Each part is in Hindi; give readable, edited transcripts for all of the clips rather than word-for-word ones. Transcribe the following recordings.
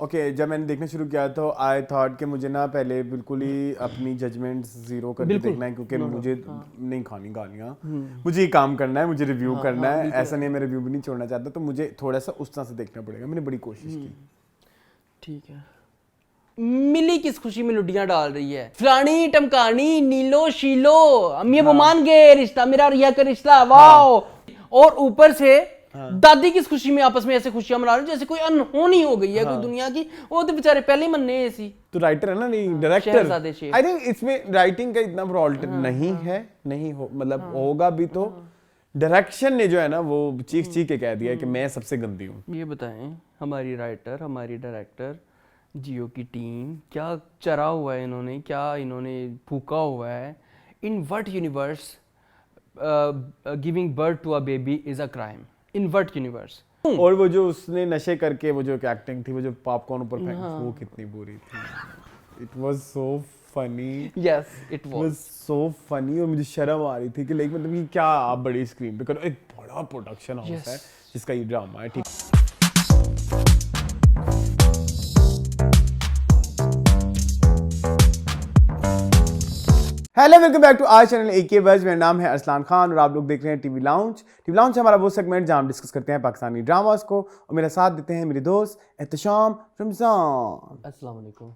ओके जब मैंने देखना शुरू किया तो आई थॉट कि मुझे ना पहले बिल्कुल ही अपनी जजमेंट जीरो करके देखना है क्योंकि मुझे नहीं खानी गालियाँ, मुझे ये काम करना है, मुझे रिव्यू करना है, ऐसा नहीं मैं रिव्यू भी नहीं छोड़ना चाहता, तो मुझे थोड़ा सा उस तरह से देखना पड़ेगा। मैंने बड़ी कोशिश की। ठीक है। मिली किस खुशी में लुडियां डाल रही है, फलानी टमकानी नीलो शीलो अम्मी वो मान गए रिश्ता मेरा रिया का रिश्ता, वाह। और ऊपर से दादी किस खुशी में आपस में ऐसे खुशियां मना रहे जैसे कोई अनहोनी हो गई है कोई दुनिया की। वो तो बेचारे पहले ही मनने ऐसी। तो राइटर है ना, नहीं डायरेक्टर। आई थिंक इसमें राइटिंग का इतना फॉल्ट नहीं है, नहीं हो मतलब होगा भी तो डायरेक्शन ने जो है ना वो चीख के कह दिया कि मैं सबसे गंदी हूँ। ये बताएं हमारी राइटर हमारी डायरेक्टर जियो की टीम क्या चरा हुआ है इन्होंने, क्या इन्होंने फूका हुआ है। In what universe giving birth to a baby is a crime, in what universe. और वो जो उसने नशे करके वो जो एक्टिंग थी, वो जो पॉपकॉर्न ऊपर फेंक, वो कितनी बुरी थी। It was so funny. Yes it was so funny. और मुझे शर्म आ रही थी कि लाइक मतलब ये क्या आप बड़ी स्क्रीन पे करो, एक बड़ा प्रोडक्शन हाउस है जिसका ये ड्रामा है। ठीक hello welcome back to our channel AK Buzz. मेरा नाम है अरसलान खान और आप लोग देख रहे हैं टीवी लाउंज। टीवी लाउंज हमारा वो सेगमेंट जहां हम डिस्कस करते हैं पाकिस्तानी ड्रामास को, और मेरा साथ देते हैं मेरे दोस्त एहतशाम रमजान। अस्सलाम वालेकुम।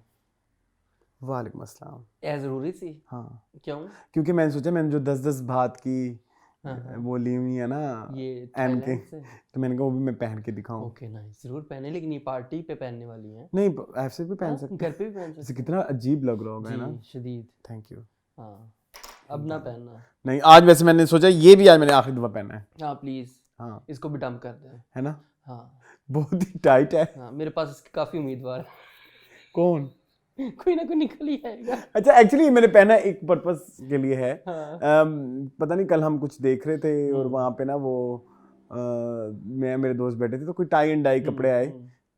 वालेकुम अस्सलाम। ये जरूरी थी? हाँ क्यों? क्योंकि मैंने सोचा मैंने जो 10-10 भात की वो ली हुई है ना ये एम के, तो मैंने कहा वो भी मैं पहन के दिखाऊं। ओके नाइस, जरूर पहने, लेकिन ये पार्टी पे पहनने वाली है। नहीं ऐसे भी पहन सकते, घर पे भी पहन सकते। कितना अजीब लग रहा होगा ना। शदीद। Thank you. हाँ अब ना पहनना। नहीं आज वैसे मैंने सोचा ये भी आज मैंने आखिरी दफा पहना है। हाँ प्लीज। हाँ इसको भी डंप कर दें। है ना, हाँ बहुत ही टाइट है। हाँ मेरे पास इसके काफी उम्मीदवार है। कौन? कोई ना कोई निकल ही आएगा। अच्छा एक्चुअली मैंने पहना एक पर्पस के लिए है। हाँ। पता नहीं कल हम कुछ देख रहे थे और वहाँ पे ना वो मैं मेरे दोस्त बैठे थे तो कोई टाई एंड डाई कपड़े आए,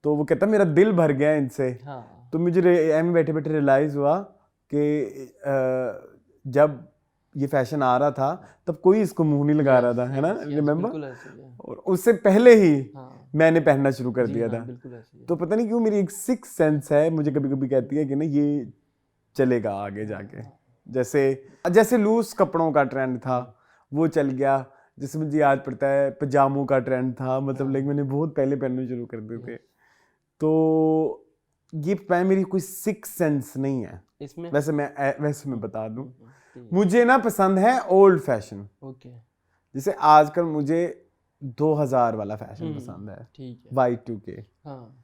तो वो कहता मेरा दिल भर गया इनसे। हाँ। तो मुझे एम बैठे बैठे रियलाइज हुआ कि जब ये फैशन आ रहा था तब कोई इसको मुंह नहीं लगा रहा था, है ना, रिमेम्बर। और उससे पहले ही मैंने पहनना शुरू कर दिया था। तो पता नहीं क्यों मेरी एक सिक्स सेंस है, मुझे कभी कभी कहती है कि ना ये चलेगा आगे जाके। जैसे लूज कपड़ों का ट्रेंड था वो चल गया, जैसे मुझे याद पड़ता है पजामों का ट्रेंड था, मतलब लाइक मैंने बहुत पहले पहनने शुरू कर दिए थे। तो ये मेरी कोई सिक्स सेंस नहीं है इसमें। वैसे मैं बता दूं, मुझे ना पसंद है ओल्ड फैशन। ओके। जैसे आजकल मुझे 2000 वाला फैशन पसंद है, ठीक है। Y2K। हाँ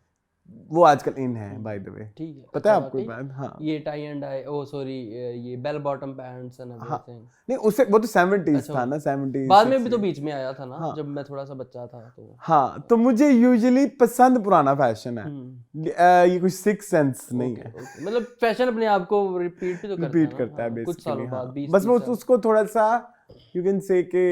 वो आजकल इन है बाय द वे। ठीक है, पता है आपको बात? हाँ ये tie and dye, oh sorry ये bell bottom pants and everything. नहीं उससे वो तो 70s था ना, 70s बाद में भी तो बीच में आया था ना। हाँ। जब मैं थोड़ा सा बच्चा था तो। हाँ तो मुझे यूजुअली पसंद पुराना फैशन है। ये कोई सिक्स सेंस नहीं है। मतलब फैशन अपने आप को रिपीट भी तो करता है बेसिकली कुछ सालों बाद। बस वो उसको थोड़ा सा यू कैन से के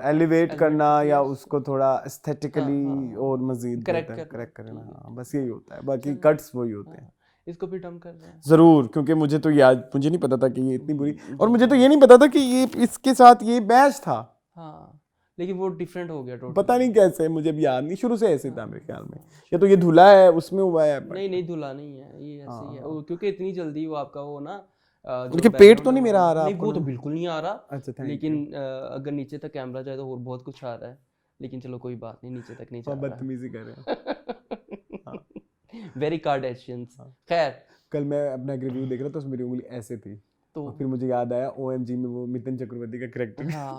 एलिवेट करना या उसको थोड़ा एस्थेटिकली और मजीद करेक्ट करना, बस यही होता है, बाकी कट्स वही होते हैं। इसको भी डंप कर रहे हैं जरूर, क्योंकि मुझे तो याद, मुझे नहीं पता था कि ये इतनी बुरी, और मुझे तो ये नहीं पता था कि ये इसके साथ ये मैच था। हाँ लेकिन वो डिफरेंट हो गया टोटल। पता नहीं कैसे, मुझे भी याद नहीं, शुरू से ऐसे था मेरे ख्याल में। या तो ये धुला है उसमें हुआ है। नहीं धुला नहीं है, ये ऐसे ही है क्योंकि इतनी जल्दी वो आपका वो ना लेकिन पेट तो नहीं मेरा आ रहा? नहीं वो तो बिल्कुल नहीं आ रहा। अच्छा लेकिन अगर नीचे तक कैमरा जाए तो और बहुत कुछ आ रहा है, लेकिन चलो कोई बात नहीं, नीचे तक नहीं जा रहा। बदतमीजी कर रहे हैं। वेरी कार्डेशियंस। खैर कल मैं अपना एक रिव्यू देख रहा था, उसमें मेरी उंगली ऐसे थी, तो फिर मुझे याद आया OMG में वो मिथुन चक्रवर्ती का कैरेक्टर। हाँ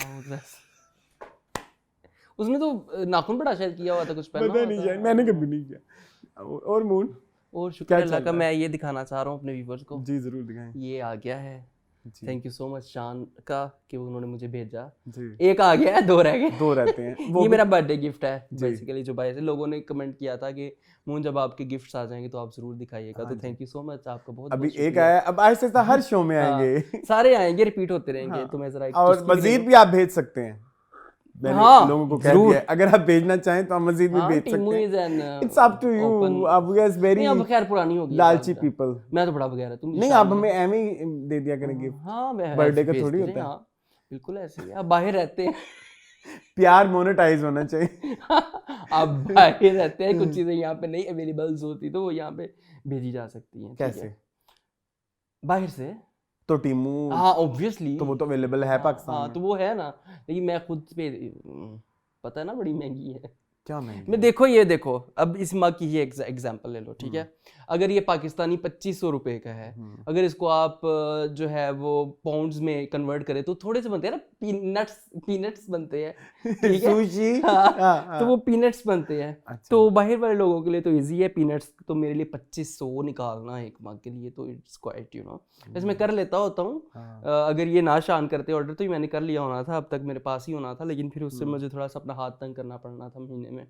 उसमें तो नाखून बड़ा शायद किया हुआ था, कुछ पता नहीं शायद, मैंने कभी नहीं किया। और मून और शुक्र अल्लाह का, मैं ये दिखाना चाह रहा हूँ अपने व्यूअर्स को। जी जरूर दिखाएं। ये आ गया है। थैंक यू सो मच शान का कि उन्होंने मुझे भेजा जी। एक आ गया है, दो रह गए, दो रहते हैं। ये मेरा बर्थडे गिफ्ट है बेसिकली, जो भाई से लोगों ने कमेंट किया था कि मून जब आपके गिफ्ट्स आ जाएंगे तो आप जरूर दिखाइएगा। तो थैंक यू सो मच आपका, बहुत अभी एक आया, अब ऐसे हर शो में आएंगे। सारे आएंगे, रिपीट होते रहेंगे। तो मैं जरा और मजीद भी आप भेज सकते हैं, मैंने लोगों को कह दिया है, अगर आप भेजना चाहें तो आप मजीद भी भेज सकते हैं। It's up to you. आप गाइस वेरी अब खैर पुरानी होगी लालची पीपल। मैं तो बड़ा वगैरह, तुम नहीं आप हमें एम ही दे दिया करेंगे। हाँ बर्थडे का थोड़ी होता है। बिल्कुल ऐसे ही, आप बाहर रहते हैं प्यार मोनेटाइज होना चाहिए। आप बाहर रहते हैं, कुछ चीजें यहाँ पे नहीं अवेलेबल होती तो वो यहाँ पे भेजी जा सकती हैं। ठीक है? कैसे? बाहर से तो टीमू हाँ ऑब्वियसली, तो वो तो अवेलेबल है पाकिस्तान हाँ में। तो वो है ना, लेकिन मैं खुद पे पता है ना बड़ी महंगी है। क्या महंगी? मैं देखो ये देखो, अब इस मग की ही एग्जांपल ले लो, ठीक है? अगर ये पाकिस्तानी 2500 रुपए का है, अगर इसको आप जो है वो पाउंड्स में कन्वर्ट करें तो थोड़े से बनते हैं ना, पीनट्स बनते हैं, ठीक है? सुशी। हाँ, तो वो पीनट्स बनते हैं। अच्छा। तो बाहर वाले लोगों के लिए तो इजी है पीनट्स, तो मेरे लिए 2500 निकालना एक मग के लिए तो इट्स क्वाइट वैसे मैं कर लेता होता हूँ। अगर ये ना शान करते ऑर्डर तो मैंने कर लिया होना था, अब तक मेरे पास ही होना था, लेकिन फिर उससे मुझे थोड़ा सा अपना हाथ तंग करना पड़ना था महीने में,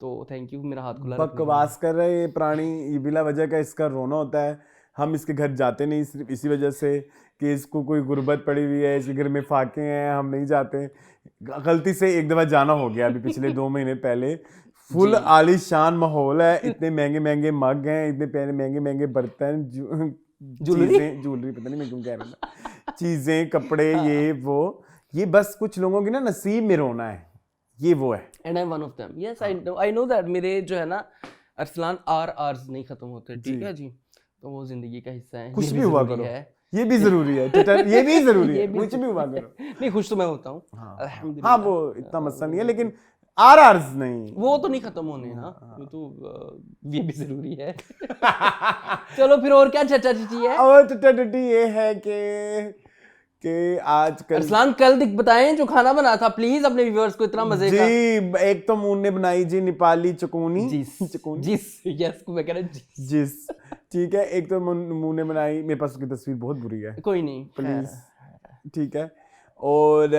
तो थैंक यू मेरा हाथ खुला रखने के लिए। बकवास कर रहे हैं ये प्राणी, ये बिला वजह का इसका रोना होता है। हम इसके घर जाते नहीं सिर्फ इसी वजह से कि इसको कोई गुर्बत पड़ी हुई है, इसके घर में फाके हैं, हम नहीं जाते। गलती से एक दफ़ा जाना हो गया अभी पिछले 2 महीने पहले। फुल आलीशान माहौल है, इतने महंगे महंगे मग हैं, इतने महंगे महंगे बर्तन, ज्वेलरी पता नहीं मैं क्यों कह रहा था, चीज़ें, कपड़े, ये वो, ये बस कुछ लोगों की ना नसीब में रोना है, ये वो है। And I am one of them. Yes I know that. मेरे जो है ना अरसलान आर्स नहीं खत्म होते, ठीक है जी, तो वो जिंदगी का हिस्सा है। कुछ भी हुआ करो, ये भी जरूरी है, ये भी जरूरी है, कुछ भी हुआ करो। नहीं खुश तो मैं होता हूँ अल्हम्दुलिल्लाह। हाँ वो इतना मसला नहीं है, लेकिन आर्स नहीं, वो तो नहीं खत्म होने ना, वो तो ये भी जरूरी है। चलो फिर और क्या चर्चा चीची है? और टटी ये है कि आजकल अरसलान कल बताएं जो खाना बना था प्लीज अपने व्यूअर्स को, इतना मजे का। जी एक तो मून ने बनाई जी नेपाली चकोनी, यस मैं कह रहा जिस ठीक है, एक तो मून ने बनाई, मेरे पास उसकी तस्वीर बहुत बुरी है, कोई नहीं प्लीज, ठीक है। और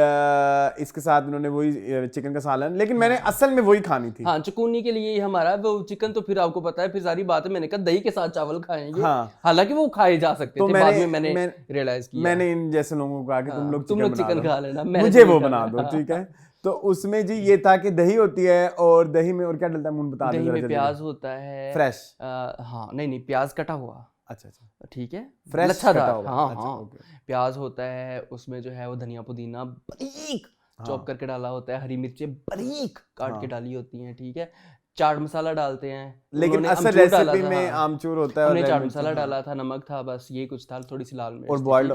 इसके साथ उन्होंने वही चिकन का सालन, लेकिन मैंने असल में वही खानी थी। हाँ चुकूनी के लिए हमारा वो चिकन, तो फिर आपको पता है फिर सारी बात है, मैंने कहा दही के साथ चावल खाएंगे। हाँ। हालांकि वो खाए जा सकते थे, बाद में मैंने रियलाइज किया, मैंने इन जैसे लोगों को कहा कि तुम लोग चिकन खा लेना, मुझे वो बना दो, ठीक है। तो उसमें जी ये था कि दही होती है, और दही में और क्या डलता है मुझे बता दो। दही में प्याज होता है फ्रेश, हाँ नहीं प्याज कटा हुआ, अच्छा ठीक है, फ्रेश लच्छादार, हाँ प्याज होता है, उसमें जो है वो धनिया पुदीना बारीक चॉप करके डाला होता है, हरी मिर्चें बारीक काट के डाली होती हैं, ठीक है, चाट मसाला डालते हैं, लेकिन असल रेसिपी में आमचूर होता है, हमने चाट मसाला डाला था, नमक था, बस ये कुछ था, थोड़ी सी लाल मिर्च और बॉइल्ड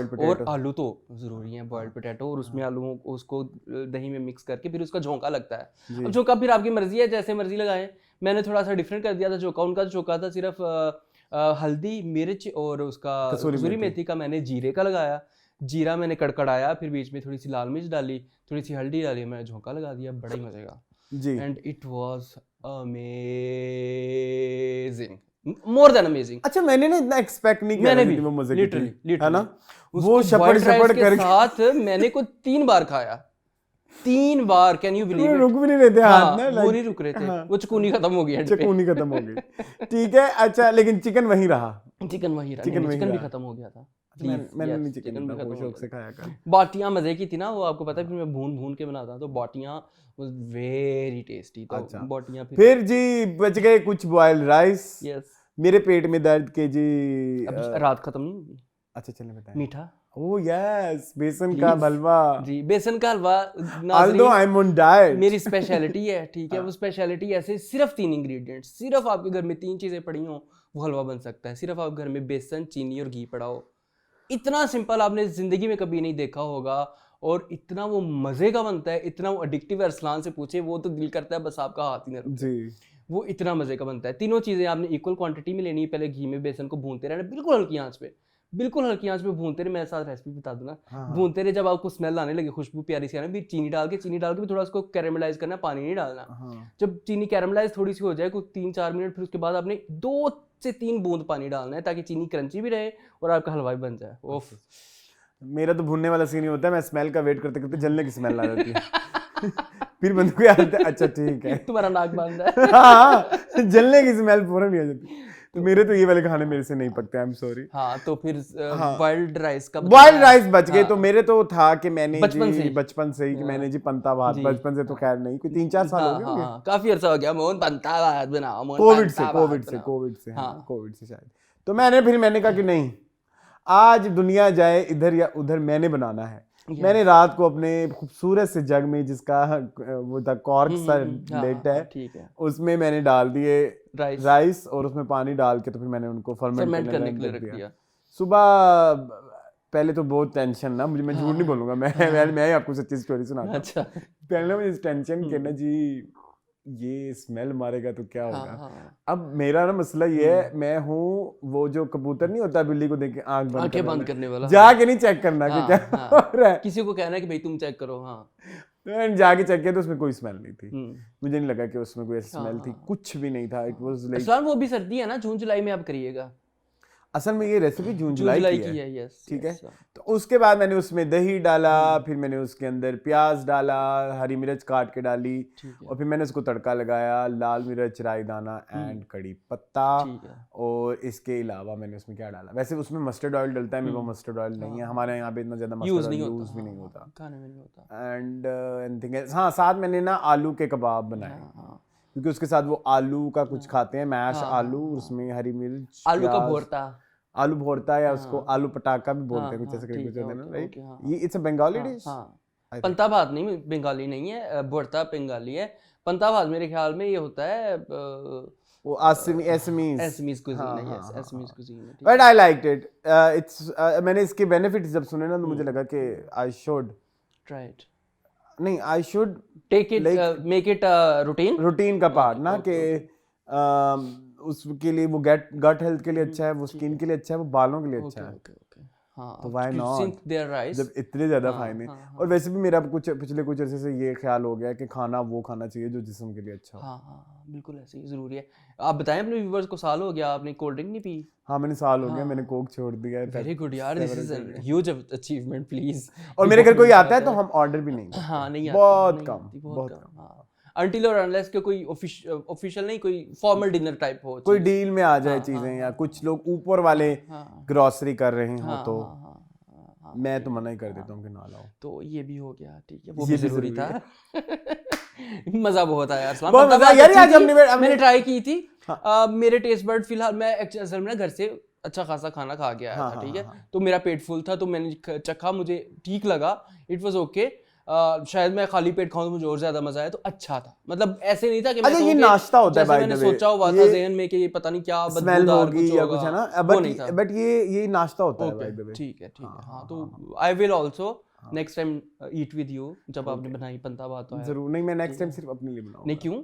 पोटैटो, और आलू तो जरूरी है, बॉइल्ड पोटैटो, और उसमें आलूओं को उसको दही में मिक्स करके फिर उसका झोंका लगता है। अब झोंका फिर आपकी मर्जी है, जैसे मर्जी लगाएं, मैंने थोड़ा सा डिफरेंट कर दिया था झोंका, उनका झोंका था सिर्फ हल्दी मिर्च और उसका कसूरी मेथी का, मैंने जीरे का लगाया, जीरा मैंने कड़कड़ाया, फिर बीच में थोड़ी सी लाल मिर्च डाली, थोड़ी सी हल्दी डाली, मैंने झोंका लगा दिया, बड़ा ही मजे का जी, and it was amazing, more than amazing. अच्छा मैंने ना इतना एक्सपेक्ट नहीं किया, मैंने भी वो मजे लिटरली है ना, वो शपड़ करके साथ मैंने को 3 बार खाया, 3 बार, कैन यू बिलीव? रुक भी नहीं रहे थे हाथ ना, वो नहीं रुक रहे थे, वो चुकूनी खत्म हो गई, चुकूनी खत्म हो गई, ठीक है। अच्छा लेकिन चिकन वहीं रहा, चिकन भी खत्म हो गया था, मैंने नहीं चिकन भी शौक से खाया कर। बाटियां मजे की थी ना वो, आपको पता है, फिर मैं भून के बनाता, तो बाटियां वाज वेरी टेस्टी, तो अच्छा। बाटियां फिर जी बच गए कुछ बॉइल्ड राइस। यस, मेरे पेट में दर्द के जी, रात खत्म नहीं होगी। अच्छा चलिए बताएं। मीठा, ओह यस, बेसन का हलवा जी, बेसन का हलवा, although I'm on diet, मेरी स्पेशलिटी है, ठीक है। वो स्पेशलिटी ऐसे सिर्फ 3 इंग्रेडिएंट्स, सिर्फ आपके घर में 3 चीजें पड़ी हो वो हलवा बन सकता है, सिर्फ आप घर में बेसन, चीनी और घी पड़ा हो, इतना सिंपल आपने जिंदगी में कभी नहीं देखा होगा, और इतना वो मजे का बनता है, इतना वो एडिक्टिव है, अरसलान से पूछे, वो तो दिल करता है बस आपका हाथ ही ना रुके जी, वो इतना मजे का बनता है। तीनों चीजें आपने इक्वल क्वांटिटी में लेनी है, पहले घी में बेसन को भूनते रहना, बिल्कुल हल्की आंच पे, बिल्कुल हल्की आंच पे भूनते रहे, मेरे साथ रेसिपी बता दूं ना, भूनते रहे, जब आपको स्मेल आने लगे, खुशबू प्यारी सी आने, फिर चीनी डाल के भी थोड़ा उसको कैरेमलाइज करना, पानी नहीं डालना, जब चीनी कैरेमलाइज थोड़ी सी हो जाए कुछ 3-4 मिनट, फिर उसके बाद आपने 2 से 3 बूंद पानी डालना है, ताकि चीनी क्रंची भी रहे और आपका हलवा भी बन जाए। ओफ, मेरा तो भूनने वाला सीन ही होता है, मैं स्मेल का वेट करते करते जलने की स्मेल आ जाती है। फिर बंद को याद आता है, अच्छा ठीक है, तुम्हारा नाक बंद है। हाँ, जलने की स्मेल फौरन नहीं आ जाती। तो मेरे तो ये वाले खाने मेरे से नहीं पकते, आई एम सॉरी। हाँ तो फिर बॉइल्ड राइस का, बॉइल्ड राइस बच गए। तो मेरे तो था कि मैंने बचपन से ही कि मैंने जी पंता भात, बचपन से तो खैर नहीं, कोई 3-4 साल हो गए होंगे, काफी अर्सा हो गया, मोहन पंता भात बनाओ, कोविड से शायद। तो मैंने कहा कि नहीं, आज दुनिया जाए इधर या उधर, मैंने बनाना है। मैंने रात को अपने खूबसूरत से जग में जिसका वो था कॉर्क सा लेट है, ठीक है, उसमें मैंने डाल दिए राइस और उसमें पानी डाल के तो फिर मैंने उनको फर्मेंट करने के लिए रख दिया। सुबह पहले तो बहुत टेंशन ना मुझे, मैं झूठ नहीं बोलूंगा, मैं ही आपको सच्ची स्टोरी सुनाता हूं। अच्छा, पहले ना मुझे टेंशन कि ना जी ये स्मेल मारेगा तो क्या होगा। अब मेरा ना मसला ये है, मैं हूँ वो जो कबूतर नहीं होता बिल्ली को देख के आंखें बंद करने वाला, जाके नहीं चेक करना कि क्या हो रहा है, किसी को कहना है कि भाई तुम चेक करो। हाँ, तो मैंने जाके चेक किया तो उसमें कोई स्मेल नहीं थी। मुझे नहीं लगा कि उसमें कोई स्मेल थी, कुछ भी नहीं था। इट वाज लाइक असल वो भी सर्दी है ना, जून जुलाई में आप करिएगा। असल में ये रेसिपी जून जुलाई की है, यस, ठीक है। तो उसके बाद मैंने उसमें दही डाला, फिर मैंने उसके अंदर प्याज डाला, हरी मिर्च काट के डाली, और फिर मैंने उसको तड़का लगाया, लाल मिर्च, राई दाना एंड कड़ी पत्ता। और इसके अलावा मैंने उसमें क्या डाला, वैसे उसमें मस्टर्ड ऑयल डलता है, मेरे पास मस्टर्ड ऑयल नहीं है, हमारे यहाँ पे इतना ज्यादा मस्टर्ड ऑयल यूज भी नहीं होता खाने में, नहीं होता। एंड एनीथिंग एल्स, हाँ साथ मैंने ना आलू के कबाब बनाए, क्योंकि उसके साथ वो आलू का कुछ खाते हैं, मैश आलू, उसमें हरी मिर्च, आलू का भोरता, आलू भोरता या उसको आलू पटाखा भी बोलते हैं, कुछ ऐसे करके कुछ होते हैं ना, राइट। ये इट्स अ बंगाली डिश। पंता भात नहीं, बंगाली नहीं है, भोरता बंगाली है। पंता भात मेरे ख्याल में ये होता है वो असमीज कुजीन है, यस, असमीज कुजीन है। But I liked it, it's मैंने इसके बेनिफिट्स जब सुने ना तो मुझे लगा कि आई शुड ट्राई इट, नहीं I should take it, make it routine का पार्ट ना, कि उसके लिए वो गट हेल्थ के लिए अच्छा है, वो स्किन के लिए अच्छा है, वो बालों के लिए अच्छा है। हाँ, तो व्हाई नॉट, देयर राइस, जब इतने ज्यादा फायदे। और वैसे भी मेरा पिछले कुछ अरसे से ये ख्याल हो गया कि खाना वो खाना चाहिए जो जिस्म के लिए अच्छा हो। हाँ, बिल्कुल ऐसे ही जरूरी है। आप बताएं अपने व्यूअर्स को, साल हो गया आपने कोल्ड ड्रिंक नहीं पी? हाँ मैंने साल हो गया, मैंने कोक छोड़ दिया है। वेरी गुड यार, this is a huge achievement please. और मेरे घर कोई आता है तो हम ऑर्डर भी नहीं करते। हाँ, नहीं, बहुत कम। Until or unless के कोई ऑफिशियल नहीं, कोई फॉर्मल डिनर टाइप हो, कोई डील में आ जाए चीजें, या कुछ लोग ऊपर वाले ग्रोसरी कर रहे हो तो मैं तो मना ही कर देता हूँ कि ना लाओ। तो ये भी हो गया, ठीक है, वो भी जरूरी था। मजा बहुत आया यार, बहुत मजा यार, आज मैंने ट्राई की थी। मेरे टेस्ट बर्ड फिलहाल, मैं असल में घर से अच्छा खासा खाना खा के आया था, ठीक है, तो मेरा पेट फुल था, तो मैंने चखा, मुझे ठीक लगा, इट वाज ओके। शायद मैं खाली पेट खाऊं तो मुझे और ज्यादा मजा आया, तो अच्छा था, मतलब ऐसे नहीं था कि अच्छा ये नाश्ता होता है, मैंने सोचा हुआ था ज़हन में कि ये पता नहीं क्या बदबूदार कुछ होगा, कुछ है ना, बट ये नाश्ता होता है बाय द वे। ठीक है, हाँ, तो I will also next time eat with you, जब आपने बनाई पंता भात तो जरूर। नहीं, मैं नेक्स्ट टाइम सिर्फ अपने लिए बनाऊंगा। नहीं,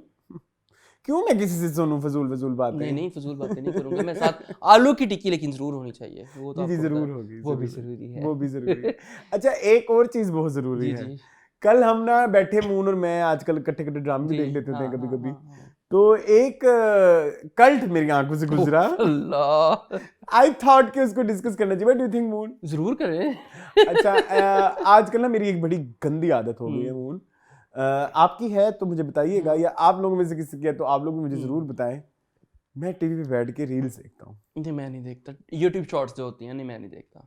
क्यों मैं किसी से सुनूं फजूल बातें? नहीं, फजूल बातें नहीं करूंगा मैं। साथ आलू की टिक्की लेकिन जरूर होनी चाहिए, वो तो जरूर होगी, वो भी जरूरी है, वो भी जरूरी है। अच्छा एक और चीज बहुत जरूरी है, कल हम ना बैठे, मून और मैं आजकल इकट्ठे ड्रामे भी देख लेते थे कभी-कभी, तो एक कल्ट मेरी आंखों से गुजरा। आई थॉट कि उसको डिस्कस करना चाहिए। What do you think moon? जरूर करें। अच्छा आजकल ना मेरी एक बड़ी गंदी आदत हो गई है मून, आपकी है तो मुझे बताइएगा, या आप लोगों में से किसी की है तो आप लोग मुझे जरूर बताएं। मैं टीवी पे बैठ के रील्स देखता हूँ। नहीं, मैं नहीं देखता। यूट्यूब शॉर्ट्स जो होती हैं, नहीं, मैं नहीं देखता।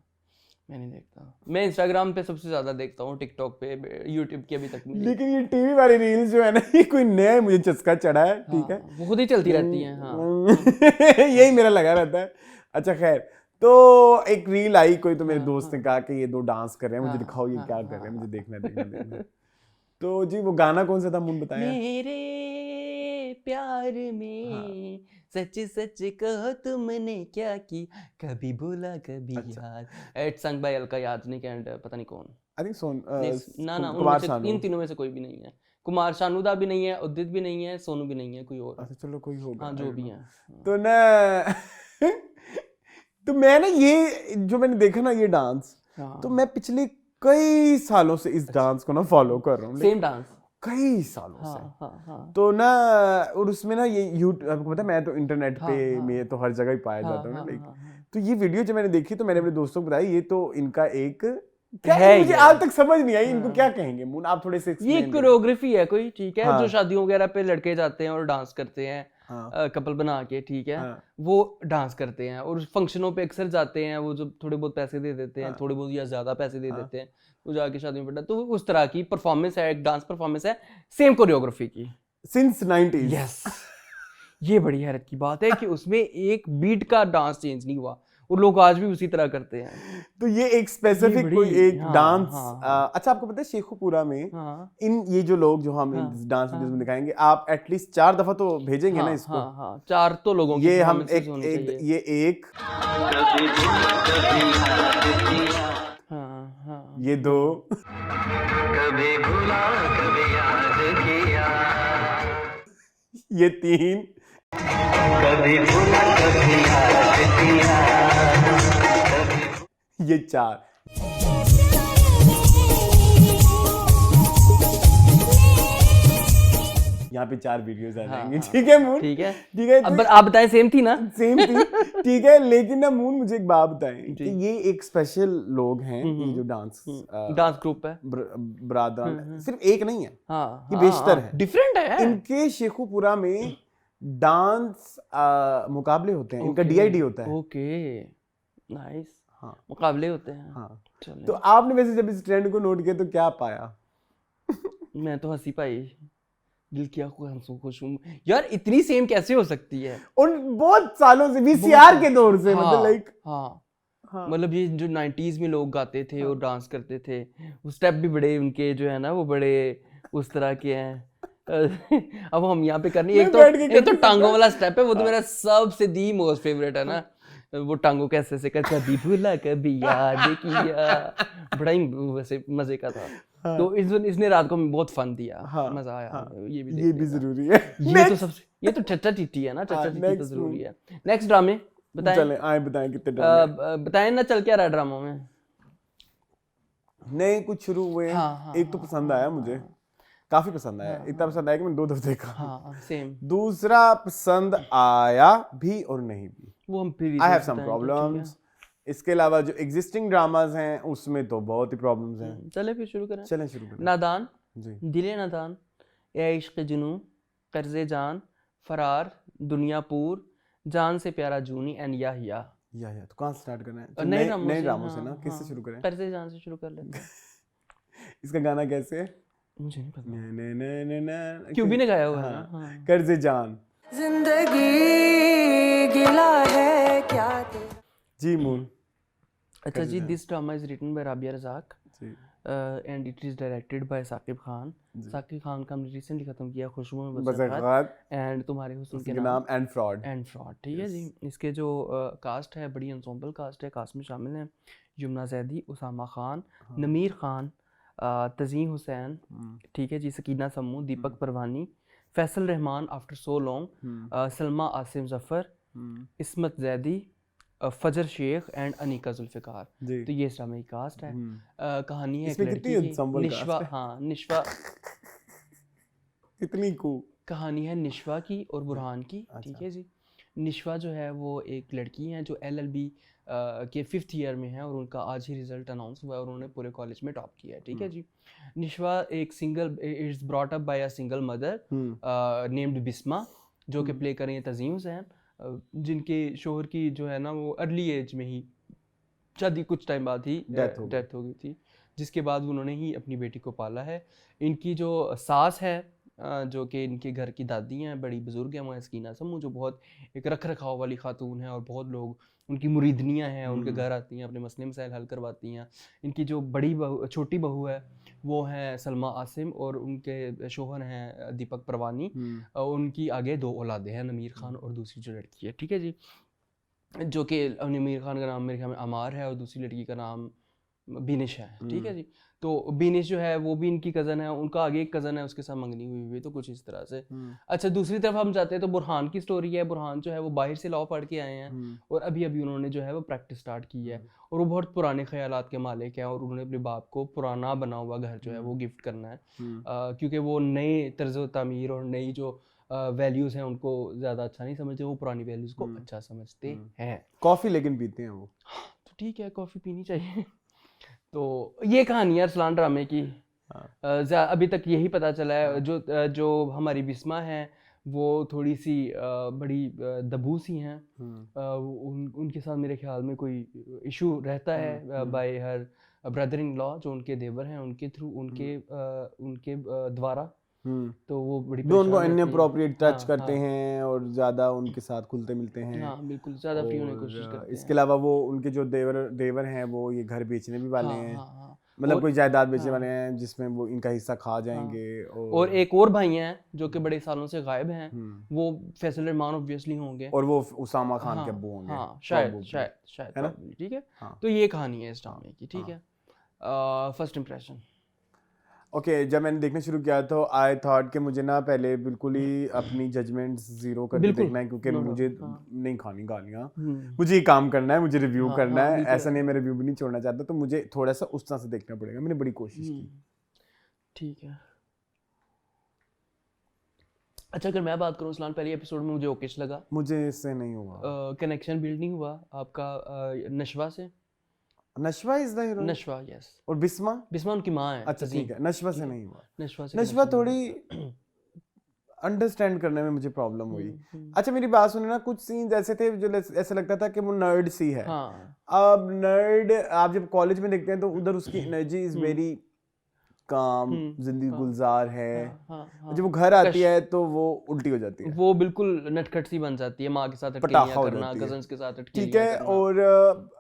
मैं इंस्टाग्राम पे सबसे ज्यादा देखता हूँ, टिकटॉक पे, यूट्यूब की अभी तक नहीं। लेकिन ये टीवी वाली रील्स जो है ना, ये कोई नया मुझे चस्का चढ़ा है, ठीक है, वो खुद ही चलती रहती हैं। हाँ। यही मेरा लगा रहता है। अच्छा खैर, तो एक रील आई, कोई तो मेरे दोस्त ने कहा कि ये दो डांस कर रहे हैं, मुझे दिखाओ ये क्या कर रहे हैं, मुझे देखना। तो जी वो गाना कौन सा था मुझे बताया? मेरे प्यार में सच सच कहो तुमने क्या की, कभी भूला कभी याद। It's sung by Alka Yagnik and पता नहीं कौन, आई थिंक सोन कुमार शानू। इन तीनों में से कोई भी नहीं है। कुमार शानूदा भी नहीं है, उदित भी नहीं है, सोनू भी नहीं है, कोई और। अच्छा चलो कोई होगा, हाँ, जो भी है। तो ना तो मैं ना ये जो मैंने देखा ना ये डांस, तो मैं पिछले कई सालों से इस डांस को ना फॉलो कर रहा हूँ, सेम डांस कई सालों से। हाँ। तो ना और उसमें ना ये यूट्यूब, आपको पता है मैं तो इंटरनेट पे में तो हर जगह ही पाया जाता हूँ ना, लाइक तो ये वीडियो जब मैंने देखी तो मैंने अपने दोस्तों को बताया, ये तो इनका एक क्या है, मुझे आज तक समझ नहीं आई इनको क्या कहेंगे मून, आप थोड़े से ये कोरियोग्राफी है कोई, ठीक है, जो शादियों वगैरह पे लड़के जाते हैं और डांस करते हैं, कपल बना के, ठीक है, वो डांस करते हैं, और फंक्शनों पे अक्सर जाते हैं, वो जो थोड़े बहुत पैसे दे देते हैं, थोड़े बहुत या ज्यादा पैसे दे देते हैं, वो जाके शादी में बैठा, तो उस तरह की परफॉर्मेंस है, एक डांस परफॉर्मेंस है सेम कोरियोग्राफी की सिंस 90s। यस, ये बड़ी हैरत की बात है कि उसमें एक बीट का डांस चेंज नहीं हुआ, और लोग आज भी उसी तरह करते हैं। तो ये एक स्पेसिफिक बड़ी- कोई एक हाँ, डांस हाँ, अच्छा आपको पता है शेखुपुरा में हाँ इन ये जो लोग जो हम हाँ, डांस वीडियोस में दिखाएंगे आप एटलीस्ट 4 दफा तो भेजेंगे ना इसको। हाँ हाँ 4 तो लोगों की ये हम परफॉर्मेंसेस होनी चाहिए। ये एक हाँ हाँ ये 2 कभी भूला कभी याद किया, ये 3 कभी भूला कभी याद किया, ये 4 यहाँ पे 4 वीडियोस आ जाएंगे। हाँ, ठीक है मून, ठीक है। ठीक है। अब आप बताएं सेम थी ना? सेम थी, ठीक है। लेकिन ना मून मुझे एक बात बताएं कि ये एक स्पेशल लोग हैं ये जो डांस डांस ग्रुप है। बरादरान सिर्फ एक नहीं है, हाँ ये बेशतर है, डिफरेंट है। इनके शेखुपुरा में डांस मुकाबले होते हैं, इनका डीआईडी होता है। Okay nice. हाँ मुकाबले होते हैं। हाँ। चलें। तो आपने वैसे जब इस ट्रेंड को नोट किया तो क्या पाया? मैं तो हंसी पाई, दिल किया खुश हूँ यार, इतनी सेम कैसे हो सकती है? उन बहुत सालों से वीसीआर के दौर से, हाँ, मतलब लाइक हाँ मतलब ये जो 90s में लोग गाते थे और डांस करते थे, वो स्टेप भी बड़े उनके जो है ना वो बड़े उस तरह के हैं। अब हम यहाँ पे करनी एक तो टांगों वाला स्टेप है, वो तो मेरा सबसे दी मोस्ट फेवरेट है ना, वो टांगों कैसे से कर कभी भूला कभी याद किया, बड़ा ही वैसे मजे का था। तो इसने रात को बहुत फन दिया, मजा आया। ये भी जरूरी है। ये तो चच्चा चिट्ठी है ना, चच्चा चिट्ठी तो जरूरी है। नेक्स्ट ड्रामे बताएं। चलें आए बताएं कितने ड्रामे बताएं ना, चल क्या रहा ड्रामों में? नए कुछ शुरू हुए हैं। हाँ, एक तो पसंद आया मुझे, काफी पसंद आया, इतना पसंद आया कि मैंने 2 दफे देखा। हाँ सेम। दूसरा पसंद आया भी और नहीं भी, वो हम फिर आई हैव सम प्रॉब्लम्स। इसके अलावा जो एग्जिस्टिंग ड्रामाज हैं उसमें तो बहुत ही प्रॉब्लम्स हैं। चले फिर शुरू करें। चलें शुरू करें। नादान, जी, दिले नादान, ए इश्क जुनू, कर्जे जान, फरार, दुनियापुर, जान से प्यारा जूनी एंड या तो कहाँ से स्टार्ट करना है? तो नए नए ड्रामों हाँ, से ना, किससे हाँ, शुरू करें? कर्जे जान से शुरू कर लेते हैं। इसका गाना कैसे है? मुझे नहीं पता, न क्यों भी ने गाया हुआ है ना। हाँ। कर्जे जान। जिंदगी गिला है क्या तेरा। जी मून। अच्छा जी, this drama is written by Rabia Razzaq ji and it is directed by Saqib Khan. Saqib Khan का हमने रिसेंटली खत्म किया खुशबू में बस बसरत एंड तुम्हारे हुस्न के नाम एंड फ्रॉड। ठीक है जी। इसके जो कास्ट है बड़ी एंसेम्बल कास्ट है। कास्ट में शामिल हैं यमुना जैदी, उसामा खान, नमीर खान, तज़ीम हुसैन, ठीक है जी, Sakina Samoo, Deepak Perwani, Faisal Rehman after so long, Salma Asim Zafar, Ismat Zaidi, Fajar Sheikh and Anika Zulfikar. तो ये इस ड्रामे की कास्ट है। कहानी है एक लड़की की, निश्वा। हाँ निश्वा, कितनी को कहानी है निश्वा की और बुरहान की। ठीक है जी। निश्वा जो है वो एक लड़की हैं जो LLB के 5th ईयर में है और उनका आज ही रिजल्ट अनाउंस हुआ है और उन्होंने पूरे कॉलेज में टॉप किया है। ठीक है जी। निश्वा एक single is brought up by a single mother named Bisma, जो कि प्ले करें तज़ीम हुसैन, जिनके शोहर की जो है ना वो अर्ली एज में ही शादी कुछ टाइम बाद ही डेथ हो गई थी, जिसके बाद उन्होंने ही अपनी बेटी को पाला है। इनकी जो सास है जो कि इनके घर की दादी हैं, बड़ी बुजुर्ग हैं, वो सकीना सम्मू, जो बहुत एक रख रखाव वाली खातून है और बहुत लोग उनकी मुरीदनियाँ हैं, उनके घर आती हैं, अपने मसले मसाइल हल करवाती हैं। इनकी जो बड़ी बहू छोटी बहू है वो हैं सलमा आसिम और उनके शोहर हैं दीपक परवानी। उनकी आगे 2 औलादे हैं, नमीर खान और दूसरी जो लड़की है। ठीक है जी, जो कि नमीर खान का नाम मेरे ख्याल में अमार है और दूसरी लड़की का नाम बीनिश है। ठीक है जी। तो बीनिश जो है वो भी इनकी कज़न है, उनका आगे एक कज़न है उसके साथ मंगनी हुई हुई, तो कुछ इस तरह से। अच्छा, दूसरी तरफ हम जाते हैं तो बुरहान की स्टोरी है। बुरहान जो है वो बाहर से लॉ पढ़ के आए हैं और अभी अभी उन्होंने जो है वो प्रैक्टिस स्टार्ट की है और वो बहुत पुराने ख्यालात के मालिक हैं और उन्होंने अपने बाप को पुराना बना हुआ घर जो है वो गिफ्ट करना है, क्योंकि वो नए तर्ज तामीर और नई जो वैल्यूज़ हैं उनको ज़्यादा अच्छा नहीं समझते, वो पुरानी वैल्यूज़ को अच्छा समझते हैं। कॉफ़ी लेकिन पीते हैं वो, तो ठीक है, कॉफ़ी पीनी चाहिए। तो ये कहानी है अरसलान ड्रामे की। अभी तक यही पता चला है। जो हमारी बिस्मा है वो थोड़ी सी बड़ी दबू सी हैं। उनके साथ मेरे ख्याल में कोई इशू रहता है bye her brother in law, जो उनके देवर हैं, उनके थ्रू उनके द्वारा तो वो बड़ी जो उनको परेशान रहती है। इनअप्रोप्रिएट टच हाँ, करते हैं और ज्यादा उनके साथ खुलते मिलते हैं। हाँ बिल्कुल, ज़्यादा फ्री होने की कोशिश करते हैं। इसके अलावा वो उनके जो देवर हैं वो ये घर बेचने भी वाले हैं, हाँ हाँ। मतलब कोई जायदाद बेचने वाले हैं जिसमें वो इनका हिस्सा खा जाएंगे। और एक और भाई हैं जो कि बड़े सालों से गायब हैं, वो फैसल रहमान ऑब्वियसली होंगे, और वो उसामा खान के अब्बू होंगे। हाँ शायद probably, ठीक है। तो ये कहानी है इस ड्रामे की, ठीक है। First impression. ओके, जब मैंने देखना शुरू किया तो आई थॉट कि मुझे ना पहले बिल्कुल ही अपनी जजमेंट जीरो करके देखना है, क्योंकि मुझे नहीं खानी गालियाँ, मुझे ये काम करना है, मुझे रिव्यू करना है, ऐसा नहीं मैं रिव्यू भी नहीं छोड़ना चाहता, तो मुझे थोड़ा सा उस तरह से देखना पड़ेगा। मैंने बड़ी कोशिश की। ठीक है। अच्छा, अगर मैं बात करूँ इस्लाम, पहले एपिसोड में मुझे ओकेश लगा, मुझे इससे नहीं हुआ, कनेक्शन बिल्ड नहीं हुआ आपका नशवा से। नशवा इज द हीरो? नशवा, यस। और बिस्मा? बिस्मा उनकी माँ है। अच्छा ठीक है, नशवा से नहीं हुआ। नशवा से नशवा थोड़ी अंडरस्टैंड करने में मुझे प्रॉब्लम हुई। अच्छा मेरी बात सुने ना, कुछ सीन्स ऐसे थे जो ऐसा लगता था कि वो नर्ड सी है। हाँ। अब नर्ड आप जब कॉलेज में देखते हैं तो उधर उसकी एनर्जी इज वेरी काम, जिंदगी गुलजार है। हाँ, जब वो घर आती है तो वो उल्टी हो जाती है, वो बिल्कुल नटखट सी बन जाती है, माँ के साथ पटाखा अटकेलियां हो करना, जाती है। कजन्स के साथ ठीक अटकेलियां है। करना। और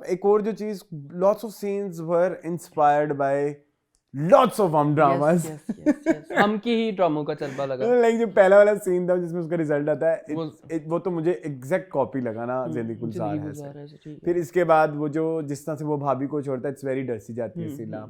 एक और जो चीज, lots of scenes were inspired by lots of हम ड्रामास। हम की ही ड्रामों का चलबा लगा। लाइक जो पहला वाला सीन था जिसमें उसका रिजल्ट आता है, वो तो मुझे एग्जैक्ट कॉपी लगा ना जिंदगी गुलजार है से। फिर इसके बाद वो जो जिस तरह से वो भाभी को छोड़ता है, इट्स वेरी डर्सी जाती है सीला।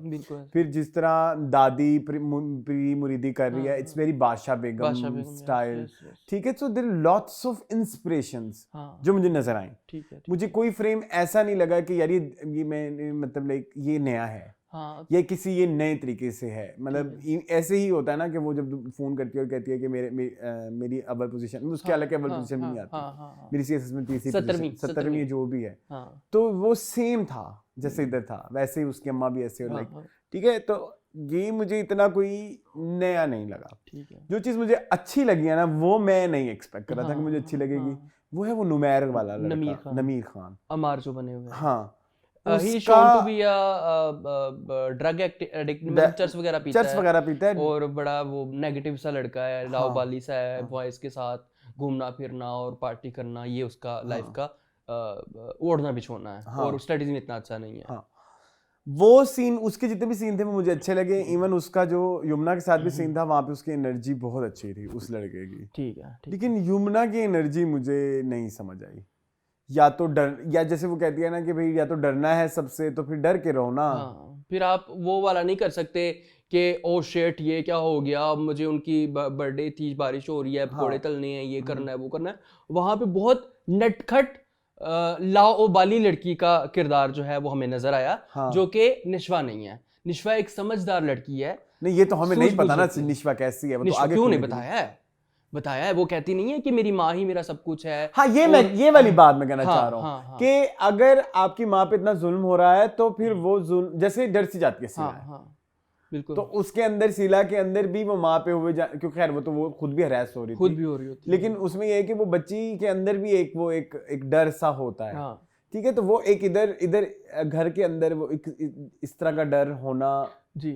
फिर जिस तरह दादी प्री मुरीदी कर रही है, इट्स वेरी बादशाह बेगम स्टाइल। ठीक है, so there lots of inspirations जो मुझे नजर आए। ठीक है। मुझे कोई फ्रेम ऐसा नहीं लगा कि यार ये मैं मतलब लाइक ये नया है, हाँ, ये किसी ये नए तरीके से है। मतलब ऐसे ही होता है ना कि वो जब फोन करती है और कहती है कि मेरी अव्वल पोजीशन, उसके हालांकि अव्वल पोजीशन भी नहीं आती, मेरी सीएसएस में तीसरी 17वीं जो भी है, तो वो सेम था जैसे इधर था, वैसे ही उसकी अम्मा भी ऐसे और लाइक। ठीक है, तो ये मुझे इतना कोई नया नहीं लगा। ठीक है। जो चीज़ मुझे अच्छी लगी है ना, वो मैं नहीं एक्सपेक्ट कर रहा था कि मुझे अच्छी लगेगी, वो है वो नुमैर वाला लड़का, नमीर खान, अमार जो बने हुए। हाँ, he shown to be a drug addict, मतलब चर्च वगैरह पीता है और बड़ा वो नेगेटिव सा लड़का है, लाओबाली सा है, बॉयज के साथ घूमना फिरना और पार्टी करना, ये उसका लाइफ का ओढ़ना बिछोना है, और स्टडीज में इतना अच्छा नहीं है। वो सीन, उसके जितने भी सीन थे वो मुझे अच्छे लगे। इवन उसका जो यमुना के साथ भी सीन था, वहाँ पे उसकी एनर्जी बहुत अच्छी थी उस लड़के की। ठीक है। लेकिन यमुना की एनर्जी मुझे नहीं समझ आई। या तो डर, या जैसे वो कहती है ना कि भाई या तो डरना है सबसे तो फिर डर के रहो ना। फिर आप वो वाला नहीं कर सकते कि ओ शेट ये क्या हो गया, मुझे उनकी बर्थडे थी, बारिश हो रही है, पकौड़े तलने हैं, ये करना है, वो करना है। वहाँ पे बहुत नटखट लाओबाली लड़की का किरदार जो है वो हमें नजर आया, जो कि निशवा नहीं है। निशवा एक समझदार लड़की है। नहीं, ये तो हमें नहीं पता ना निशवा कैसी है, वो तो आगे क्यों नहीं बताया है, वो कहती नहीं है कि मेरी माँ ही मेरा सब कुछ है। हाँ, ये वाली बात मैं कहना चाह रहा हूँ कि अगर आपकी माँ पे इतना जुल्म हो रहा है तो फिर वो जुल्म जैसे डर सी जाती है सीला, बिल्कुल। तो उसके अंदर सीला के अंदर भी वो माँ पे हुए, क्योंकि खैर वो खुद भी हरास हो रही थी, लेकिन उसमें ये है कि वो बच्ची के अंदर भी एक डर सा होता है। ठीक है, तो वो एक इधर घर के अंदर वो इस तरह का डर होना, जी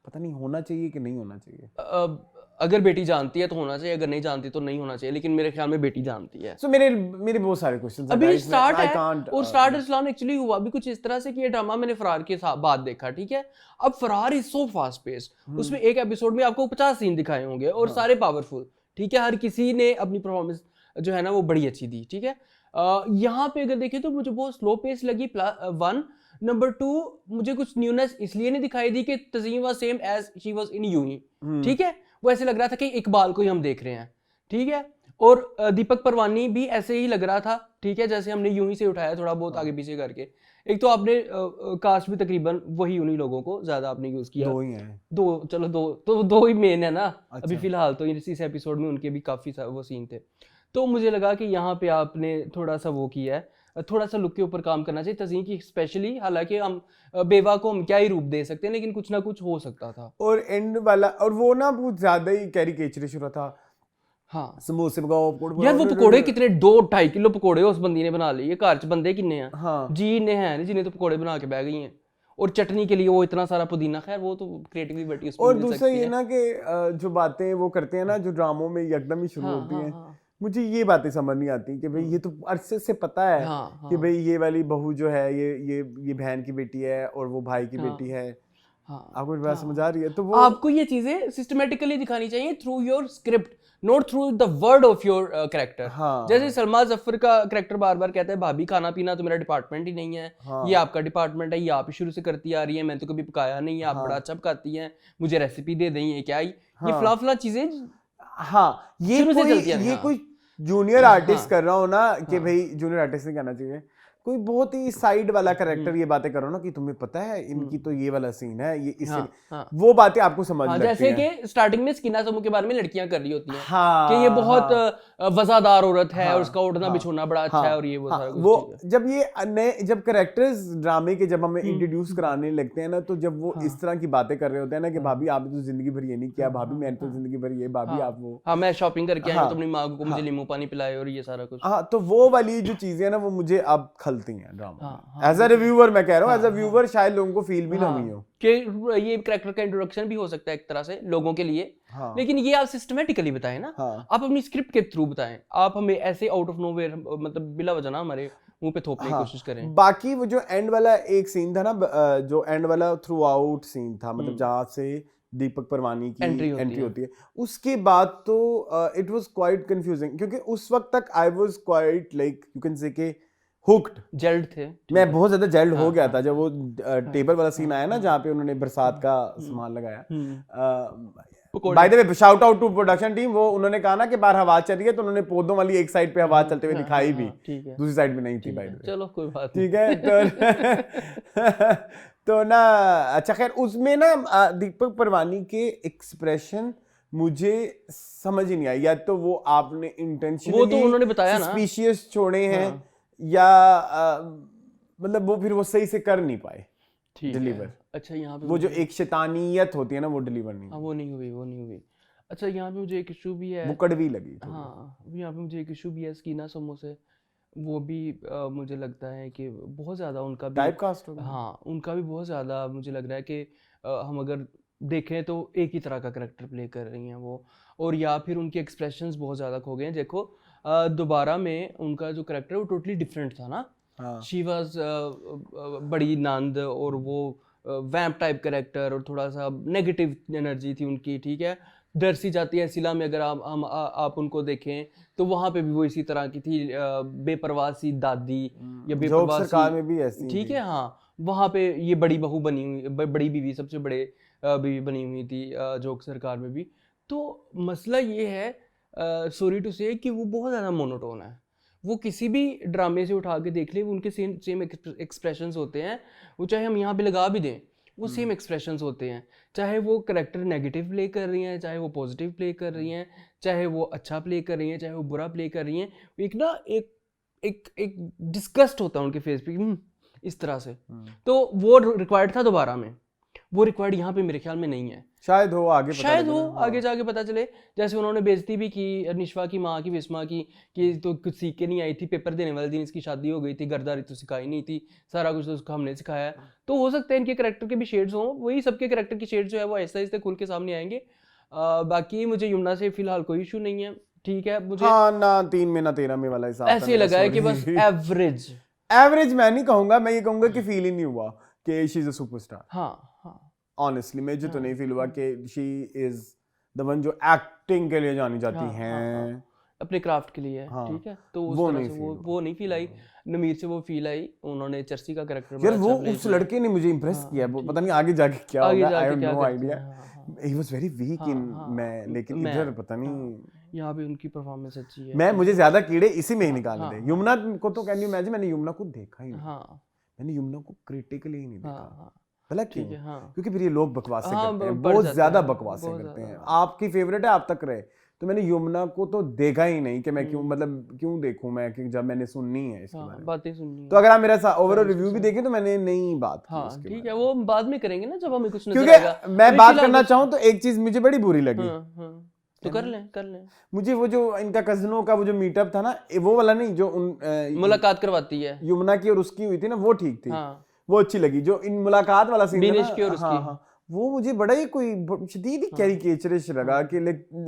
पता नहीं होना चाहिए कि नहीं होना चाहिए। अगर बेटी जानती है तो होना चाहिए, अगर नहीं जानती तो नहीं होना चाहिए, लेकिन मेरे ख्याल में बेटी जानती है। So, मेरे बहुत सारे क्वेश्चंस अभी स्टार्ट है, और स्टार्ट इस्लाम एक्चुअली हुआ भी कुछ इस तरह से कि ये ड्रामा मैंने फरार के साथ बाद देखा। ठीक है, अब फरार इज सो फास्ट पेस्ड, उसमें एक एपिसोड में आपको 50 सीन दिखाए होंगे और सारे पावरफुल। ठीक है, हर किसी ने अपनी परफॉर्मेंस जो है ना वो बड़ी अच्छी दी। ठीक है, यहाँ पे अगर देखें तो मुझे बहुत स्लो पेस लगी, 1 नंबर 2 मुझे कुछ न्यूनेस इसलिए नहीं दिखाई दी कि Tazeem was same as she was in यूं ही। ठीक है, वो ऐसे लग रहा था कि इकबाल को ही हम देख रहे हैं। ठीक है, और दीपक परवानी भी ऐसे ही लग रहा था। ठीक है, जैसे हमने यूं ही से उठाया, थोड़ा बहुत आगे पीछे करके। एक तो आपने कास्ट भी तकरीबन वही उन्हीं लोगों को ज्यादा आपने यूज किया, 2 ही हैं, दो ही मेन है ना। अच्छा। अभी फिलहाल तो इस एपिसोड में उनके भी काफी वो सीन थे, तो मुझे लगा कि यहाँ पे आपने थोड़ा सा वो किया है, थोड़ा सा लुक के ऊपर काम करना चाहिए तज़ीम की स्पेशली। हालांकि हम बेवा को हम क्या ही रूप दे सकते हैं, लेकिन कुछ ना कुछ हो सकता था। और एंड वाला, और वो ना बहुत ज्यादा ही कैरिकेचरिश हो रहा था। हाँ, समोसे पकाओ यार, वो पकोड़े कितने 2-2.5 किलो पकोड़े उस बंदी ने बना लिए। घर च बंदे किन्ने हैं? हाँ। जी ने हैं जिन्हें तो पकोड़े बना के बह गई हैं, और चटनी के लिए वो इतना सारा पुदीना, खैर वो तो क्रिएटिविटी उसमें और मिल दूसरा सकती ये है। ना कि जो बातें वो करते हैं ना जो ड्रामों में एकदम ही शुरू हाँ, होती हाँ, हैं, हाँ। मुझे ये बातें समझ नहीं आती कि भाई ये तो अरसे से पता है हाँ, कि हाँ। भाई ये वाली बहू जो है ये बहन की बेटी है और वो भाई की बेटी है। हाँ, आपको मेरी बात समझ आ रही है? तो वो आपको ये चीजें सिस्टमेटिकली दिखानी चाहिए through your script, not through the word of your character. हाँ। जैसे सलमान जफर का कैरेक्टर बार बार कहता है भाभी खाना पीना तो मेरा डिपार्टमेंट ही नहीं है, हाँ। ये आपका डिपार्टमेंट है, ये आप ही शुरू से करती आ रही है, मैंने तो कभी पकाया नहीं है, आप बड़ा अच्छा पकाती हैं, मुझे रेसिपी दे दें, ये क्या ये फला फला चीजें हाँ ये शुरू से कोई चलती आ रही ये हैं। कोई जूनियर आर्टिस्ट कर रहा हो ना कि भाई जूनियर आर्टिस्ट नहीं कहना चाहिए, कोई बहुत ही साइड वाला कैरेक्टर ये बातें करो ना कि तुम्हें पता है इनकी तो ये वाला सीन है, ये इससे हाँ। वो बातें आपको समझ हाँ, लगती जैसे हैं। कि स्टार्टिंग में स्किना समूह के बारे में लड़कियां कर रही होती हैं हाँ, कि ये बहुत वफादार औरत है हाँ, और उसका उड़ना बिछोना बड़ा अच्छा है और ये वो हाँ, सारा कुछ वो ठीक है। जब ये नए जब कैरेक्टर्स ड्रामे के जब हमें इंट्रोड्यूस कराने लगते हैं ना, तो जब वो इस तरह की बातें कर रहे होते हैं ना कि भाभी आपने तो जिंदगी भर ये नहीं किया, भाभी मैंने तो जिंदगी भर ये, भाभी आप वो, हाँ, मैं शॉपिंग करके आई हूँ हाँ, तो अपनी माँ को मुझे नींबू पानी पिलाए और ये सारा कुछ। हाँ, तो वो वाली जो चीजें हैं ना वो मुझे अब खलती हैं ड्रामा हाँ, एज अ रिव्यूअर। मैं कह रहा हूँ एज अ व्यूअर शायद लोगों को फील भी ना हुई हो कि ये कैरेक्टर का इंट्रोडक्शन भी हो सकता है एक तरह से लोगों के लिए, हाँ। लेकिन ये आप सिस्टमेटिकली बताएं ना, हाँ। आप अपनी स्क्रिप्ट के थ्रू बताएं, आप हमें ऐसे आउट ऑफ नोवेयर मतलब बिला वजह ना हमारे मुंह पे थोपने की कोशिश करें। बाकी वो जो एंड वाला एक सीन था ना, जो एंड वाला थ्रू आउट सीन था, मतलब जहाँ से दीपक परवानी की एंट्री होती है, उसके बाद तो इट वाज क्वाइट कंफ्यूजिंग, क्योंकि उस वक्त तक I was quite like you can say के हुक्ड, जेल्ड थे। मैं बहुत ज्यादा जेल्ड हो गया था जब वो टेबल वाला सीन आया ना जहाँ पे उन्होंने बरसात का सामान लगाया। By the way shout out to production team, वो उन्होंने कहा ना कि बाहर हवा चल रही है तो उन्होंने पौधों वाली एक साइड पे हवा चलते हुए दिखाई भी, ठीक है, दूसरी साइड पे नहीं थी बाय द वे। चलो कोई बात ठीक है तो तो ना अच्छा खैर उसमें ना दीपक परवानी के एक्सप्रेशन मुझे समझ ही नहीं आया, या तो वो आपने इंटेंशनली वो तो उन्होंने बताया ना, सस्पिशियस छोड़े हैं या मतलब वो फिर वो सही से कर नहीं पाए डिलीवर। अच्छा यहाँ पे वो जो एक शैतानियत होती है ना वो डिलीवर नहीं, वो नहीं हुई। अच्छा यहाँ पे मुझे एक इशू भी है, वो कड़वी लगी। हाँ यहाँ पे मुझे एक इशू भी है स्कीना समूह से, वो भी मुझे लगता है कि बहुत ज़्यादा उनका भी टाइप कास्ट हो गया। हाँ उनका भी बहुत ज़्यादा मुझे लग रहा है कि हम अगर देखें तो एक ही तरह का करैक्टर प्ले कर रही हैं वो, और या फिर उनके एक्सप्रेशंस बहुत ज़्यादा खो गए हैं। देखो दोबारा में उनका जो करैक्टर वो टोटली डिफरेंट था ना, शी वाज बड़ी नंद और वो वैम्प टाइप करैक्टर और थोड़ा सा नेगेटिव एनर्जी थी उनकी, ठीक है। डर सी जाती है सिला में अगर आप उनको देखें तो वहाँ पे भी वो इसी तरह की थी, बेपरवाह सी दादी या बेपरवाह सरकार में भी ऐसी, ठीक है। हाँ वहाँ पे ये बड़ी बहू बनी हुई, बड़ी बीवी, सबसे बड़े बीवी बनी हुई थी जोक सरकार में भी। तो मसला ये है सॉरी टू से कि वो बहुत ज़्यादा मोनोटोन है, वो किसी भी ड्रामे से उठा के देख ले वो उनके सेम एक्सप्रेशंस होते हैं, वो चाहे हम यहाँ पे लगा भी दें वो सेम एक्सप्रेशंस होते हैं, चाहे वो करैक्टर नेगेटिव प्ले कर रही हैं, चाहे वो पॉजिटिव प्ले कर रही हैं, चाहे वो अच्छा प्ले कर रही हैं, चाहे वो बुरा प्ले कर रही हैं, एक ना एक डिस्गस्ट होता है उनके फेस पे इस तरह से। तो वो रिक्वायर्ड था दोबारा में, वो रिक्वायर्ड यहाँ पे मेरे ख्याल में नहीं है। शायद हो आगे पता शायद हो आगे जाके पता चले। जैसे उन्होंने बेइज्जती भी की निशवा की माँ की, विस्मा की, कि तो कुछ सीख के नहीं आई थी, पेपर देने वाले दिन इसकी शादी हो गई थी, गर्दारी तो सिखाई नहीं थी, सारा कुछ तो उसको हमने सिखाया। तो हो सकता है इनके कैरेक्टर के भी शेड्स हों, वही सबके कैरेक्टर के शेड्स जो है वो ऐसे ऐसे खुल के सामने आएंगे। बाकी मुझे यमुना से फिलहाल कोई इशू नहीं है, ठीक है। मुझे हाँ ना 3 में ना 13 में वाला हिसाब ऐसे लगा है कि बस एवरेज मैं नहीं कहूंगा, मैं ये कहूंगा कि फील ही नहीं हुआ कि शी इज अ सुपरस्टार। हाँ ऑनेस्टली मुझे तो नहीं फील हुआ कि शी इज द वन जो एक्टिंग के लिए जानी जाती हैं, अपने क्राफ्ट के लिए, ठीक है। तो उस तरह से वो नहीं फील आई। नमीर से वो फील आई, उन्होंने चर्सी का कैरेक्टर यार वो उस लड़के ने मुझे इंप्रेस किया, पता नहीं आगे जाके क्या होगा, I have no idea. He was very weak in मैं, लेकिन इधर पता नहीं, यहाँ पे उनकी परफॉर्मेंस अच्छी है। मैं मुझे ज्यादा कीड़े इसी में ही निकाले थे। यमुना को तो कैन यू इमेजिन, मैंने यमुना को देखा ही नहीं, मैंने यमुना को क्रिटिकली ही नहीं देखा। भला क्यों? क्योंकि फिर ये लोग बकवासें करते हैं, बहुत ज्यादा बकवासें करते हैं। आपकी फेवरेट है, आप तक रहे, तो मैंने यमुना को तो देखा ही नहीं कि मैं क्यों, मतलब क्यों देखूं मैं, कि जब मैंने सुननी है इसके बारे में, बातें सुननी है। तो अगर आप मेरा ओवरऑल रिव्यू भी देखें तो मैंने नई बात की उसके ठीक है, वो बाद में करेंगे ना जब हमें कुछ नजर क्योंकि आएगा। मैं बात करना चाहूँ तो एक चीज मुझे बड़ी बुरी लगी, तो कर लें। मुझे वो जो इनका कजनों का वो जो मीटअप था ना, वो वाला नहीं जो मुलाकात करवाती है यमुना की और उसकी हुई थी ना, वो ठीक थी। वो अच्छी लगी, जो इन मुलाकात वाला सीन है बीनिश की और ना, हाँ उसकी। हाँ, वो मुझे बड़ा ही कोई शदीद ही कैरिकेचरिश लगा कि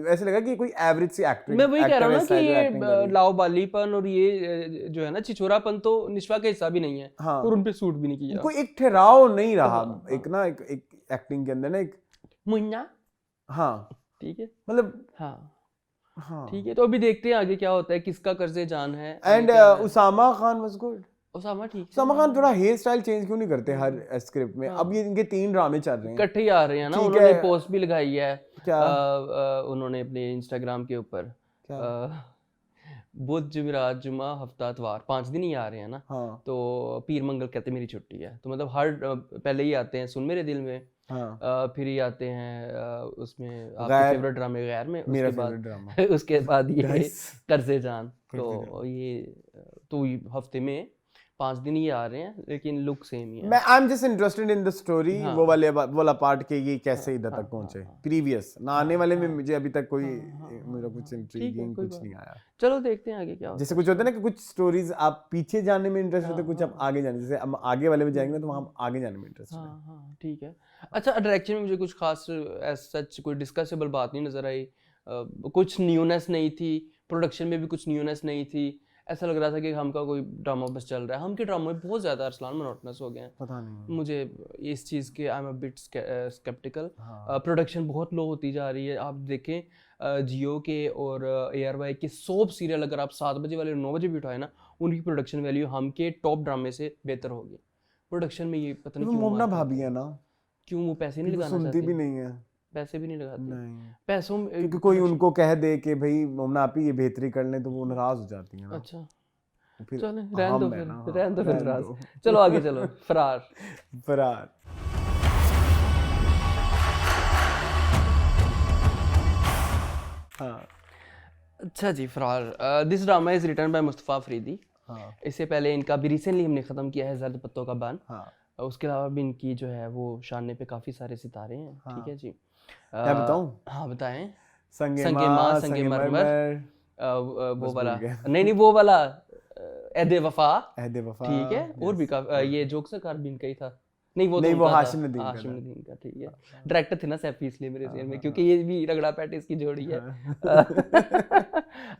ऐसे लगा कि कोई एवरेज सी एक्टिंग। मैं वही कह रहा हूँ ना कि ये लाओ बालीपन और ये जो है ना छिछोरापन तो निश्वा का हिस्सा भी नहीं है, हाँ। और उन पे सूट भी नहीं किया। कोई एक ठहराव नहीं रहा एक ना, एक एक्टिंग के अंदर ना, एक मुन्ना हाँ ठीक है, मतलब हाँ हाँ। ठीक है, तो अभी देखते हैं आगे क्या होता है, किसका कर्जे जान है। And Usama Khan was good. Usama ठीक है, उसामा खान थोड़ा हेयर स्टाइल चेंज क्यों नहीं करते हर स्क्रिप्ट में? अब ये इनके 3 ड्रामे चल रहे हैं, इकट्ठे ही आ रहे हैं ना। ठीक उन्होंने है। पोस्ट भी लगाई है क्या? उन्होंने अपने इंस्टाग्राम के ऊपर क्या? बुध जुमेरात जुमा हफ्ता इतवार 5 दिन ही आ रहे हैं ना, हाँ तो पीर मंगल कहते मेरी छुट्टी है, तो मतलब हर पहले ही आते हैं सुन मेरे दिल में, हाँ। फिर ही आते हैं उसमें आपके गैर, फेवरेट ड्रामे गैर में, मेरा उसके फेवरेट बाद ड्रामा उसके बाद ये Guys, कर्जे जान, कर्जे तो ये तो हफ्ते में 5 दिन ही आ रहे हैं, लेकिन लुक सेम ही है। मैं I am just interested in the story, हाँ। वो वाला पार्ट के ये कैसे इधर हाँ, तक पहुंचे, हाँ, प्रीवियस ना आने वाले में मुझे अभी तक कोई हाँ, मेरा कुछ ठीक है, इंट्रीगिंग कोई कुछ बात नहीं आया। चलो देखते हैं आगे क्या होता जैसे कुछ होता है ना कि कुछ स्टोरीज आप पीछे जाने में इंटरेस्ट होते हैं, कुछ आप आगे जाने, जैसे हम आगे वाले में जाएंगे ना तो वहाँ हम आगे जाने में इंटरेस्ट है। है। हाँ हाँ ठीक है। अच्छा, डायरेक्शन में मुझे कुछ खास सच कोई डिस्कसेबल बात नहीं नजर आई, कुछ न्यूनेस नहीं थी, प्रोडक्शन में भी कुछ न्यूनेस नहीं थी, ऐसा लग रहा था कि हमका कोई ड्रामा बस चल रहा है। हम के ड्रामा में बहुत ज़्यादा अरसलान मोनोटोनस हो गए हैं, पता नहीं। मुझे इस चीज़ के I am a bit sceptical. हाँ। प्रोडक्शन बहुत लो होती जा रही है। आप देखें जियो के और ARY के सोप सीरियल अगर आप 7 बजे वाले 9 बजे भी उठाए ना, उनकी प्रोडक्शन वैल्यू हम के टॉप ड्रामे से बेहतर होगी। प्रोडक्शन में ये पता नहीं क्यों मोमना मार भाभी खाते है हैं। ना, क्यों वो पैसे नहीं वो लगाना सुनती भी चाहती, नहीं है। पैसे भी नहीं लगाती नहीं, पैसों में क्योंकि कोई उनको कह दे कि भाई मोमना आप ही ये बेहतरी कर लें तो वो नाराज हो जाती है ना। अच्छा फिर चलो रहन दो, हम है फिर ना, हाँ, रहन दो, फिर रहन नाराज। दो। चलो आगे चलो, फरार। फरार। हाँ अच्छा जी, Faraar this drama is written by Mustafa Afridi. हाँ इससे पहले इनका भी रिसेंटली हमने ख़त्म किया है जर्द पत्तों का बान। हाँ। उसके अलावा भी इनकी जो है वो शाने पे काफ़ी सारे सितारे हैं। ठीक है जी, मैं बताऊं? हाँ बताएं। संगे संगे माँ माँ, संगे संगे मरमर, मरमर, वो बस वाला भूल गया। नहीं वो वाला ऐदे वफा। अहदे वफा। ठीक है, और भी काफी ये जोक्सर कार भी इनका ही था। नहीं वो तो नहीं, वो उनका था, हाशिम नदीम का हाशिम था। नदीम का। ठीक है, डायरेक्टर थे ना सैफी, इसलिए मेरे ज़हन में, क्योंकि ये भी रगड़ा पैटिस की जोड़ी है।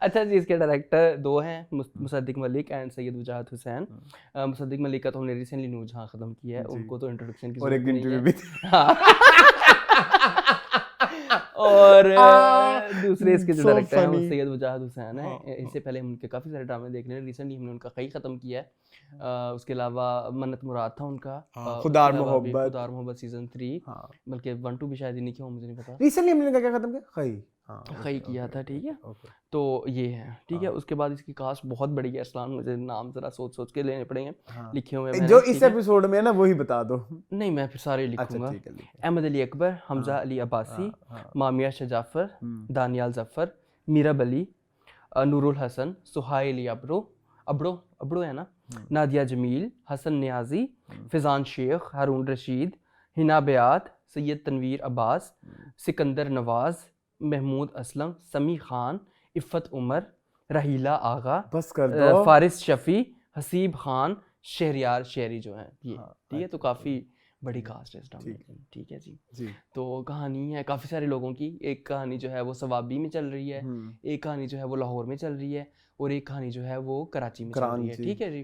अच्छा जी, इसके डायरेक्टर 2 हैं, मुसद्दिक मलिक एंड सैयद वजाहत हुसैन। मुसद्दिक मलिक का तो हमने रिसेंटली नूरजहां खत्म किया है, उनको तो इंट्रोडक्शन की और एक जरूरत नहीं इंटरव्यू है। भी था। हाँ। और दूसरे इसके जो So डायरेक्टर हैं वो funny. सैयद वजाहत हुसैन है। इससे पहले हम उनके काफ़ी सारे ड्रामे देख रहे हैं, रिसेंटली हमने उनका कई ख़त्म किया है। उसके अलावा मन्नत मुराद था उनका, खुदा और उसके अलावा भी मोहब्बत। खुदा और मोहब्बत सीजन 3, हाँ। बल्कि 1 2 भी शायद ही नहीं किया, मुझे नहीं पता, रिसेंटली हमने क्या खत्म किया? खई। हाँ, कई किया था। ठीक है, ओके। तो ये है। ठीक है, उसके बाद इसकी कास्ट बहुत बड़ी है अरसलान, मुझे नाम ज़रा सोच सोच के लेने पड़ेंगे, लिखे हुए मैंने। जो इस ठीक है? एपिसोड में है ना वही बता दो। नहीं, मैं फिर सारे लिखूंगा। ठीक है, लिखो। अहमद अली अकबर, हमजा अली अब्बासी, मामिया शाह जाफर, दानियाल जफर, मीरा बली, नूरुल हसन, सुहाइली अब्रो है ना, नादिया जमील, हसन नियाजी, फिजान शेख, हारून रशीद, हिना बेआत, सैयद तनवीर अब्बास, सिकंदर नवाज, महमूद असलम, समी खान, इफ़्फ़त उमर, रहीला आगा, बस कर दो। फारिस शफ़ी, हसीब खान, शहरियार शेरी जो हैं ये। ठीक है, तो काफ़ी बड़ी कास्ट है इस ड्रामे की। ठीक है जी। तो कहानी है काफ़ी सारे लोगों की। एक कहानी जो है वो सवाबी में चल रही है, एक कहानी जो है वो लाहौर में चल रही है, और एक कहानी जो है वो कराची में चल रही है। ठीक है जी।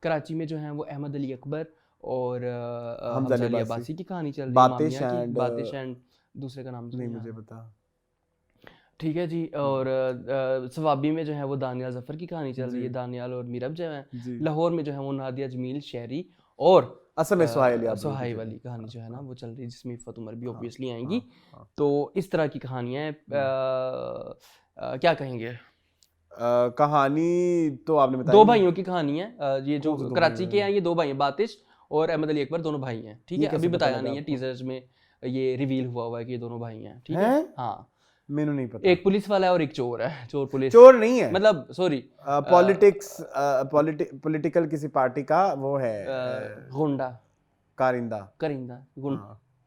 कराची में जो है वो अहमद अली अकबर और हमजा अली अब्बासी की कहानी चल रही है, मामिया की, बातिश एंड दूसरे का नाम नहीं मुझे पता। ठीक है जी। और सवाबी में जो है वो दानियाल जफर की कहानी चल रही है, दानियाल और मीरब जो है। लाहौर में जो है वो नादिया जमील शेरी और असल में सुहाई वाली कहानी जो है ना वो चल रही है, जिसमें इफ़्फ़त उमर भी ऑब्वियसली आएंगी। तो इस तरह की कहानियाँ क्या कहेंगे? कहानी तो आपने बताई। 2 भाइयों की कहानी है। ये जो कराची के हैं ये 2 भाई हैं, बातिश और अहमद अली अकबर, दोनों भाई हैं। ठीक है, अभी बताया नहीं है, टीजर्स में ये रिवील हुआ है कि ये दोनों भाई हैं। ठीक है, हाँ, मैंने नहीं पता। एक पुलिस वाला है और एक चोर है। चोर नहीं है, मतलब सॉरी, पॉलिटिकल किसी पार्टी का वो है, गुंडा कारिंदा। करिंदा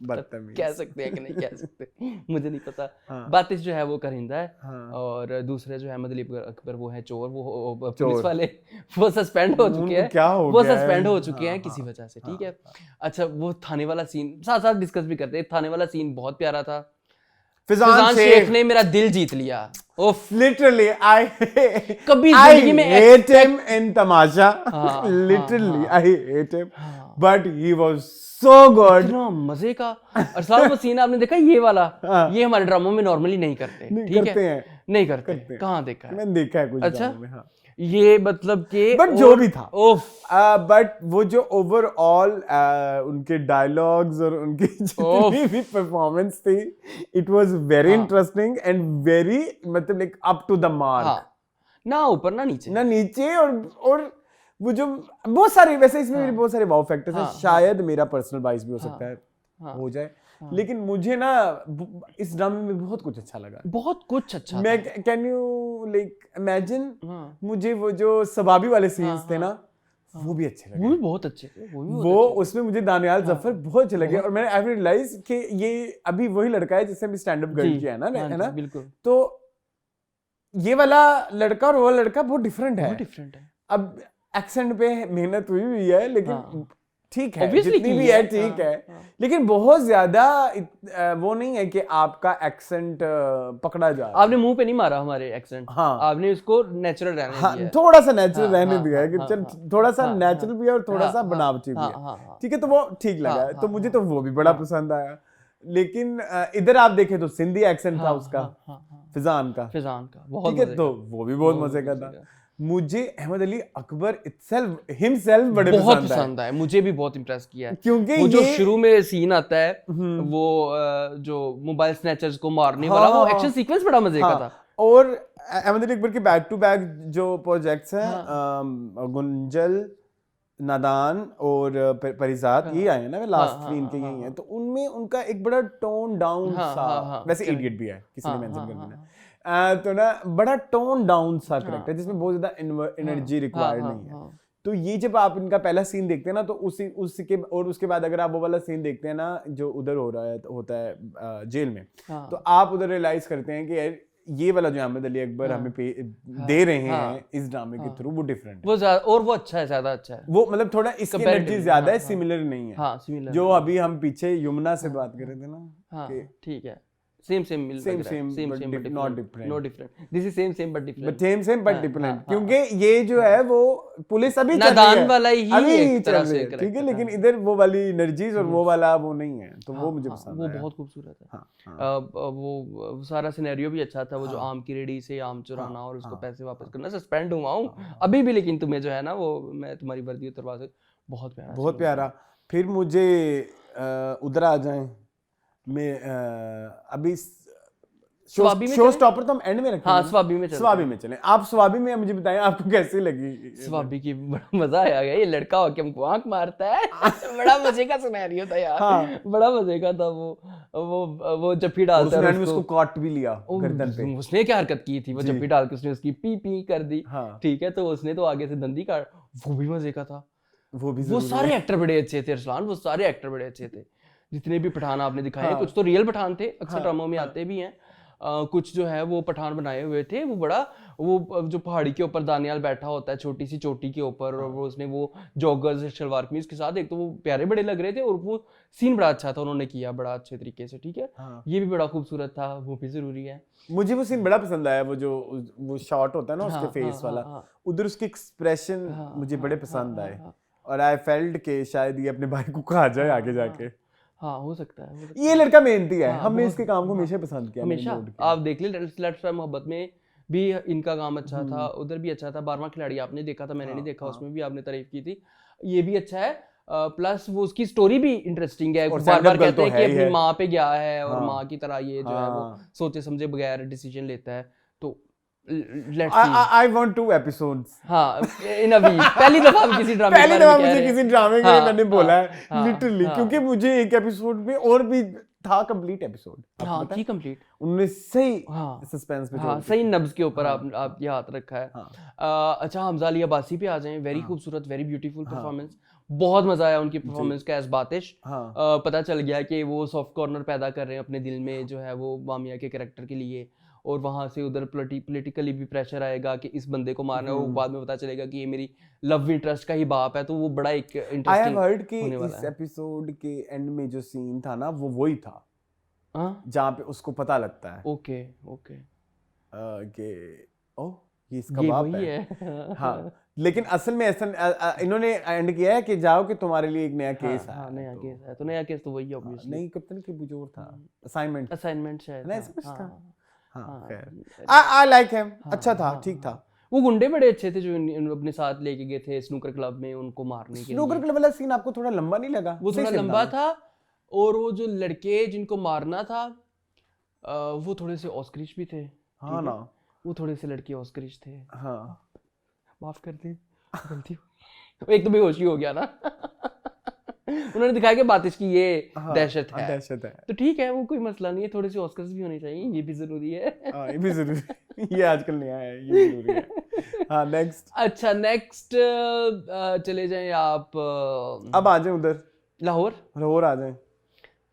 बदतमीज। कह सकते हैं कि नहीं कह सकते, मुझे नहीं पता। हाँ। बातिश जो है वो करिंदा है, हाँ। और दूसरे जो है मदलीब अकबर वो है चोर। वो चोर। पुलिस वाले वो सस्पेंड हो चुके उनको हैं, क्या हो वो गया है? सस्पेंड हो चुके हैं हाँ, किसी हाँ, वजह से, हाँ, ठीक है। अच्छा, वो थाने वाला सीन साथ साथ डिस्कस भी करते हैं। थाने वाला सीन बहुत प्यारा था। फिजान शेख ने मेरा दिल जीत लिया। उफ, लिटरली आई कभी I जिंदगी में hate him in तमाशा, हाँ, literally हाँ, I hate him, but he was so good। इतना मजे का। अरसलान वो सीन आपने देखा ये वाला? हाँ। ये हमारे ड्रामों में नॉर्मली नहीं करते, नहीं ठीक करते है? हैं। नहीं करते, करते हैं। कहाँ देखा है? मैंने देखा है कुछ अच्छा? ड्रामों में, हाँ। ये मतलब कि बट जो भी था, उफ, बट वो जो ओवरऑल उनके डायलॉग्स और उनकी जितनी भी परफॉर्मेंस थी, it was very interesting and very मतलब like up to the mark. हाँ, ना ऊपर ना नीचे। ना नीचे और वो जो बहुत सारे, वैसे इसमें भी बहुत सारे वाव फैक्टर्स हैं। शायद मेरा पर्सनल बाइस भी हो सकता है, हो जाए, लेकिन मुझे ना इस ड्रामे में बहुत कुछ अच्छा लगा। बहुत कुछ अच्छा मैं कैन यू लाइक इमेजिन, हाँ। मुझे वो जो सबाबी वाले सीन्स थे ना, वो भी अच्छे लगे। वो भी बहुत अच्छे थे, वो भी बहुत वो अच्छे। उसमें मुझे दानियाल जफर बहुत अच्छे लगे, और मैंने आई रियलाइज कि ये अभी वही लड़का है जिससे अभी स्टैंड अप गर्ल जी, किया है ना, हाँ है ना? जी, बिल्कुल तो ये वाला लड़का और वो लड़का बहुत डिफरेंट है। बहुत डिफरेंट है। अब एक्सेंट पे मेहनत हुई हुई है, लेकिन ठीक है, Obviously जितनी की भी है, है ठीक है, लेकिन बहुत ज्यादा वो नहीं है कि आपका एक्सेंट पकड़ा जा रहा है। आपने मुंह पे नहीं मारा हमारे एक्सेंट, हाँ। आपने उसको नेचुरल रहने हाँ, दिया है। थोड़ा सा नेचुरल रहने हाँ, दिया है कि हाँ, चल हाँ, थोड़ा सा हाँ, नेचुरल भी है और थोड़ा हाँ, सा हाँ, बनावटी भी हाँ, है, हाँ, हाँ। ठीक है, तो वो ठीक लगा हाँ, है, तो हाँ, मुझे हाँ, तो वो भी बड़ा पसंद आया। लेकिन इधर आप देखें तो सिंधी एक्सेंट था उसका, फिजान का, फिजान का बहुत ठीक है, मजे तो का। वो भी बहुत मजे का था। मुझे अहमद अली अकबर इटसेल्फ हिमसेल्फ बड़े बहुत पसंद आए, पसंद आए, मुझे भी बहुत इम्प्रेस किया है। क्योंकि वो जो ये शुरू में सीन आता है, वो जो मोबाइल स्नैचर्स को मारने वाला, वो एक्शन सीक्वेंस बड़ा मजे का था। और अहमद अली अकबर के बैक टू बैक जो प्रोजेक्ट्स हैं, गुंजल, नादान और परिजात, ये आए हैं ना, लास्ट में इनके यही हैं, तो उनमें उनका एक बड़ा टोन डाउन सा, वैसे इडियट भी है, किसी ने मेंशन कर दिया, तो ना बड़ा टोन डाउन सा करेक्टर, जिसमें बहुत ज्यादा एनर्जी रिक्वायर्ड नहीं है। तो ये जब आप इनका पहला सीन देखते हैं ना, तो उसके और उसके बाद अगर आप वो वाला सीन देखते हैं ना जो उधर होता है जेल में, तो आप उधर रियलाइज करते हैं कि यार ये वाला जो अहमद अली अकबर हमें दे रहे हैं इस ड्रामे के थ्रू, वो डिफरेंट है, वो और वो अच्छा है, ज्यादा अच्छा है। वो मतलब थोड़ा इसकी एनर्जी ज्यादा है, सिमिलर नहीं है। हाँ, सिमिलर। जो अभी हम पीछे यमुना से बात कर रहे थे ना, हाँ, ठीक है, सेम मिल Same, लग रहा है, same, same but but not different, different. no different, this is same but different, same but different, क्योंकि ये जो है वो पुलिस अभी चल रही नादान है, वाला ही अभी एक चल तरह रही से है, ठीक है, character लेकिन इधर वो वाली एनर्जीज और वो वाला वो नहीं है, तो वो मुझे पसंद वो आया। बहुत खूबसूरत है। हाँ, वो सारा सिनेरियो भी अच्छा था, वो जो आम की रेडी से आम चुराना और उसको पैसे वापस करना। सस्पेंड हुआ हूँ अभी भी, लेकिन तुम्हें जो है ना, वो मैं तुम्हारी वर्दी उतरवा सकता, बहुत प्यारा, बहुत प्यारा। फिर मुझे उधर आ जाएं, मैं अभी शो स्टॉपर तो हम एंड में रखेंगे। हाँ, स्वाबी में चलते स्वाबी में चलें। आप स्वाबी में मुझे बताएं आपको कैसी लगी? स्वाबी की बड़ा मजा आया, ये लड़का होके हमको आंख मारता है बड़ा मजे का सिनेरियो था यार। हाँ। बड़ा मजे का था वो जप्पी डालता है, उसको काट भी लिया गर्दन पे। उसने क्या हरकत की थी, वो जप्पी डाल के उसने उसकी पी पी कर दी, हाँ। ठीक है, तो उसने तो आगे से दंदी काट, वो भी मजे का था। वो सारे एक्टर बड़े अच्छे थे अरसलान, वो सारे एक्टर बड़े अच्छे थे, जितने भी पठान आपने दिखाए हैं। कुछ तो रियल पठान थे, अक्सर ड्रामों में आते भी हैं, कुछ जो है वो पठान बनाए हुए थे। वो जो पहाड़ी के ऊपर दानियाल बैठा होता है छोटी सी चोटी के ऊपर, और वो उसने वो जॉगर्स शलवार कमीज के साथ, एक तो वो प्यारे बड़े लग रहे थे, और वो सीन बड़ा अच्छा था, उन्होंने किया बड़ा अच्छे तरीके से, ठीक है। ये भी बड़ा खूबसूरत था, वो भी जरूरी है। मुझे वो सीन बड़ा पसंद आया, वो शॉट होता है ना उसके फेस वाला, उधर उसके एक्सप्रेशन मुझे बड़े पसंद आए, और आई फेल्ट के शायद ये अपने भाई को कहा जाए आगे जाके। हाँ, हो सकता है। ये लड़का मेहनती है, हमने इसके काम को हमेशा पसंद किया, हमेशा। आप देख ले लेट्स ट्राई मोहब्बत में भी इनका काम अच्छा था, उधर भी अच्छा था। 12वां खिलाड़ी आपने देखा था, मैंने नहीं देखा, उसमें भी आपने तारीफ की थी, ये भी अच्छा है। प्लस वो उसकी स्टोरी भी इंटरेस्टिंग है, बार बार कहते हैं कि अपनी माँ पे गया है, और माँ की तरह ये जो है वो सोचे समझे बगैर डिसीजन लेता है। तो I want 2 episodes. हाँ, इन अ वीक पहली दफा किसी ड्रामे पहली दफा मुझे किसी ड्रामे के मैंने बोला है लिटरली, क्योंकि मुझे एक एपिसोड में और भी था कंप्लीट एपिसोड, हाँ थी कंप्लीट, उन्होंने सही हाँ सस्पेंस पे हाँ सही नब्ज के ऊपर आप ये हाथ रखा है। अच्छा हमजा अली अब्बासी पे आ जाएं, वेरी खूबसूरत, वेरी ब्यूटीफुल परफॉर्मेंस, बहुत मजा आया उनकी परफॉर्मेंस का एज बातिश। पता चल गया कि वो सॉफ्ट कॉर्नर पैदा कर रहे हैं अपने दिल में जो है वो मामिया के कैरेक्टर के लिए, और वहाँ से उधर पॉलिटिकली भी प्रेशर आएगा कि इस बंदे को मारना है, वो बाद में पता चलेगा कि ये मेरी लव इंटरेस्ट का ही बाप है, तो वो बड़ा एक आई हैव हर्ड कि होने वाला इस है। एपिसोड के एंड में जो सीन था ना वो वही था हाँ जहाँ पे उसको पता लगता है ओके ओके कि ओह ये इसका ये बाप वही है। है। हाँ लेकिन असल में ऐसा इन्होंने एंड किया है कि जाओ कि तुम्हारे लिए एक नया केस हाँ है। नया केस है, तो नया केस तो वही ऑब्वियसली नहीं कैप्टन की कुछ और था, असाइनमेंट असाइनमेंट शायद ना था। ऐसा कुछ था। हाँ हाँ हाँ। खैर आई लाइक हिम, अच्छा था, ठीक था। वो गुंडे बड़े अच्छे थे जो अपने साथ लेके गए थे स्नूकर क्लब में उनको मारने के स्नूकर लिए। क्लब वाला सीन आपको थोड़ा लंबा नहीं लगा? वो सही थोड़ा सीन लंबा था, और वो जो लड़के जिनको मारना था वो थोड़े से ऑस्करिच भी थे। हाँ ना, वो थोड़े से लड़के ऑस्करिच थे, हाँ माफ कर दे गलती हो, एक तो बेहोशी हो गया ना। उन्होंने दिखाया कि बातिश की ये दहशत है, दहशत है। तो ठीक है वो कोई मसला नहीं है, थोड़े से ऑस्कर्स भी होने चाहिए, ये भी जरूरी है। हाँ ये भी जरूरी है, ये आजकल नया है, ये भी जरूरी है। हाँ नेक्स्ट, अच्छा नेक्स्ट चले जाएं आप अब आ जाए उधर लाहौर। लाहौर आ जाए।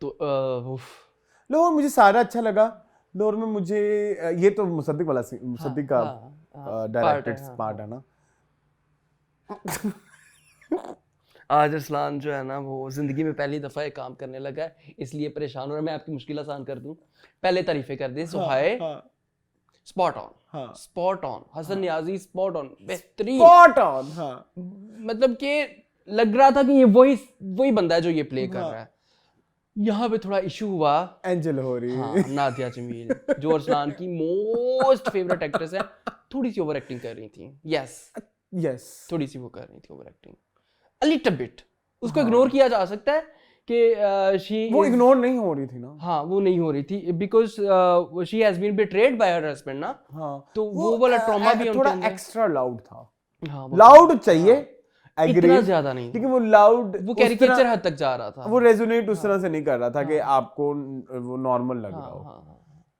तो उफ, लाहौर मुझे सारा अच्छा लगा। लाहौर में मुझे ये तो मुसद्दिक वाला मुसद्दिक का डायरेक्टेड पार्ट है ना। आज अरसलान जो है ना वो जिंदगी में पहली दफा एक काम करने लगा है, इसलिए परेशान हो रहा है। मैं आपकी मुश्किल आसान कर दूं, पहले तारीफें कर दे। सुहाय स्पॉट ऑन, हाँ spot on, Hasan Niazi spot on, बेहतरीन, स्पॉट ऑन। हाँ मतलब कि लग रहा था कि ये वही बंदा है जो ये प्ले कर रहा है। यहाँ पे थोड़ा इशू हुआ, एंजल हो रही हाँ नादिया जमील जो अरसलान की मोस्ट फेवरेट एक्ट्रेस है, थोड़ी सी ओवर एक्टिंग कर रही थी। यस थोड़ी सी वो कर रही थी over acting, a little bit. उसको इग्नोर किया जा सकता है कि शी वो इग्नोर नहीं हो रही थी ना। हाँ वो नहीं हो रही थी because she has been betrayed by her husband ना। हाँ तो वो वाला ट्रॉमा भी उनके थोड़ा अंदर एक्स्ट्रा लाउड था। हाँ लाउड चाहिए, इतना ज्यादा नहीं, लेकिन वो लाउड वो कैरिकेचर हद तक जा रहा था। वो रेजोनेट उस तरह से नहीं कर रहा था कि आपको वो नॉर्मल लग रहा हो।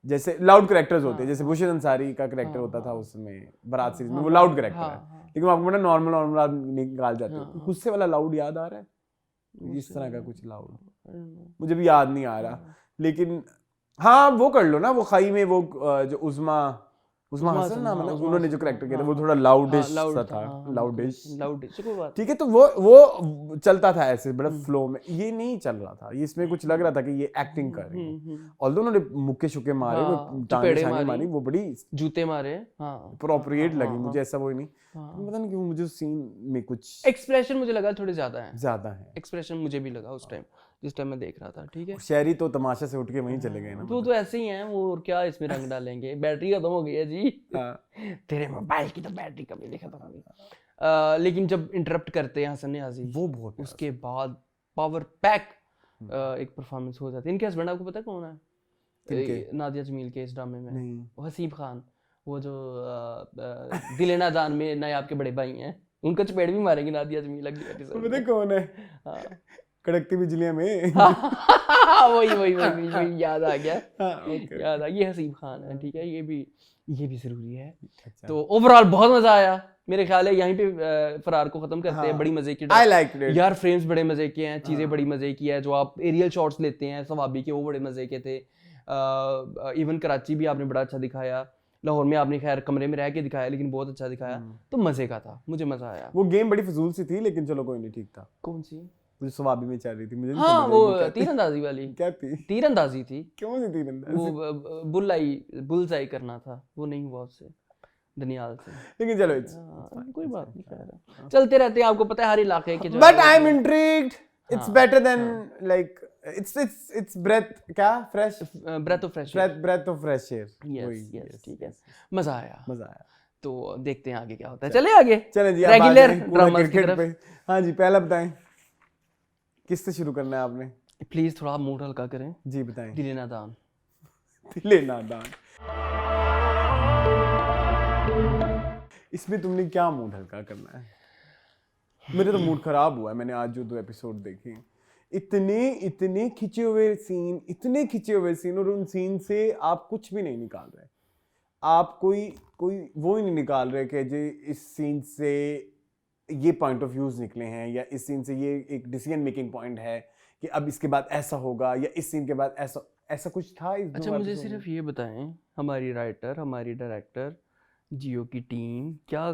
जैसे लाउड कैरेक्टर्स होते हैं, जैसे बुशीर अंसारी का कैरेक्टर होता था उसमें बारात सीरीज में, वो लाउड कैरेक्टर है, लेकिन आपको बड़ा नॉर्मल आप निकाल जाते हो। गुस्से वाला लाउड याद आ रहा है? इस तरह का कुछ लाउड मुझे भी याद नहीं आ रहा, लेकिन हाँ वो कर लो ना, वो खाई में वो जो उस्मा हसन नाम है ना, उन्होंने जो कैरेक्टर किया था वो थोड़ा लाउडिश सा था, लाउडिश कोई बात। ठीक है, तो वो चलता था ऐसे बड़ा फ्लो में। ये नहीं चल रहा था, ये इसमें कुछ लग रहा था कि ये एक्टिंग कर रही है। ऑल्दो उन्होंने मुक्के शुक्के मारे, वो टांगे मारी, वो बड़ी जूते मारे, हाँ अप्रोप्रिएट लगी मुझे। ऐसा वो ही नहीं, पता नहीं क्यों मुझे सीन में कुछ एक्सप्रेशन मुझे लगा थोड़े ज्यादा है। एक्सप्रेशन मुझे भी लगा उस टाइम जिस टाइम मैं देख रहा था। ठीक है, शहरी तो तमाशा से उठ के वहीं चले गए ना। तो ऐसे ही हैं वो, और क्या इसमें रंग डालेंगे, बैटरी खत्म हो गई है जी। तेरे मोबाइल की तो बैटरी कभी नहीं खत्म होगी। लेकिन जब इंटरप्ट करते हैं हसन नियाजी, वो बहुत, उसके बाद पावर पैक एक परफॉर्मेंस हो जाती है। इनके हस्बैंड आपको पता है कौन है? नादिया जमील के इस ड्रामे में हसीब खान, वो जो दिल नादान में नायाब के बड़े भाई हैं, उनका चपेट भी मारेंगे नादिया जमील अगली एपिसोड में। पता कौन है? कड़कती बिजलियां में। वही याद आ गया। याद आ, ये हसीब खान है। ठीक है, ये भी जरूरी है। अच्छा। तो ओवरऑल बहुत मजा आया। मेरे ख्याल है यहीं पे फरार को खत्म करते हैं। बड़ी मजे की I liked it. यार फ्रेम्स बड़े मजे के हैं, चीजें बड़ी मजे की है। जो आप एरियल शॉट्स लेते हैं सवाबी के, वो बड़े मजे के थे। इवन कराची भी आपने बड़ा अच्छा दिखाया, लाहौर में आपने खैर कमरे में रह के दिखाया, लेकिन बहुत अच्छा दिखाया। तो मजे का था, मुझे मजा आया। वो गेम बड़ी फजूल सी थी, लेकिन चलो कोई नहीं, ठीक था। कौन सी? मुझे सवाबी में चल रही थी, मुझे हाँ वो तीरंदाजी वाली। क्या थी? तीरंदाजी थी। क्यों सी तीरंदाजी? वो बुलसाई करना था, वो नहीं हुआ उससे, दनियाल से। लेकिन चलो कोई बात नहीं, खैर चलते रहते हैं। आपको पता है हर इलाके के जो, but I am intrigued. It's better than like it's breath of fresh air. Yes ठीक है, मजा आया। तो देखते हैं आगे क्या होता है। चले आगे, चलें जी, रेगुलर ड्रामा की क्रिकेट तरफ। पे। हाँ जी, पहला बताएं किससे शुरू करना है आपने? प्लीज थोड़ा मूड हल्का करें जी, बताएं। दिले नादान। दिले नादान, इसमें तुमने क्या मूड हल्का करना है? मेरे तो मूड खराब हुआ है, मैंने आज जो 2 एपिसोड देखे। इतने खिंचे हुए सीन और उन सीन से आप कुछ भी नहीं निकाल रहे। आप कोई वो ही नहीं निकाल रहे कि जी इस सीन से ये पॉइंट ऑफ व्यूज निकले हैं, या इस सीन से ये एक डिसीजन मेकिंग पॉइंट है कि अब इसके बाद ऐसा होगा, या इस सीन के बाद ऐसा कुछ था इस अच्छा मुझे सिर्फ ये बताएं, हमारी राइटर, हमारी डायरेक्टर, जियो की टीम, क्या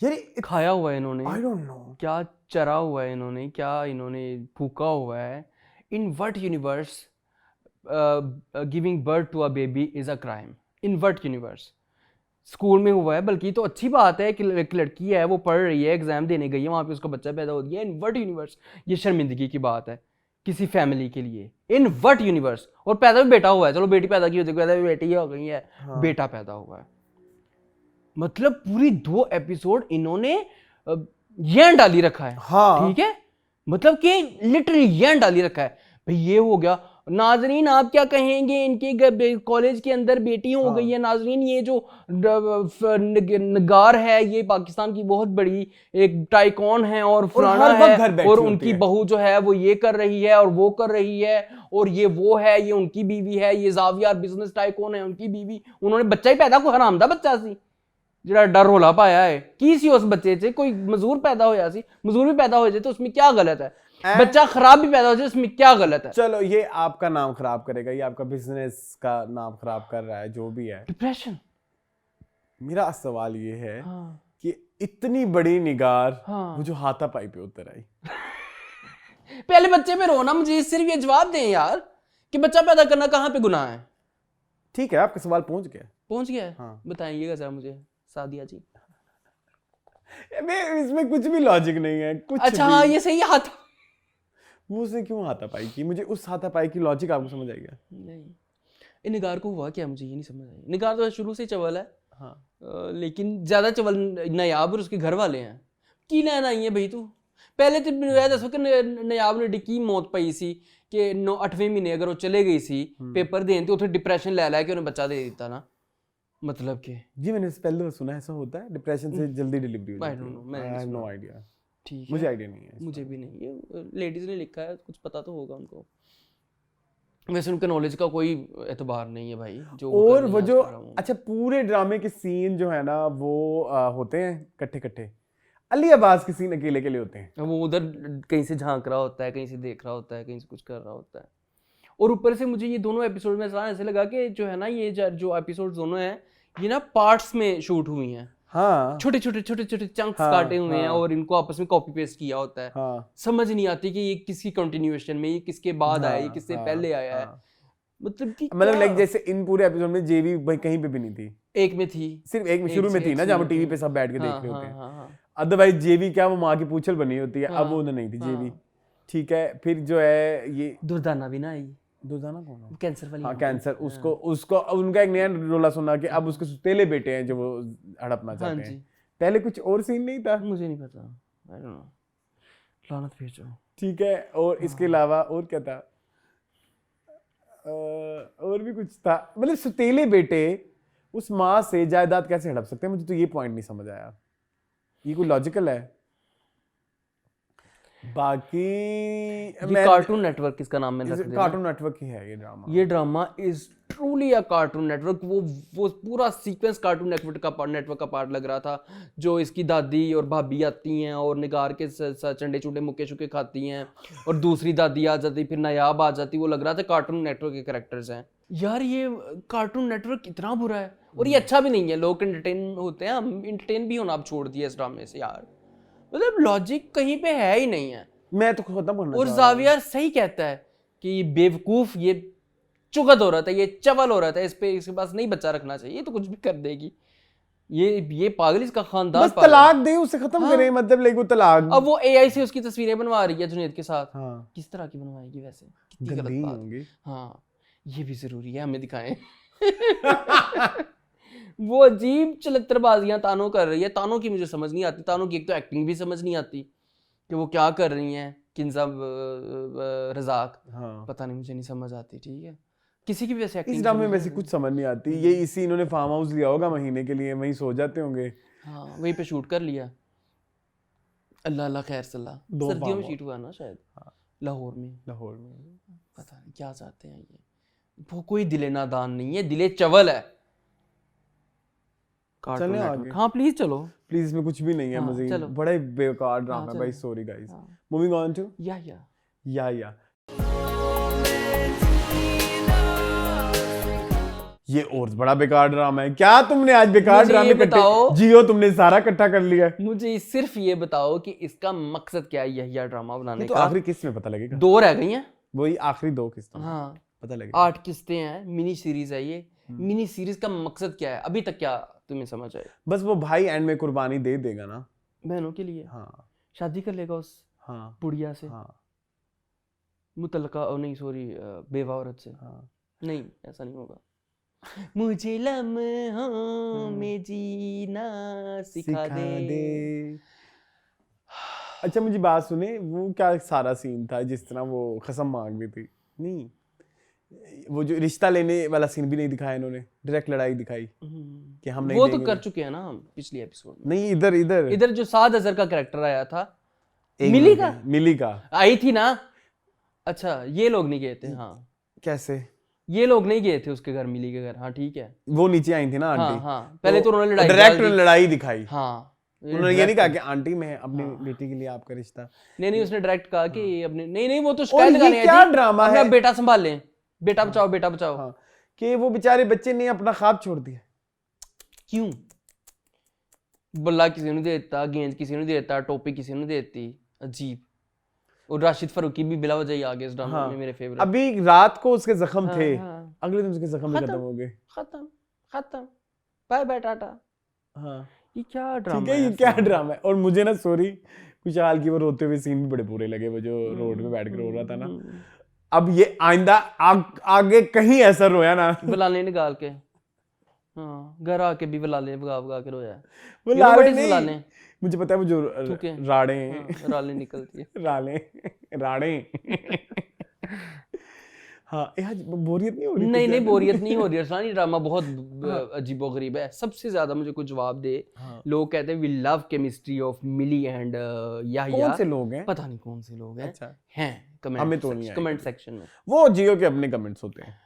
यार खाया हुआ है इन्होंने, आई डोंट नो, क्या चरा हुआ है इन्होंने, क्या इन्होंने फूका हुआ है। In what universe giving birth to a baby is a crime? In what universe? School में हुआ है, बल्कि तो अच्छी बात है कि एक लड़की है, वो पढ़ रही है, एग्जाम देने गई है, वहाँ पे उसका बच्चा पैदा हो गया। इन व्हाट यूनिवर्स? ये शर्मिंदगी की बात है किसी फैमिली के लिए। इन व्हाट यूनिवर्स? और पैदा भी बेटा हुआ है, चलो बेटी पैदा की होती, पैदा भी बेटी हो गई है, बेटा पैदा हुआ है। मतलब पूरी 2 एपिसोड इन्होंने ये डाली रखा है। हाँ। ठीक है, मतलब कि लिटरली ये डाली रखा है भाई। ये हो गया। नाजरीन आप क्या कहेंगे, इनके कॉलेज के अंदर बेटी हो गई है। नाजरीन ये जो नगार है, ये पाकिस्तान की बहुत बड़ी एक टाइकॉन है और फलाना है, और उनकी बहू जो है वो ये कर रही है और वो कर रही है, और ये वो है, ये उनकी बीवी है, ये जावियार बिजनेस टाइकॉन है, उनकी बीवी। उन्होंने बच्चा ही पैदा, कोई हरामदा बच्चा सी ਜਿਹੜਾ डर रोला पाया है की सी उस बच्चे से, कोई मजदूर पैदा होया सी, मजदूर भी पैदा हो जाए तो उसमें क्या गलत है? बच्चा खराब भी पैदा हो जाए उसमें क्या गलत है? चलो ये आपका नाम खराब करेगा, ये आपका बिजनेस का नाम खराब कर रहा है, जो भी है। डिप्रेशन। मेरा सवाल ये है कि इतनी बड़ी निगार वो जो हाथापाई पे उतर आई, पहले बच्चे पे रोना, मुझे सिर्फ ये जवाब दें यार कि बच्चा पैदा करना कहाँ पे गुनाह है? ठीक है, आपका सवाल पहुंच गया है। हाँ। बताइएगा जरा मुझे सादिया जी। इसमें कुछ भी लॉजिक नहीं है, कुछ अच्छा हाँ ये सही हाथ वो उसने क्यों हाथापाई की, मुझे उस हाथापाई की लॉजिक आपको समझ आएगा? नहीं, इन निगार को हुआ क्या मुझे ये नहीं समझ आई। निगार तो शुरू से चवल है। हाँ। लेकिन ज्यादा चवल नयाब और उसके घर वाले हैं। की लेना आई है भाई तू? पहले तो मैं दसो कि नयाब ने डिकी मौत पाई सी कि 8वें महीने अगर वो चले गई सी पेपर देन ते उथे डिप्रेशन ले ला के उन्हें बच्चा दे दिता ना, मतलब कि जी मैंने पहले तो सुना ऐसा होता है, डिप्रेशन से जल्दी डिलीवरी हो आई डोंट नो, मैंने जाती है। No idea. ठीक है, मुझे आइडिया नहीं है, मुझे भी नहीं। ये लेडीज ने लिखा है, कुछ पता तो होगा उनको। वैसे उनके नॉलेज का कोई एतबार नहीं है भाई जो। और वो जो अच्छा पूरे ड्रामे के सीन जो है ना वो होते हैं इकट्ठे। अली अब्बास के सीन अकेले होते हैं। वो उधर कहीं से झांक रहा होता है, कहीं से देख रहा होता है, कहीं से कुछ कर रहा होता है। और ऊपर से मुझे ये दोनों एपिसोड में ऐसे लगा कि जो है ना ये जो एपिसोड दोनों हैं ये ना पार्ट्स में शूट हुई हैं। हाँ। छोटे चंक्स काटे हुए हैं और इनको आपस में कॉपी पेस्ट किया होता है। हाँ। समझ नहीं आती कि ये किसकी कंटिन्यूएशन में, ये किसके बाद आया, ये किससे पहले आया है। मतलब लाइक जैसे इन पूरे एपिसोड में जेवी भाई कहीं पे भी नहीं थी। एक में थी, सिर्फ एक में शुरू में थी ना, जहाँ टीवी पे सब बैठ के देख रहे होते हैं। हाँ। अदरवाइज जेवी क्या वो माँ की पूछल बनी होती है, अब वो नहीं थी जेवी। ठीक है, फिर जो है ये दुर्दाना भी ना आई। दुर्दाना कौन है? कैंसर वाली। हाँ कैंसर, उसको उनका एक नया रोला सुना कि अब उसके सुतेले बेटे हैं जो वो हड़पना चाहते हैं। पहले कुछ और सीन नहीं था, मुझे नहीं पता, आई डोंट नो, लानत भेजो। ठीक है, और इसके अलावा और क्या था? और भी कुछ था, मतलब सुतेले बेटे उस माँ से जायदाद कैसे हड़प सकते हैं? मुझे तो ये पॉइंट नहीं समझ आया, ये कोई लॉजिकल है? बाकी ये कार्टून नेटवर्क किसका नाम मैंने रख दिया? कार्टून नेटवर्क ही है ये drama is truly a cartoon network. वो पूरा सीक्वेंस कार्टून नेटवर्क का पार्ट लग रहा था, जो इसकी दादी और भाभी आती हैं और निगार के चंडे चुंडे मुक्के शुके खाती हैं, और दूसरी दादी आ जाती, फिर नायाब आ जाती। वो लग रहा था कार्टून नेटवर्क के कैरेक्टर्स हैं यार। ये कार्टून नेटवर्क इतना बुरा है और ये अच्छा भी नहीं है। लोग एंटरटेन होते हैं, हम एंटरटेन भी होना अब छोड़ दिया इस ड्रामे से यार। मतलब लॉजिक कहीं पे है ही नहीं है। मैं तो खत्म करना और जावियर सही कहता है कि ये बेवकूफ, ये चुगत हो रहा था, ये चवल हो रहा था, इसके पास नहीं बच्चा रखना चाहिए तो कुछ भी कर देगी। ये पागल, इसका खानदान बस तलाक दे, उसे खत्म करें। मतलब लाइक वो तलाक, अब वो एआई से उसकी तस्वीरें बनवा रही है जुनैद के साथ। हाँ। किस तरह की बनवाएगी वैसे? कितनी गलत बात। हाँ ये भी जरूरी है, हमें दिखाएं। वो अजीब चलत्रबाजियां तानों कर रही है। तानों की मुझे समझ नहीं आती। तानों की एक तो एक्टिंग भी समझ नहीं आती कि वो क्या कर रही हैं। किंजा रज़ाक, पता नहीं, मुझे नहीं समझ आती। ठीक है, किसी की भी वैसे एक्टिंग इस ड्रामे में से कुछ समझ नहीं आती। ये इसी इन्होंने फार्म हाउस लिया होगा महीने के लिए, वहीं सो जाते होंगे। हाँ वहीं पे शूट कर लिया। अल्लाह खैर सल्ला। सर्दियों में शूट हुआ ना शायद। लाहौर में। लाहौर में। पता नहीं क्या चाहते हैं ये, वो कोई दिले नादान नहीं है, दिले चवल है। कार्टून चलें नेटवर्क। आगे। हाँ प्लीज चलो। प्लीज, इसमें कुछ भी नहीं है। हाँ, मुझे चलो। बड़ा ही बेकार ड्रामा है चलो। भाई, सॉरी गाइस। हाँ। मूविंग ऑन टू या ये और बड़ा बेकार ड्रामा है। क्या तुमने आज बेकार मुझे ड्रामे ये इकट्ठे बताओ। जियो तुमने सारा इकट्ठा कर लिया है। मुझे सिर्फ ये बताओ कि इसका मकसद क्या है यह ड्रामा बनाने ये तो का? आखिरी किस्त में पता लगेगा। 2 रह गई हैं। वही आखिरी 2 किस्तों में हाँ, पता लगेगा। 8 किस्तें हैं, मिनी सीरीज है ये। मिनी सीरीज का मकसद क्या है अभी तक, क्या तुम्हें समझ आए? बस वो भाई एंड में कुर्बानी दे देगा ना। बहनों के लिए हाँ शादी कर लेगा उस हाँ बुढ़िया से, हाँ मुतलका नहीं सॉरी बेवा औरत से। हाँ। नहीं, ऐसा नहीं होगा। मुझे लम्हों में जीना सिखा दे। अच्छा मुझे बात सुने, वो क्या सारा सीन था जिस तरह वो कसम मांग रही थी? नहीं, वो जो रिश्ता लेने वाला सीन भी नहीं दिखाया इन्होंने, डायरेक्ट लड़ाई दिखाई कि हम नहीं वो तो देंगे। कर चुके हैं ना हम पिछली एपिसोड में। नहीं, इधर इधर इधर जो साद अजहर का कैरेक्टर आया था, एक मिली का मिली का आई थी ना। अच्छा, ये लोग नहीं गए थे। हाँ, कैसे? ये लोग नहीं गए थे उसके घर, मिली के घर। हाँ ठीक है। वो नीचे आई थी ना हाँ आंटी। हाँ, पहले तो उन्होंने लड़ाई डायरेक्ट डाल दी। लड़ाई दिखाई। हाँ, उन्होंने ये नहीं कहा कि आंटी मैं अपनी बेटी के लिए आपका रिश्ता। नहीं, उसने डायरेक्ट कहा कि अपने नहीं वो तो और शिकायत ये लगाने आई क्या थी, ड्रामा अपना है? बेटा संभाल लें, बेटा बचाओ, बेटा बचाओ। हाँ, कि वो बेचारे बच्चे ने अपना ख्वाब छोड़ दिया। क्यों? बल्ला किसी ने देता, गेंद किसी ने देता, टोपी किसी ने देती। अजीब। और राशिद फरूकी भी बिला वजह ही आ गए इस ड्रामा में, मेरे फेवरेट। अभी रात को उसके जख्म हाँ, थे, हाँ। अगले दिन उसके जख्म भी खत्म। खत्म हो गए। खत्म, बाय बाय टाटा। हाँ ये क्या ड्रामा ठीक है, ये क्या ड्रामा है? और मुझे ना सॉरी खुशहाल की वो रोते हुए सीन भी बड़े बुरे लगे, वो जो रोड में बैठ कर रो रहा था ना। अब ये आइंदा आगे कहीं ऐसा रोया ना। वलाले निकाल के, हाँ, घर आके भी वलाले भगा भगा के रोया। वो You know what लाले is नहीं, वलाले? मुझे पता है वो जो थूके। राड़े हाँ, राले निकलती है। राड़े हाँ, आज बोरियत नहीं हो रही? नहीं बोरियत नहीं हो रही। अरसलानी ड्रामा बहुत अजीबोगरीब है। सबसे ज्यादा मुझे कोई जवाब दे। लोग कहते हैं we love chemistry of Mili and Yahya. कौन से लोग हैं? पता नहीं कौन से लोग हैं। अच्छा, हैं हमें तो नहीं आए कमेंट सेक्शन में। वो जियो के अपने कमेंट्स होते हैं।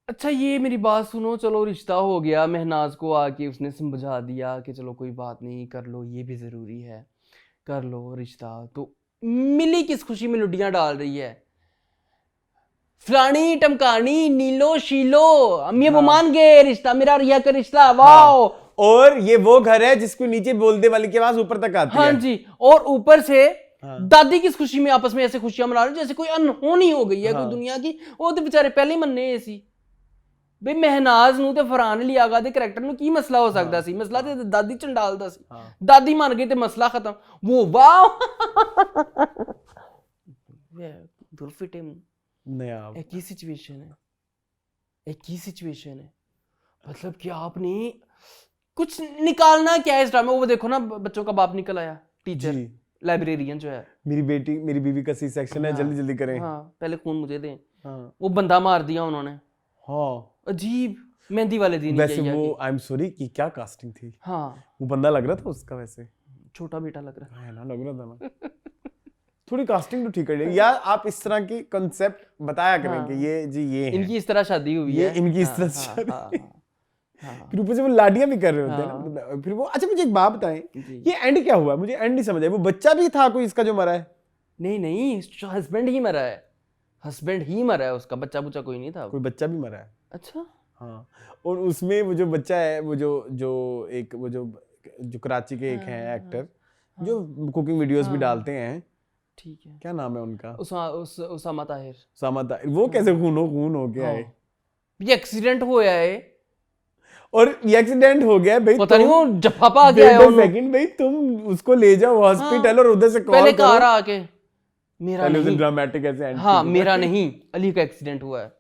अच्छा, ये मेरी बात सुनो। चलो रिश्ता हो गया, महनाज को आके उसने समझा दिया कि चलो कोई बात नहीं, कर लो, ये भी जरूरी है, कर लो रिश्ता। तो मिली किस खुशी में लुडियां डाल रही है, फलानी टमकानी नीलो शीलो, अम्मी वो मान गए, रिश्ता मेरा रिया का रिश्ता। वाओ। और ये वो घर है जिसको नीचे बोलने वाली की आवाज ऊपर तक आती हाँ है। जी, और ऊपर से दादी किस खुशी में आपस में ऐसे खुशियां मना रहे हैं जैसे कोई अनहोनी हो गई है कोई दुनिया की। वो तो बेचारे पहले ही मन्ने ऐसी बे महनाज ਨੂੰ ਤੇ ਫਰਾਨ ਲਈ ਆਗਾ ਦੇ ਕਰੈਕਟਰ ਨੂੰ ਕੀ ਮਸਲਾ ਹੋ ਸਕਦਾ ਸੀ? ਮਸਲਾ ਤੇ ਦਾਦੀ ਚੰਡਾਲਦਾ ਸੀ। ਦਾਦੀ ਮੰਨ ਗਈ ਤੇ ਮਸਲਾ ਖਤਮ। वो वाओ दुर्फिटे नया एक ही सिचुएशन है, एक ही सिचुएशन है। मतलब कि आपने कुछ निकालना क्या है इस ड्रामे? वो देखो ना, बच्चों का बाप निकल आया, टीचर, लाइब्रेरियन जो है। मेरी बीवी का सी सेक्शन है, जल्दी जल्दी करें। हाँ, पहले खून मुझे दें। हाँ, वो बंदा मार दिया उन्होंने। हाँ, अजीब। मेहंदी वाले दिन वैसे वो आई एम सॉरी कि क्या कास्टिंग थी। हाँ, वो बंदा लग रहा था उसका, वैसे छोटा बेटा लग रहा है ना, लग रहा था ना। थोड़ी कास्टिंग तो ठीक है यार। आप इस तरह की कंसेप्ट बताया करें कि ये जी ये है, इनकी इस तरह शादी हुई ये है, इनकी इस तरह से शादी। फिर ऊपर से वो लाडियां भी कर रहे होते हैं ना। फिर वो, अच्छा मुझे एक बात बताएं, ये एंड क्या हुआ? मुझे एंड नहीं समझ आया। वो बच्चा भी था कोई इसका जो मरा है? नहीं, हस्बैंड ही मरा है, हस्बैंड ही मरा है उसका, बच्चा बुच्चा कोई नहीं था। कोई बच्चा भी मरा है? अच्छा, हाँ। और उसमें वो जो बच्चा है, वो जो कराची के एक हैं एक्टर जो कुकिंग वीडियोस भी डालते हैं, ठीक है, क्या नाम है उनका? उसामा ताहिर। उसामा ताहिर। वो कैसे खून हो गया है? ये एक्सीडेंट होया है, और ये एक्सीडेंट हो गया भाई, पता नहीं वो जफापा आ गया है। सेकंड भाई, तुम उसको ले जाओ हॉस्पिटल और उधर से कॉल पहले करो। कहा आके मेरा नहीं, ड्रामेटिक ऐसे एंड। हाँ मेरा नहीं, अली का एक्सीडेंट हुआ है।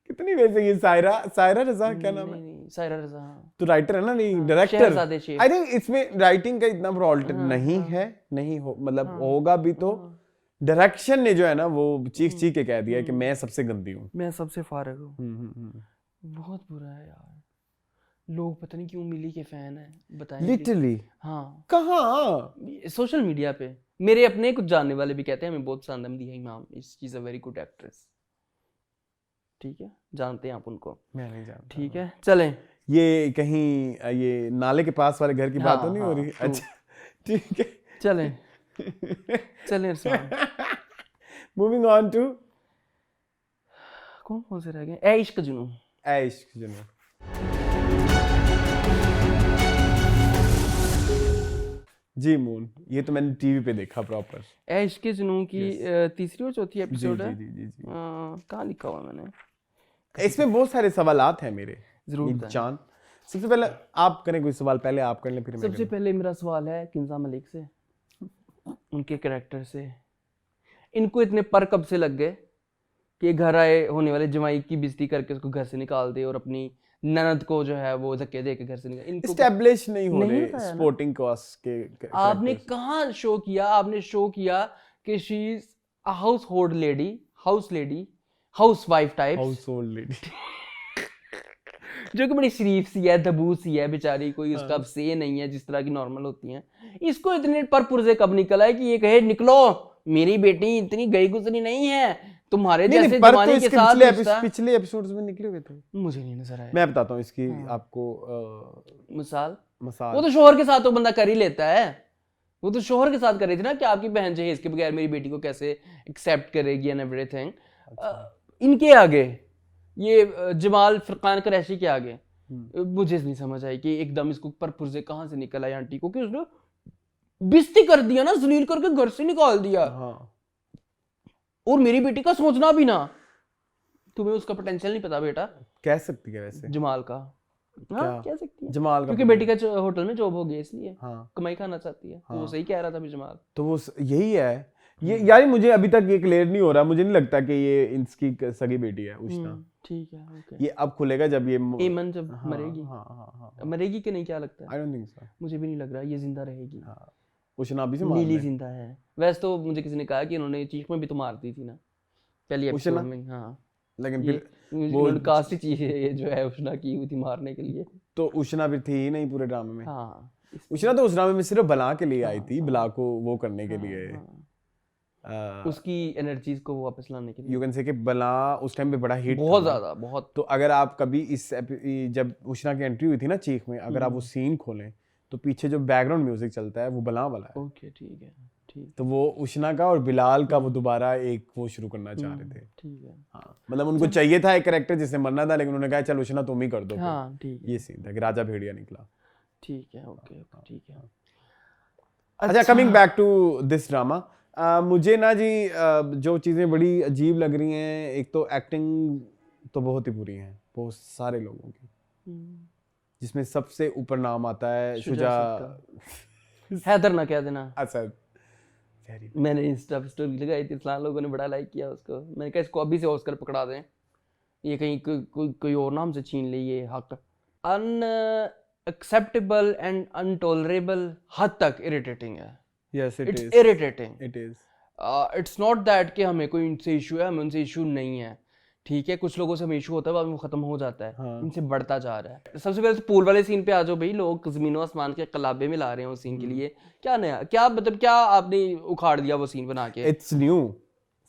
कितनी वैसे ये सायरा रजा क्या नाम है? नहीं, सायरा रजा। हाँ, तो राइटर है ना, नहीं डायरेक्टर। शहजादे शेख। आई थिंक इसमें राइटिंग का इतना फॉल्ट नहीं है, नहीं हो मतलब होगा भी तो डायरेक्शन ने जो है ना वो चीख के कह दिया कि मैं सबसे गंदी हूँ, मैं सबसे फारिग हूँ। बहुत बुरा है यार। लोग पता नहीं क्यों मिली के फैन है, बताएं। लिटरली। हाँ, कहाँ? सोशल मीडिया पे मेरे अपने कुछ जानने वाले भी कहते हैं हमें बहुत पसंद है मदीहा इमाम, she is a very good actress. ठीक है, जानते हैं आप उनको? मैं नहीं जानता। ठीक है, चलें। ये कहीं ये नाले के पास वाले घर की बात तो नहीं हो रही? हाँ, अच्छा ठीक है, चलें चलें इरफान। मूविंग ऑन टू कौन कौन से रह गए? ए इश्क जुनून। इश्क जुनून। जी मून, ये तो मैंने टीवी पे देखा प्रॉपर। ए इश्क जुनून की तीसरी और चौथी जी एपिसोड जी है। जी जी जी। कहाँ लिखा हुआ मैंने? इसमें बहुत सारे सवालात हैं मेरे। जरूर एक बताएं। चांद, सबसे पहले आप करें कोई सवाल, पहले आप कर लें फिर मैं सबसे पहले मेरा सवाल है किंजा मलिक से, उनके कैरेक्टर से। इनको इतने पर कब से लग गए कि घर आए होने वाले जमाई की बेइज्जती करके उसको घर से निकाल दे और अपनी ननद को जो है वो धक्के दे के घर से निकाल? इनको एस्टैब्लिश नहीं हो नहीं रहे बताया ना। स्पोर्टिंग कॉस्ट के आपने कहाँ शो किया? आपने शो किया कि she is a house hold lady, house wife type, house hold lady. जो कि बड़ी शरीफ सी है, दबू सी है बेचारी, कोई उसका से नहीं है जिस तरह की नॉर्मल होती हैं। इसको इतने पर पुर्जे कब निकला है कि ये कहे निकलो, मेरी बेटी इतनी गई गुजरी नहीं है, तुम्हारे जैसे पर तो जवानी के इसके साथ रिश्ता। पिछले एपिसोड्स में निकले हुए थे। मुझे नहीं नजर आया मैं बताता हूँ इसकी आपको मिसाल। मसाल। वो तो शोहर के साथ तो बंदा कर ही लेता है, वो तो शोहर के साथ कर रही थी ना कि आपकी बहन जहेज के बगैर मेरी बेटी को कैसे एक्सेप्ट करेगी एंड एवरीथिंग। इनके आगे ये जमाल फरकान कुरैशी के आगे मुझे नहीं समझ आई कि एकदम इसको पर पुर्जे कहाँ से निकल आई आंटी को कि उसने बेइज्जती कर दिया ना, जलील करके घर से निकाल दिया। हाँ। और मेरी बेटी का सोचना भी ना। तुम्हें उसका पोटेंशियल नहीं पता बेटा कह सकती है वैसे जमाल का? हाँ, कह सकती है जमाल का, क्योंकि बेटी का होटल में जॉब हो गई इसलिए हाँ कमाई खाना चाहती है। तो वो सही कह रहा था अभी जमाल। तो वो यही है ये यार। मुझे अभी तक ये क्लियर नहीं हो रहा, मुझे नहीं लगता कि ये इसकी सगी बेटी है उष्णा। ठीक है, ओके। ये अब खुलेगा जब ये एमन जब मरेगी। हाँ हाँ हाँ, मरेगी कि नहीं, क्या लगता है? I don't think so. मुझे भी नहीं लग रहा, ये जिंदा रहेगी। हाँ, उष्णा अभी से मार नीली रहे हैं। जिंदा है। वैसे तो मुझे किसी ने कहा कि इन्होंने चीख में भी तो मार दी थी ना पहली एपिसोड उष्णा? में। हाँ, लेकिन ये फिर वो कास्ट ही चीज है ये जो है उष्णा की हुई थी मारने के लिए। तो उष्णा भी थी ही नहीं पूरे ड्रामे में। हाँ, उष्णा तो उस ड्रामे में सिर्फ बला के लिए आई थी, बला को वो करने के लिए। उसकी एनर्जीज को वापस लाने के लिए। यू कैन से कि बला उस टाइम पे बड़ा हिट बहुत ज्यादा, बहुत। तो अगर आप कभी जब उष्णा की एंट्री हुई थी ना चीख में, अगर आप वो सीन खोलें तो पीछे जो बैकग्राउंड म्यूजिक चलता है वो बला वाला है। ओके, ठीक है, ठीक। तो वो उष्णा का और बिलाल का वो दोबारा एक वो शुरू करना चाह रहे थे। ठीक है, हाँ, मतलब उनको चाहिए था एक कैरेक्टर जिससे मरना था, लेकिन उन्होंने कहा चल उष्णा तुम ही कर दो। हाँ, ठीक है, ये सीन था कि राजा भेड़िया निकला। ठीक है, ओके, ठीक है। अच्छा, coming back to this drama, मुझे ना जी जो चीज़ें बड़ी अजीब लग रही हैं, एक तो एक्टिंग तो बहुत ही बुरी है बहुत सारे लोगों की, जिसमें सबसे ऊपर नाम आता है शुजा हैदर ना कह देना। असद। मैंने इंस्टा पे स्टोरी लगाई थी, इस्लाम लोगों ने बड़ा लाइक किया उसको। मैंने कहा इसको अभी से ऑस्कर पकड़ा दें, ये कहीं कोई और नाम से छीन ले ये हक। अनएक्सेप्टेबल एंड अनटॉलरेबल हद तक इरिटेटिंग है। Yes it it's is, irritating. It is. It's not that कि हमें कोई इनसे इशू है, हमें उनसे इशू नहीं है। ठीक है, कुछ लोगों से हमें इशू होता है, बाद में वो खत्म हो जाता है। हाँ। इनसे बढ़ता जा रहा है। सबसे पहले तो पूल वाले सीन पे आ जाओ भाई, लोग जमीनों आसमान के कलाबे में ला रहे हैं उस सीन के लिए। क्या नया, क्या मतलब क्या आपने उखाड़ दिया वो सीन बना के? इट्स न्यू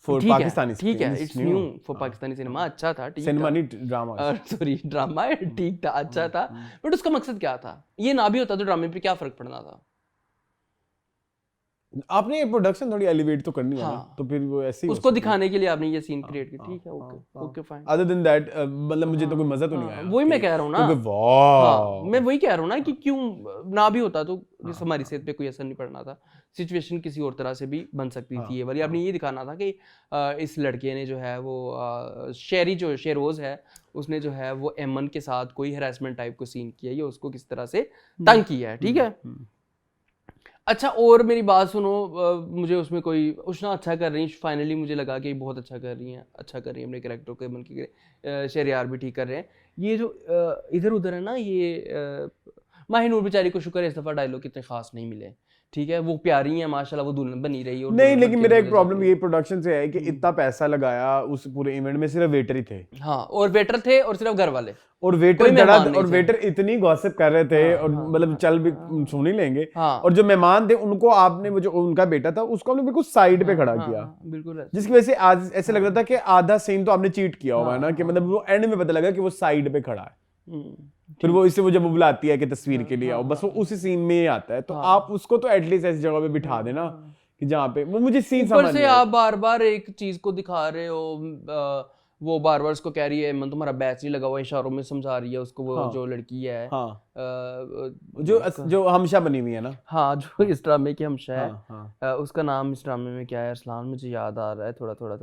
फॉर पाकिस्तानी, ठीक है, it's new for Pakistani cinema. अच्छा था, ठीक सिनेमा था। नहीं ड्रामा। सॉरी, ड्रामा ठीक था, अच्छा था, बट उसका मकसद क्या था? ये ना भी होता तो ड्रामे पे क्या फर्क पड़ना था? आपने ये प्रोडक्शन थोड़ी एलिवेट तो करनी है ना, हाँ। तो फिर वो ऐसे ही उसको दिखाने के लिए आपने ये सीन क्रिएट किया। ठीक है, okay, okay, fine. Other than that मतलब मुझे तो कोई मजा तो नहीं आया। वही मैं कह रहा हूँ ना, क्योंकि वाह, मैं वही कह रहा हूँ ना कि क्यों ना भी होता तो हमारी सेहत पे कोई असर नहीं पड़ना था। सिचुएशन किसी और तरह से भी बन सकती थी ये वाली। आपने ये दिखाना था कि इस लड़के ने जो है वो शेरोज है, उसने जो है वो एमन के साथ कोई हैरेसमेंट टाइप को सीन किया, ये उसको किस तरह से तंग किया है। ठीक है, अच्छा। और मेरी बात सुनो, मुझे उसमें कोई उष्णा अच्छा कर रही है, फाइनली मुझे लगा कि बहुत अच्छा कर रही हैं, अच्छा कर रही हैं अपने कैरेक्टर को, मन के शहरयार भी ठीक कर रहे हैं। ये जो इधर उधर है ना, ये माहिनूर बेचारी को शुक्र है इस दफा डायलॉग इतने खास नहीं मिले, ठीक है, वो प्यारी है माशाल्लाह, वो दुल्हन बनी रही और नहीं, दुल्हन लेकिन बन के मेरा एक दुल्हन प्रॉब्लम जाती ये प्रोडक्शन से है कि इतना पैसा लगाया उस पूरे इवेंट में, सिर्फ वेटर ही थे है। हाँ, और वेटर थे और सिर्फ घर वाले, और कोई वेटर मेहमान नहीं और थे। वेटर इतनी गॉसिप कर रहे थे और मतलब चल भी सुन ही लेंगे। हाँ। और जो मेहमान थे उनको आपने, वो जो उनका बेटा था उसको आपने बिल्कुल साइड पे खड़ा किया, हाँ, बिल्कुल ऐसे। जिसकी वजह से आज ऐसे लग रहा था कि आधा सीन तो आपने चीट किया हुआ है ना, कि मतलब वो एंड में पता लगा कि वो साइड पे खड़ा है। फिर वो इससे वो जब वो बुलाती है कि तस्वीर के लिए आओ, बस वो उसी सीन में ही आता है। तो आप उसको तो एटलीस्ट ऐसी जगह पे बिठा देना कि जहाँ पे वो मुझे सीन समझ ऊपर से नहीं आया। आप बार बार एक चीज को दिखा रहे हो, वो बार बार उसको कह रही है, मन तुम्हारा बैच नहीं लगा हुआ, इशारों में समझा रही है उसको, वो जो लड़की है, हाँ, अ, जो हमशा बनी हुई है ना। हाँ, जो इस ड्रामे की हमशा है, हाँ। उसका नाम इस ड्रामे में क्या है अरसलान, मुझे याद आ रहा है थोड़ा थोड़ा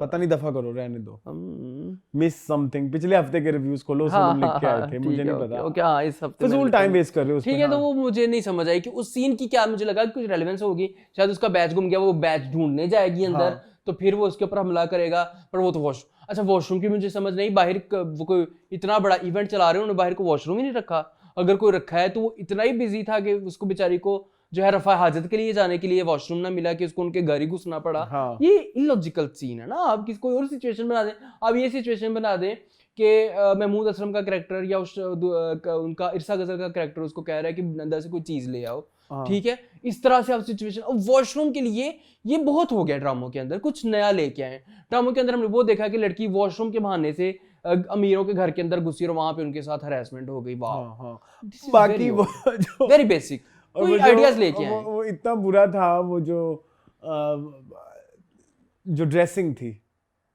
पता नहीं, दफा करो, रहने दो। हम्म, मिस समथिंग, पिछले हफ्ते के रिव्यूज खोलो, उसमें हाँ तुम लिख के आए थे, ठीक मुझे है, नहीं ओके, पता। ओके, हाँ, इस हफ्ते में फजूल टाइम वेस्ट कर रहे हो उसमें। ठीक है, तो वो मुझे नहीं समझ आई कि उस सीन की क्या, मुझे लगा कि कुछ रेलेवेंस होगी, शायद उसका बैच गुम गया, वो बैच ढूंढने जाएगी अंदर, तो फिर वो उसके ऊपर हमला करेगा, पर वो तो वॉशरूम की मुझे समझ नहीं, बाहर वो कोई इतना बड़ा इवेंट चला रहे हैं, उन्होंने बाहर को वॉशरूम ही नहीं रखा, अगर कोई रखा है तो वो इतना ही बिजी था कि उसको बेचारी को जो है रफा हाजत के लिए जाने के लिए वॉशरूम ना मिला कि उसको उनके घर ही घुसना पड़ा। हाँ। ये इलॉजिकल सीन है ना, आप किसी कोई और सिचुएशन बना दें, आप ये सिचुएशन बना दें कि महमूद असलम का कैरेक्टर या उनका इरसा गजल का कैरेक्टर उसको कह रहा है कि अंदर से कोई चीज ले आओ, ठीक है, इस तरह से आप सिचुएशन, और वॉशरूम के लिए ये बहुत हो गया ड्रामों के अंदर, कुछ नया लेके आए। ड्रामों के अंदर हमने वो देखा कि लड़की वॉशरूम के बहाने से अमीरों के घर के अंदर घुसी और वहां पे उनके साथ हरेसमेंट हो गई। वाह, बाकी वो जो वेरी बेसिक कोई आइडियाज लेके आए। वो इतना बुरा था, वो जो ड्रेसिंग थी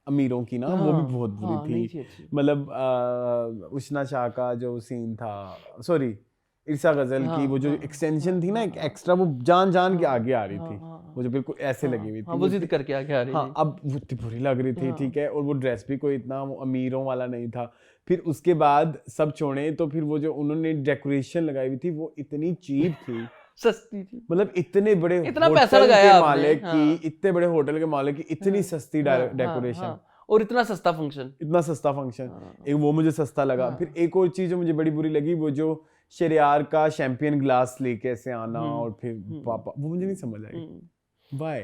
अमीरों की ना, वो भी बहुत बुरी थी। मतलब उशना शाह का जो सीन था, सॉरी इरसा गजल की वो जो एक्सटेंशन थी ना, एक एक्स्ट्रा, वो जान के आगे आ रही थी, वो जो बिल्कुल ऐसे लगी हुई थी, वो जिद करके आगे आ रही थी। हाँ, अब वो इतनी बुरी लग रही थी, ठीक है, और वो ड्रेस भी कोई इतना वो अमीरों वाला नहीं था। फिर उसके बाद सब छोड़े तो फिर वो जो उन्होंने डेकोरेशन लगाई हुई थी वो इतनी चीप थी, सस्ती थी, मतलब इतने बड़े इतना पैसा लगाया आपने, मालिक की, इतने बड़े होटल के मालिक की इतनी सस्ती डेकोरेशन और इतना सस्ता फंक्शन, एक वो मुझे सस्ता लगा। फिर एक और चीज जो मुझे बड़ी बुरी लगी, वो जो शरियार का चैंपियन ग्लास लेके ऐसे आना और फिर पापा, वो मुझे नहीं समझ आई। Why?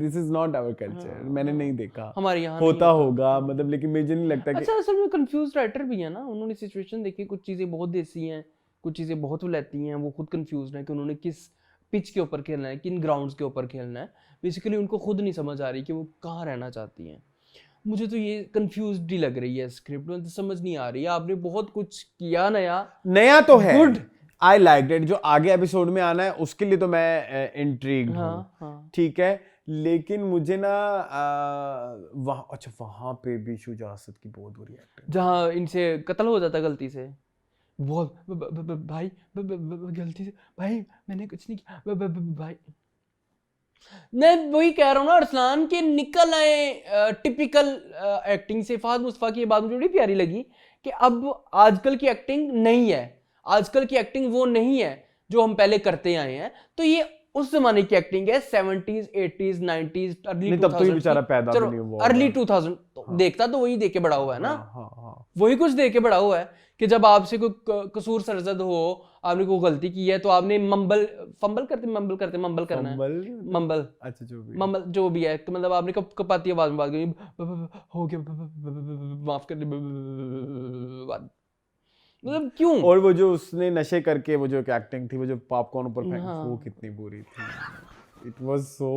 This is not our culture. मैंने नहीं देखा, हमारे यहाँ होता होगा मतलब, लेकिन मुझे नहीं लगता कि अच्छा, असल में कंफ्यूज राइटर भी है ना, उन्होंने सिचुएशन देखी, कुछ चीजें बहुत देसी हैं, कुछ चीजें बहुत वलैती हैं, वो खुद कंफ्यूज हैं कि उन्होंने किस पिच के ऊपर खेलना है, किन ग्राउंड्स के ऊपर खेलना है, बेसिकली उनको खुद नहीं समझ आ रही कि वो कहाँ रहना चाहती हैं। मुझे तो ये कंफ्यूज्ड ही लग रही है स्क्रिप्ट, मुझे समझ नहीं आ रही है, आपने बहुत कुछ किया नया तो है, गुड, आई लाइक इट, जो आगे एपिसोड में आना है उसके लिए तो मैं इंट्रीग्ड हूँ, ठीक है, लेकिन मुझे ना वहाँ पे भी शुजा असद की बहुत बुरी एक्टिंग, जहाँ इनसे कत्ल हो जाता गलती से, बहुत भाई गलती से, भाई मैंने कुछ नहीं किया भाई, मैं वही कह रहा हूँ ना अरसलान के निकल आए टिपिकल एक्टिंग से। फहद मुस्तफा की ये बात मुझे बड़ी प्यारी लगी कि अब आजकल की एक्टिंग नहीं है, आजकल की एक्टिंग वो नहीं है जो हम पहले करते आए हैं, तो ये उस जमाने की एक्टिंग है, 70s 80s 90s अर्ली 2000, तब तो ये बेचारा पैदा भी नहीं हुआ, अर्ली 2000 देखता तो वही देख के बड़ा हुआ है ना, वही कुछ देख के बड़ा हुआ है कि जब आपसे कोई कसूर सरजद हो, आपने कोई गलती की है, तो आपने मम्बल करना है, मम्बल, अच्छा जो भी है, मतलब आपने कपाती आवाज में बात करी, हो गया माफ कर दे, मतलब क्यों? और वो जो उसने नशे करके वो जो एक्टिंग थी, वो जो पॉपकॉर्न ऊपर फेंक, वो कितनी बुरी थी। It was so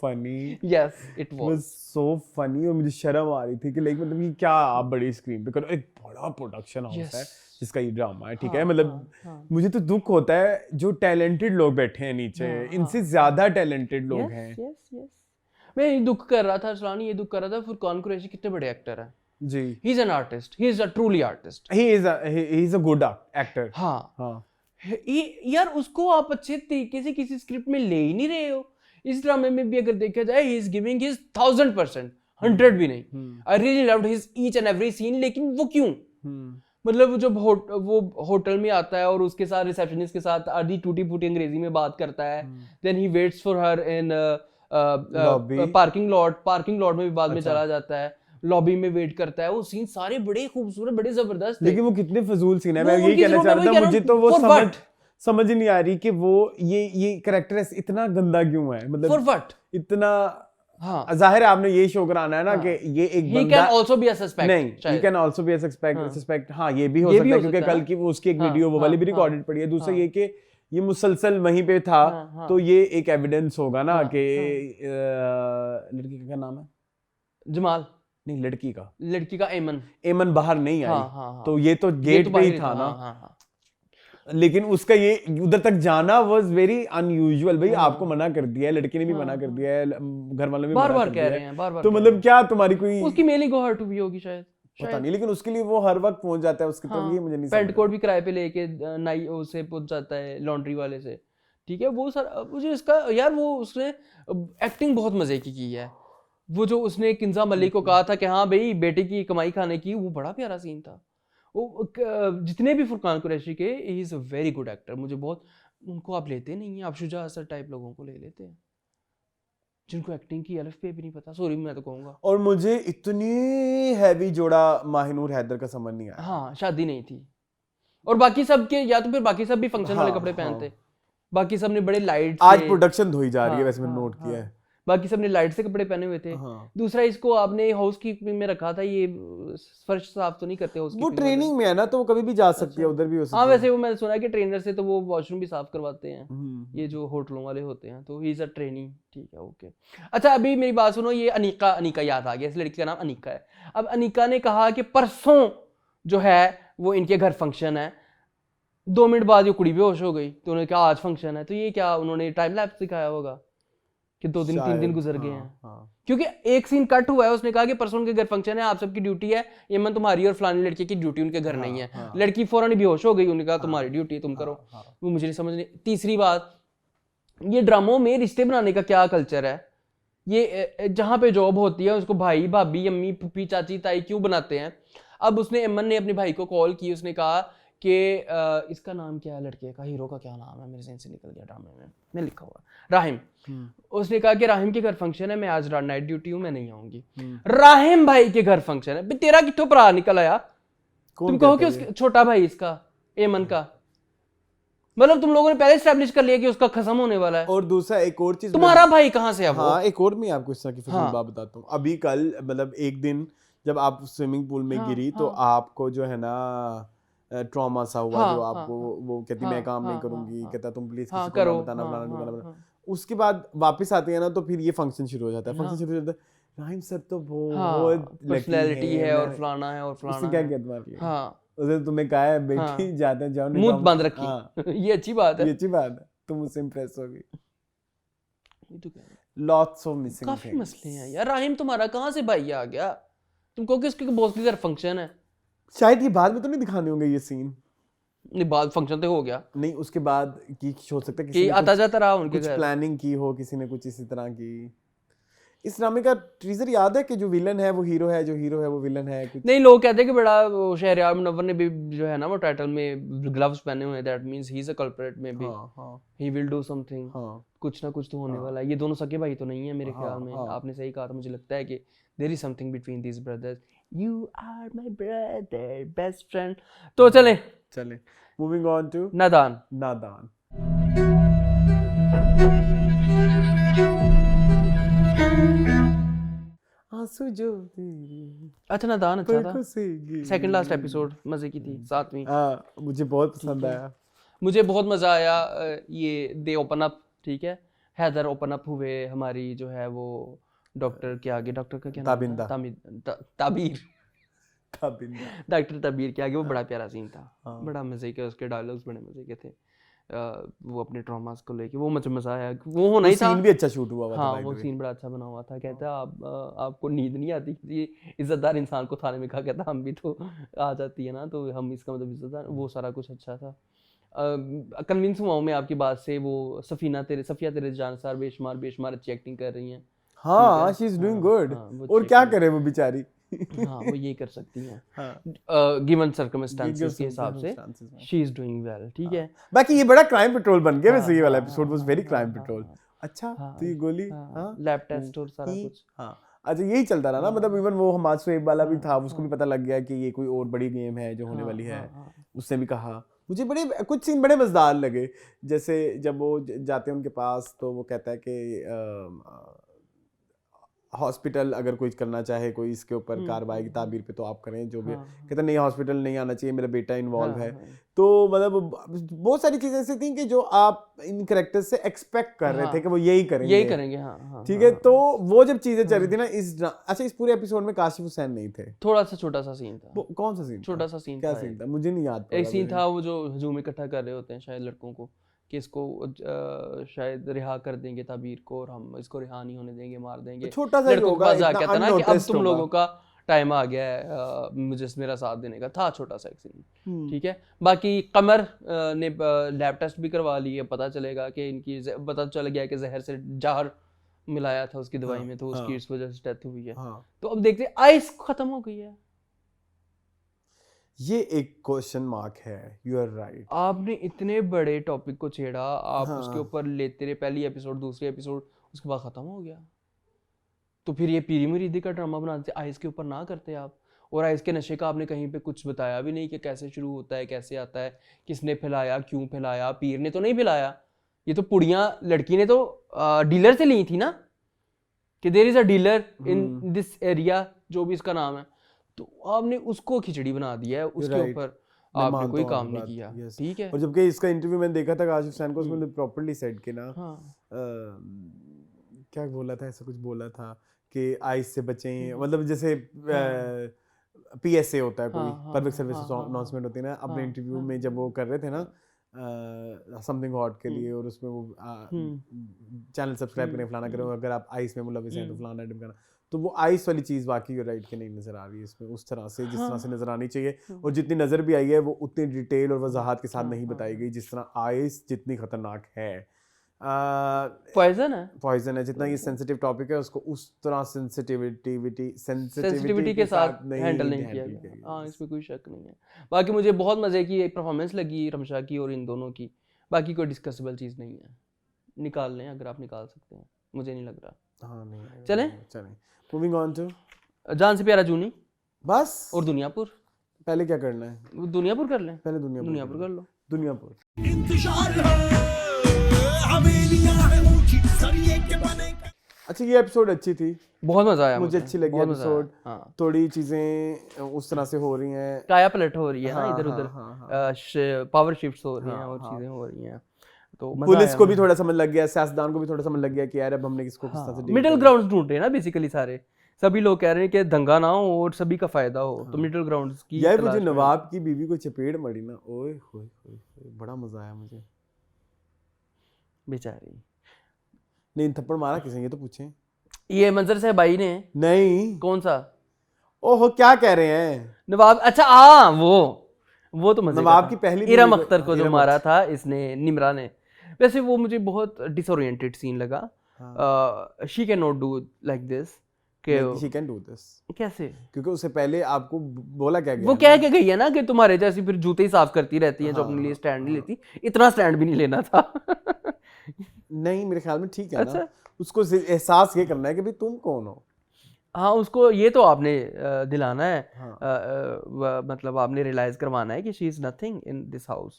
funny, yes it was so funny, और मुझे शर्म आ रही थी कि लाइक मतलब ये क्या आप बड़ी स्क्रीन पे करो, एक बड़ा प्रोडक्शन हाउस है जिसका ये ड्रामा है, ठीक है, मतलब मुझे तो दुख होता है जो टैलेंटेड लोग बैठे हैं नीचे, इनसे ज्यादा टैलेंटेड लोग हैं। मैं ये दुख कर रहा था अरसलान, ये दुख कर रहा था फुरकान कुरैशी कितने बड़े एक्टर हैं जी, he is an artist, he is a truly artist, he is a good actor, हाँ यार उसको आप अच्छे तरीके से किसी स्क्रिप्ट में ले ही नहीं रहे हो। इस ड्रामे में भी अगर देखा जाए, he is giving his 1000%, 100 भी नहीं, I really loved his each and every scene, लेकिन वो क्यों, मतलब जब वो होटल में आता है और उसके साथ रिसेप्शनिस्ट के साथ आधी टूटी फूटी अंग्रेजी में बात करता है, then he waits for her in parking lot में भी बाद में चला जाता है, लॉबी में वेट करता है, वो सीन सारे बड़े खूबसूरत, बड़े जबरदस्त थे। लेकिन वो कितने फजूल सीन है, मैं वो यही उनकी कहना फिल्मों चाह में रहा वही था, कह मुझे रहा तो हूँ, वो for what? समझ ही नहीं आ रही कि वो ये कैरेक्टर इतना गंदा क्यों है, For मतलब what? इतना, हाँ, जाहिर है आपने ये शो कराना है ना कि ये एक he बंदा can also be a suspect, नहीं, he शायद। can also be a suspect, हाँ ये भी हो ये सकता भी है हो क्योंकि सकता है कल ना। की वो उसकी एक हाँ, वीडियो वो वाली भी हाँ, रिकॉर्डेड पड़ी है, दूसरा हाँ। ये कि ये मुसलसल वहीं पे था, हाँ, हाँ। तो ये एक एविडेंस होगा ना हाँ, कि लड़की का क्या नाम है, जमाल, नहीं लड़की का, लड़की का एमन। एमन बाहर नहीं आई, हाँ, हाँ, हाँ। तो ये तो ये गेट तो पे ही बाहर था ना, हाँ, हाँ। लेकिन उसका ये उधर तक जाना वाज वेरी अनयूजुअल। भाई आपको मना कर दिया है, लड़की ने भी मना कर दिया है, घर वालों ने भी बार मना बार कर कह दिया रहे है, हैं, बार बार तो मतलब क्या तुम्हारी कोई उसकी मेल ही गोहर टू भी होगी शायद, पता नहीं, लेकिन उसके लिए वो हर वक्त पहुंच जाता है उसकी, तो ये मुझे नहीं पेंट समझ कोट भी किराए पे लेके नाई उसे पहुंच जाता है लॉन्ड्री वाले से, ठीक है। वो सर मुझे इसका यार, वो उसने एक्टिंग बहुत मजे की है। वो जो उसने किंजा मलिक को कहा था कि हाँ भाई बेटे की कमाई खाने की, वो बड़ा प्यारा सीन था। वो जितने भी फुरकान कुरैशी के, he is a very good actor. मुझे बहुत, उनको आप लेते नहीं हैं, आप शुजा असर टाइप लोगों को ले लेते हैं जिनको एक्टिंग की अलफ पे भी नहीं पता, सॉरी मैं तो कहूँगा। और मुझे इतनी हैवी जोड़ा माहिनूर हैदर का समझ नहीं आया। हाँ, शादी नहीं थी, और बाकी सब के, या तो फिर बाकी सब भी फंक्शन वाले कपड़े पहनते, बाकी सब ने बड़े लाइट आज प्रोडक्शन धोई जा रही है, वैसे मैंने नोट किया है, बाकी सब ने लाइट से कपड़े पहने हुए थे। दूसरा, इसको आपने हाउस कीपिंग में रखा था, ये फर्श साफ तो नहीं करते हाउस वो ट्रेनिंग में है ना, तो वो कभी भी जा सकती है, उधर भी हो सकती है। हाँ, वैसे वो मैंने सुना है कि ट्रेनर से तो वो वॉशरूम भी साफ करवाते हैं, ये जो होटलों वाले होते हैं, तो ही इज अ ट्रेनिंग, ठीक है, ओके। अच्छा, अभी मेरी बात सुनो, ये अनीका याद आ गया, इस लड़की का नाम अनीका है। अब अनीका ने कहा कि परसों जो है वो इनके घर फंक्शन है, 2 मिनट बाद ये कुड़ी बेहोश हो गई, तो उन्होंने कहा आज फंक्शन है, तो ये क्या उन्होंने टाइम लैप्स दिखाया होगा कि 2 दिन 3 दिन गुजर गए हैं, क्योंकि एक सीन कट हुआ है, उसने कहा कि परसों उनके घर फंक्शन है, आप सबकी ड्यूटी है, यमन तुम्हारी और फलानी लड़के की ड्यूटी उनके घर नहीं है। लड़की फौरन बेहोश हो गई, उन्होंने कहा तुम्हारी ड्यूटी है, तुम करो। वो मुझे नहीं समझ नहीं। तीसरी बात, ये ड्रामों में रिश्ते बनाने का क्या कल्चर है? ये जहाँ पे जॉब होती है उसको भाई भाभी अम्मी फूफी चाची ताई क्यों बनाते हैं? अब उसने अमन ने अपने भाई को कॉल की, उसने कहा कि इसका नाम क्या है, लड़के का हीरो का क्या नाम है, मेरे ज़हन से निकल गया ड्रामे में लिखा हुआ, राहिम। उसने कहा कि राहिम के घर फंक्शन है, मैं आज नाइट ड्यूटी हूँ, मैं नहीं आऊंगी। राहिम भाई के घर फंक्शन है, तेरा किथों भरा निकल आया? तुम कहो कि उसका छोटा भाई इसका एमन का, मतलब तुम लोगों ने पहले एस्टैब्लिश कर लिया कि उसका खत्म होने वाला है। और दूसरा एक और चीज, तुम्हारा भाई कहाँ से है वो? हाँ, एक और मैं आपको इस तरह की फजूल बात बताता हूँ। अभी कल मतलब एक दिन जब आप स्विमिंग पूल में गिरी, तो आपको जो है ना ट्रॉमा सा हुआ, जो आपको वो कहती मैं काम नहीं करूंगी, कहता तुम प्लीज किसी को ना बताना, बनाना। उसके बाद वापस आते हैं ना, तो फिर ये फंक्शन शुरू हो जाता है, फंक्शन शुरू हो जाता है, राहिम सर तो बहुत पर्सनैलिटी है और फलाना है और फलाना। उसने क्या किया तुम्हारे लिए? हाँ, उसने तुम्हें कहा है बेटी जाते हैं, जाओ, मुंह बंद रखी। ये अच्छी बात है, ये अच्छी बात है, तुम उससे इंप्रेस हो गई। तो लॉट्स ऑफ मिसिंग काफी मसले हैं यार। राहिम तुम्हारा कहाँ से भाई आ गया? तुम कहो कि उसके बॉस के घर फंक्शन है, शायद ये बाद में तो नहीं दिखाने होंगे ये सीन। नहीं, बाद फंक्शन तो हो गया नहीं, उसके बाद की हो सकता है कि किसी ने आता जाता रहा उनके कुछ घर, प्लानिंग की हो, किसी ने कुछ इसी तरह की। इस ड्रामे का टीजर याद है कि जो विलन है वो हीरो है, जो हीरो है वो विलन है कुछ? नहीं, लोग कहते हैं कि बड़ा शहरयार मुनव्वर ने भी जो है ना वो टाइटल में ग्लव्स पहने हुए हैं, that means he is a culprit, may be he will do something, कुछ ना कुछ तो होने वाला है। ये दोनों सगे भाई तो नहीं है मेरे ख्याल में, आपने सही कहा था, मुझे लगता है कि there is something between these brothers, you are my brother best friend. तो चले मूविंग ऑन टू नादान। आंसू जो अच्छा, नादान अच्छा था, से सेकंड लास्ट एपिसोड मजे की थी, 7वीं। मुझे बहुत पसंद आया, मुझे बहुत मजा आया। ये दे ओपन अप, ठीक है, हैदर ओपन अप हुए, हमारी जो है वो डॉक्टर के आगे, डॉक्टर का क्या नाम था? ताबीर डॉक्टर ताबीर के आगे, वो बड़ा प्यारा सीन था, बड़ा मजे के, उसके डायलॉग्स बड़े मजे के थे। वो अपने ट्रॉमास को लेके, वो मुझे मजा आया, वो होना ही था। सीन भी अच्छा शूट हुआ था। हाँ, वो सीन बड़ा अच्छा बना हुआ था। कहता आपको नींद नहीं आती? ये इज्जतदार इंसान को थाने में कहा, कहता हम भी तो आ जाती है ना, तो हम इसका मतलब इज्जतदार, वो सारा कुछ अच्छा था। कन्विंस हुआ हूँ मैं आपकी बात से, वो सफिया तेरे जानसार बेशुमार अच्छी एक्टिंग कर रही हैं। हाँ, शी इज डूइंग गुड। और क्या करे वो बेचारी, हाँ, वो ये कर सकती हैं गिवन सर्कमस्टेंसेस के हिसाब से, शी इज डूइंग वेल, ठीक है। बाकी ये बड़ा क्राइम पेट्रोल बन गया वैसे, ये वाला episode was very crime petrol. अच्छा, तो ये गोली, लैब टेस्ट और सारा कुछ। अच्छा यही चलता रहा ना, मतलब इवन वो हमाद सुहेब वाला भी था, उसको भी पता लग गया कि ये कोई और बड़ी गेम है जो होने वाली है, उसने भी कहा। मुझे बड़े कुछ सीन बड़े मजेदार लगे, जैसे जब वो जाते हैं उनके पास तो वो कहता है कि हॉस्पिटल अगर कोई करना चाहे कोई इसके ऊपर कार्रवाई की ताबीर पे तो आप करें जो भी, कहता नहीं हॉस्पिटल नहीं आना चाहिए, मेरा बेटा इन्वॉल्व है। तो मतलब बहुत सारी चीजें ऐसी थी कि जो आप इन कैरेक्टर्स से एक्सपेक्ट कर रहे थे कि वो यही करेंगे। हाँ, ठीक है, तो वो जब चीजें चल रही थी ना अच्छा इस पूरे एपिसोड में काशिफ हुसैन नहीं थे, थोड़ा सा छोटा सा सीन था। वो कौन सा सीन? छोटा सा सीन क्या था, सीन था मुझे नहीं याद। एक सीन था वो जो हजूम इकट्ठा कर रहे होते हैं शायद लड़कों को कि इसको शायद रिहा कर देंगे ताबीर को और हम इसको रिहा नहीं होने देंगे, मार देंगे। छोटा सा ही लड़कों के होगा, पास जाके इतना कहता ना कि अब unnoticed तुम होगा। लोगों का टाइम आ गया है, मुझे मेरा साथ देने का था, छोटा सा एक सीन। ठीक है, बाकी कमर ने लैब टेस्ट भी करवा ली है, पता चलेगा कि इनकी पता चल गया कि जहर से जहर मिलाया था उसकी दवाई में, तो उसकी इस वजह से डेथ हुई है। तो अब देखते आइस खत्म हो गई है। ये एक क्वेश्चन मार्क है, यू आर राइट। आपने इतने बड़े टॉपिक को छेड़ा, आप उसके ऊपर लेते रहे, पहली एपिसोड दूसरी एपिसोड, उसके बाद खत्म हो गया। तो फिर ये पीरी मुरीदी का ड्रामा बनाते आइस के ऊपर ना करते आप। और आइस के नशे का आपने कहीं पे कुछ बताया भी नहीं कि कैसे शुरू होता है, कैसे आता है, किसने फैलाया, क्यों फैलाया। पीर ने तो नहीं फैलाया, ये तो पुड़ियाँ लड़की ने तो डीलर से ली थी ना, कि there is a dealer in this area, जो भी इसका नाम है। तो आपने उसको खिचड़ी बना दिया है, उसके ऊपर आपने कोई काम नहीं किया। ठीक है, और जबकि इसका इंटरव्यू मैंने देखा था काशिफ हुसैन को, उसमें प्रॉपर्ली सेट कि ना क्या बोला था, ऐसा कुछ बोला था कि आइस से बचें, मतलब जैसे पीएसए होता है कोई, पब्लिक सर्विस अनाउंसमेंट होती है ना, अपने इंटरव्यू में जब वो कर रहे थे ना समथिंग हॉट के लिए, और उसमें वो चैनल सब्सक्राइब करें, फलाना करें, अगर आप आइस में मुलविस हैं तो फलाना ढिमकाना, तो वो आइस वाली चीज़ वाकई राइट के नहीं नज़र आ रही है इसमें उस तरह से जिस तरह से नज़र आनी चाहिए। और जितनी नज़र भी आई है वो उतनी डिटेल और वजाहत के साथ नहीं बताई गई जिस तरह आइस जितनी खतरनाक है, पॉइजन है, जितना ये सेंसिटिव टॉपिक है उसको उस तरह सेंसिटिविटी के साथ हैंडल नहीं किया गया। हाँ, इसमें कोई शक नहीं है। बाकी मुझे बहुत मज़े की एक परफॉर्मेंस लगी रमशा की और इन दोनों की। बाकी कोई डिस्कसेबल चीज़ नहीं है, निकाल लें अगर आप निकाल सकते हैं, मुझे नहीं लग रहा। हाँ नहीं, चलें मूविंग ऑन टू जान से प्यारा जूनी बस। और दुनियापुर। पहले क्या करना है? दुनियापुर कर लें, पहले दुनियापुर कर लो। दुनियापुर अच्छा, ये एपिसोड अच्छी थी, बहुत मजा आया मुझे अच्छी लगी एपिसोड। हाँ। थोड़ी चीजें उस तरह से हो रही हैं, काया पलट हो रही है ना, इधर उधर पावर शिफ्ट्स हो रही हैं और चीजें हो रही हैं। तो पुलिस को भी थोड़ा समझ लग गया, सियासतदान को भी थोड़ा समझ लग गया कि यार अब हमने किसको किस तरह से मिडिल ग्राउंड ढूंढ रहे हैं ना बेसिकली सारे। सभी लोग कह रहे हैं कि दंगा ना हो और सभी का फायदा हो, तो मिडिल ग्राउंड की यार मुझे नवाब की बीवी को चपेट मरी ना, ओए होए बड़ा मजा आया मुझे। बेचारी नहीं, थप्पड़ मारा किसने ये तो पूछें। ये मंजर से भाई ने। नहीं, कौन सा? ओहो, क्या कह रहे हैं नवाब? अच्छा हाँ, वो तो मजे नवाब की पहली इरम अख्तर को जो मारा था इसने, निमरा ने। वैसे वो मुझे बहुत डिसओरिएंटेड सीन लगा। She can not do like this. She can do this कैसे? क्योंकि उससे पहले आपको बोला क्या गया, वो कह के गई है ना कि तुम्हारे जैसी फिर जूते ही साफ करती रहती है जो अपने लिए स्टैंड नहीं लेती। इतना स्टैंड भी नहीं लेना था। नहीं, मेरे ख्याल में ठीक है ना, उसको एहसास ये करना है कि भाई तुम कौन हो। हाँ, उसको ये तो आपने दिलाना है, मतलब आपने रियलाइज करवाना है कि she is nothing in this house.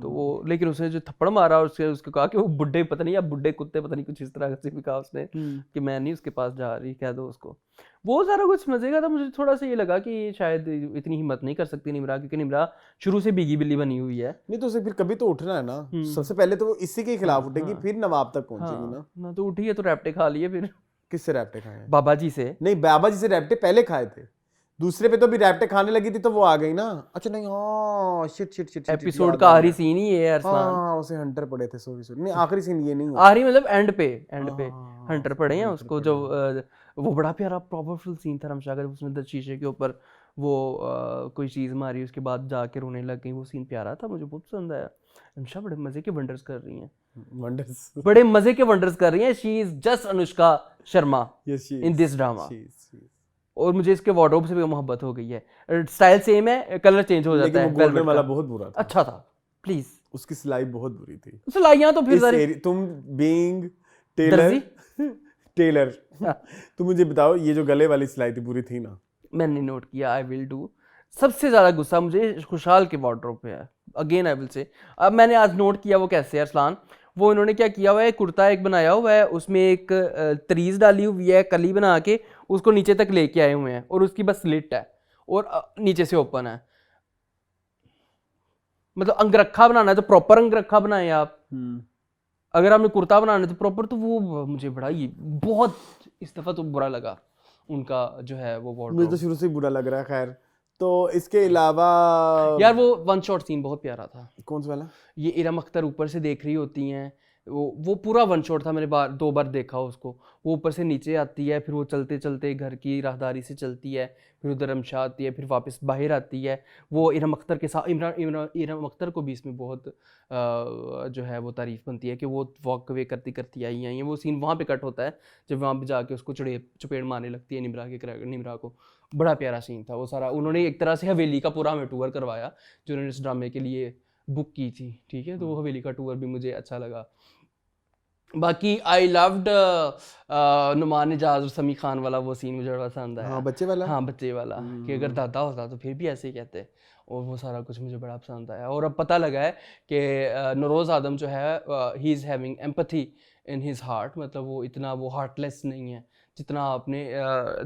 तो वो, लेकिन उसने जो थप्पड़ मारा और उसको कहा कि वो बुड्ढे पता नहीं या बुड्ढे कुत्ते पता नहीं कुछ इस तरह से भी कहा उसने कि मैं नहीं उसके पास जा रही, कह दो उसको। वो सारा कुछ मजे का था। मुझे थोड़ा सा ये लगा कि शायद इतनी हिम्मत नहीं कर सकती निमरा, क्योंकि निमरा शुरू से बिगी बिल्ली बनी हुई है। नहीं तो उसे फिर कभी तो उठना है ना, सबसे पहले तो वो इसी के खिलाफ उठेगी, फिर नवाब तक पहुंचेगी ना। तो उठी है तो रैप्टे खा लिए फिर। किससे रैप्टे खाए? बाबा जी से। नहीं, बाबा जी से रैप्टे पहले खाए थे, दूसरे पे तो भी रैप्टे खाने लगी थी तो वो आ गई ना। अच्छा नहीं, हाँ शिट एपिसोड का आखिरी सीन ही है अरसलान। हाँ, उसे हंटर पड़े थे, सॉरी नहीं, आखिरी सीन ये नहीं है, आखिरी मतलब एंड पे हंटर पड़े हैं उसको। जो वो बड़ा प्यारा पावरफुल सीन था रमशा का, जब उसने शीशे के ऊपर वो कोई चीज़ मारी, उसके बाद जाके रोने लग गई। वो सीन प्यारा था, मुझे बहुत पसंद आया। रमशा बड़े मजे के वंडर्स कर रही हैं, बड़े मजे के वंडर्स कर रही हैं। She is just Anushka Sharma in this drama. और मुझे इसके वार्डरोब से भी मोहब्बत हो गई है। स्टाइल सेम है, कलर चेंज हो जाता है। गोल्डन वाला बहुत बुरा था। अच्छा था, प्लीज। उसकी सिलाई बहुत बुरी थी। सिलाइयां तो फिर तुम बीइंग टेलर टेलर तो मुझे बताओ, ये जो गले वाली सिलाई थी पूरी थी ना? मैंने नोट किया, आई विल डू। सबसे ज्यादा गुस्सा मुझे खुशहाल के वार्डरोब पे है, अगेन आई विल से। अब मैंने आज नोट किया वो कैसे है अरसलान, वो इन्होंने क्या किया हुआ है, कुर्ता एक बनाया हुआ है, उसमें एक तरीज डाली हुई है, कली बना के उसको नीचे तक लेके आए हुए हैं, और उसकी बस स्लिट है और नीचे से ओपन है। मतलब अंगरखा बनाना है तो प्रॉपर अंगरखा बनाए आप, अगर आपने कुर्ता बनाना है तो प्रॉपर। तो वो मुझे बड़ा ही बहुत इस दफा तो बुरा लगा उनका जो है वो मुझे वार्डरोब। तो शुरू से ही बुरा लग रहा है। खैर, तो इसके अलावा यार वो वन शॉट सीन बहुत प्यारा था। कौन सा वाला? ये इरम अख्तर ऊपर से देख रही होती हैं, वो पूरा वन शॉट था, मैंने दो बार देखा उसको। वो ऊपर से नीचे आती है, फिर वो चलते चलते घर की राहदारी से चलती है, फिर उधर अमशा आती है, फिर वापस बाहर आती है। वो इरम अख्तर के साथ इरम अख्तर को भी इसमें बहुत जो है वो तारीफ बनती है कि वो वॉक अवे करती करती आई हैं। वो सीन वहाँ पे कट होता है जब वहाँ पे जाके उसको चपेड़ मारने लगती है निम्रा को। बड़ा प्यारा सीन था वो सारा। उन्होंने एक तरह से हवेली का पूरा हमें टूर करवाया जो उन्होंने इस ड्रामे के लिए बुक की थी, ठीक है। तो वो हवेली का टूर भी मुझे अच्छा लगा। बाकी आई लव्ड नुमान एजाज और समी खान वाला वो सीन मुझे बड़ा पसंद आया। हाँ, बच्चे वाला। हाँ, बच्चे वाला कि अगर दादा होता तो फिर भी ऐसे ही कहते, और वो सारा कुछ मुझे बड़ा पसंद आया। और अब पता लगा है कि नरोज आदम जो है he is having empathy in his heart, मतलब वो इतना वो हार्टलेस नहीं है जितना आपने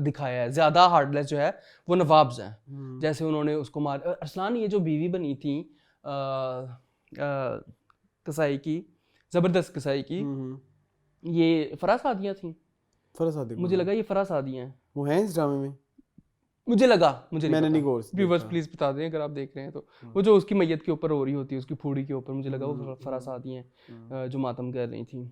दिखाया है। ज़्यादा हार्टलेस जो है वो नवाब्स हैं, जैसे उन्होंने उसको मार। अरसलान ये जो बीवी बनी थी कसाई की, ज़बरदस्त कसाई की, ये फराह सादियाँ थी। फराह सादी मुझे लगा ये फराह सादियाँ हैं, वो हैं इस ड्रामे में। मुझे लगा, मुझे मैंने नहीं गौर से व्यूअर्स देखा। प्लीज बता दें अगर आप देख रहे हैं तो। वो जो उसकी मैयत के ऊपर हो रही होती है, उसकी फूड़ी के ऊपर, मुझे लगा वो फराह सादियाँ जो मातम कर रही थी।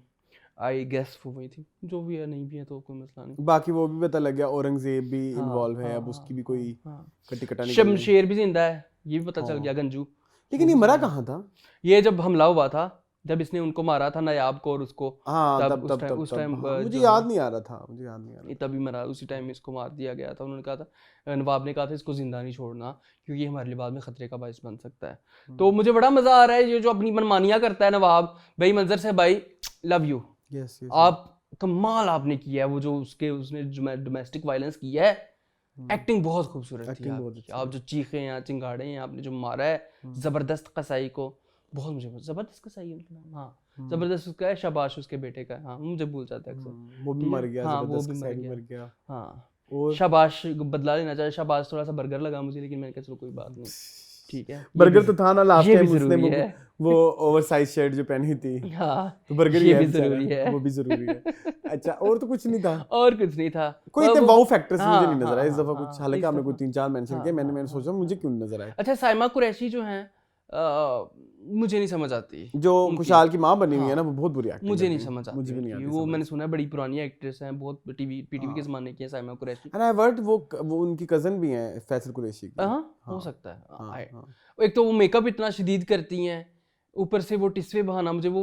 आई गेस वो वही थी, जो भी है नहीं भी है तो कोई मसला नहीं। बाकी वो भी पता लग गया, औरंगजेब भी इन्वॉल्व है, अब उसकी भी कोई कट्टी कटानी। शमशेर भी जिंदा है, ये भी पता चल गया, गंजू। लेकिन ये मरा कहाँ था? ये जब हमला हुआ था, जब इसने उनको मारा था नायाब को और उसको, हाँ, तब उस टाइम मुझे याद नहीं आ रहा था, मुझे याद नहीं आ रहा। तभी मरा, उसी टाइम इसको मार दिया गया था। उन्होंने कहा था, नवाब ने कहा था इसको जिंदा नहीं छोड़ना क्योंकि हमारे लिए बाद में खतरे का बायस बन सकता है। तो मुझे बड़ा मजा आ रहा है ये जो अपनी मनमानियां करता है नवाब भाई। मंजर से भाई लव यू, आप कमाल आपने किया है। वो जो उसने डोमेस्टिक वायलेंस किया है, एक्टिंग बहुत खूबसूरत थी आपकी। आप जो चीखे हैं, चिंगाड़े हैं, आपने जो मारा है जबरदस्त कसाई को, बहुत मुझे जबरदस्त कसाई है उनका नाम। हाँ, जबरदस्त उसका है, शाबाश उसके बेटे का। हाँ, मुझे भूल जाता है अक्सर। वो भी मर गया। हाँ, वो भी मर गया। हाँ, और शाबाश बदला लेना चाहिए। शाबाश थोड़ा सा बर्गर लगा मुझे, लेकिन मैंने कहा चलो कोई बात नहीं, ठीक है। बर्गर तो था ना लास्ट ये भी टाइम उसने जरूरी है। वो ओवरसाइज शर्ट जो पहनी थी। हाँ, तो बर्गर ये ही भी बेचारा, जरूरी है। वो भी जरूरी है। अच्छा, और तो कुछ नहीं था? और कुछ नहीं था, कोई इतने वाओ फैक्टर्स मुझे नहीं नजर आए इस हाँ, दफा कुछ। हालांकि आपने कोई 3-4 मेंशन किए, मैंने सोचा मुझे क्यों नहीं नजर आए। अच्छा, साइमा कुरैशी जो हैं मुझे नहीं समझ आती। जो खुशहाल की माँ बनी हुई है ना, वो बहुत बुरी एक्टिंग मुझे करती नहीं है। समझ आती। मुझे भी नहीं आती वो समझ। मैंने सुना है बड़ी पुरानी एक्ट्रेस हैं, बहुत पीटीवी के ज़माने की है Saima Qureshi. And I heard वो उनकी कजन भी हैं फैसल कुरैशी की। हाँ, हो सकता है। एक तो वो मेकअप इतना शदीद करती हैं, ऊपर से वो टिस्वे बहाना। मुझे वो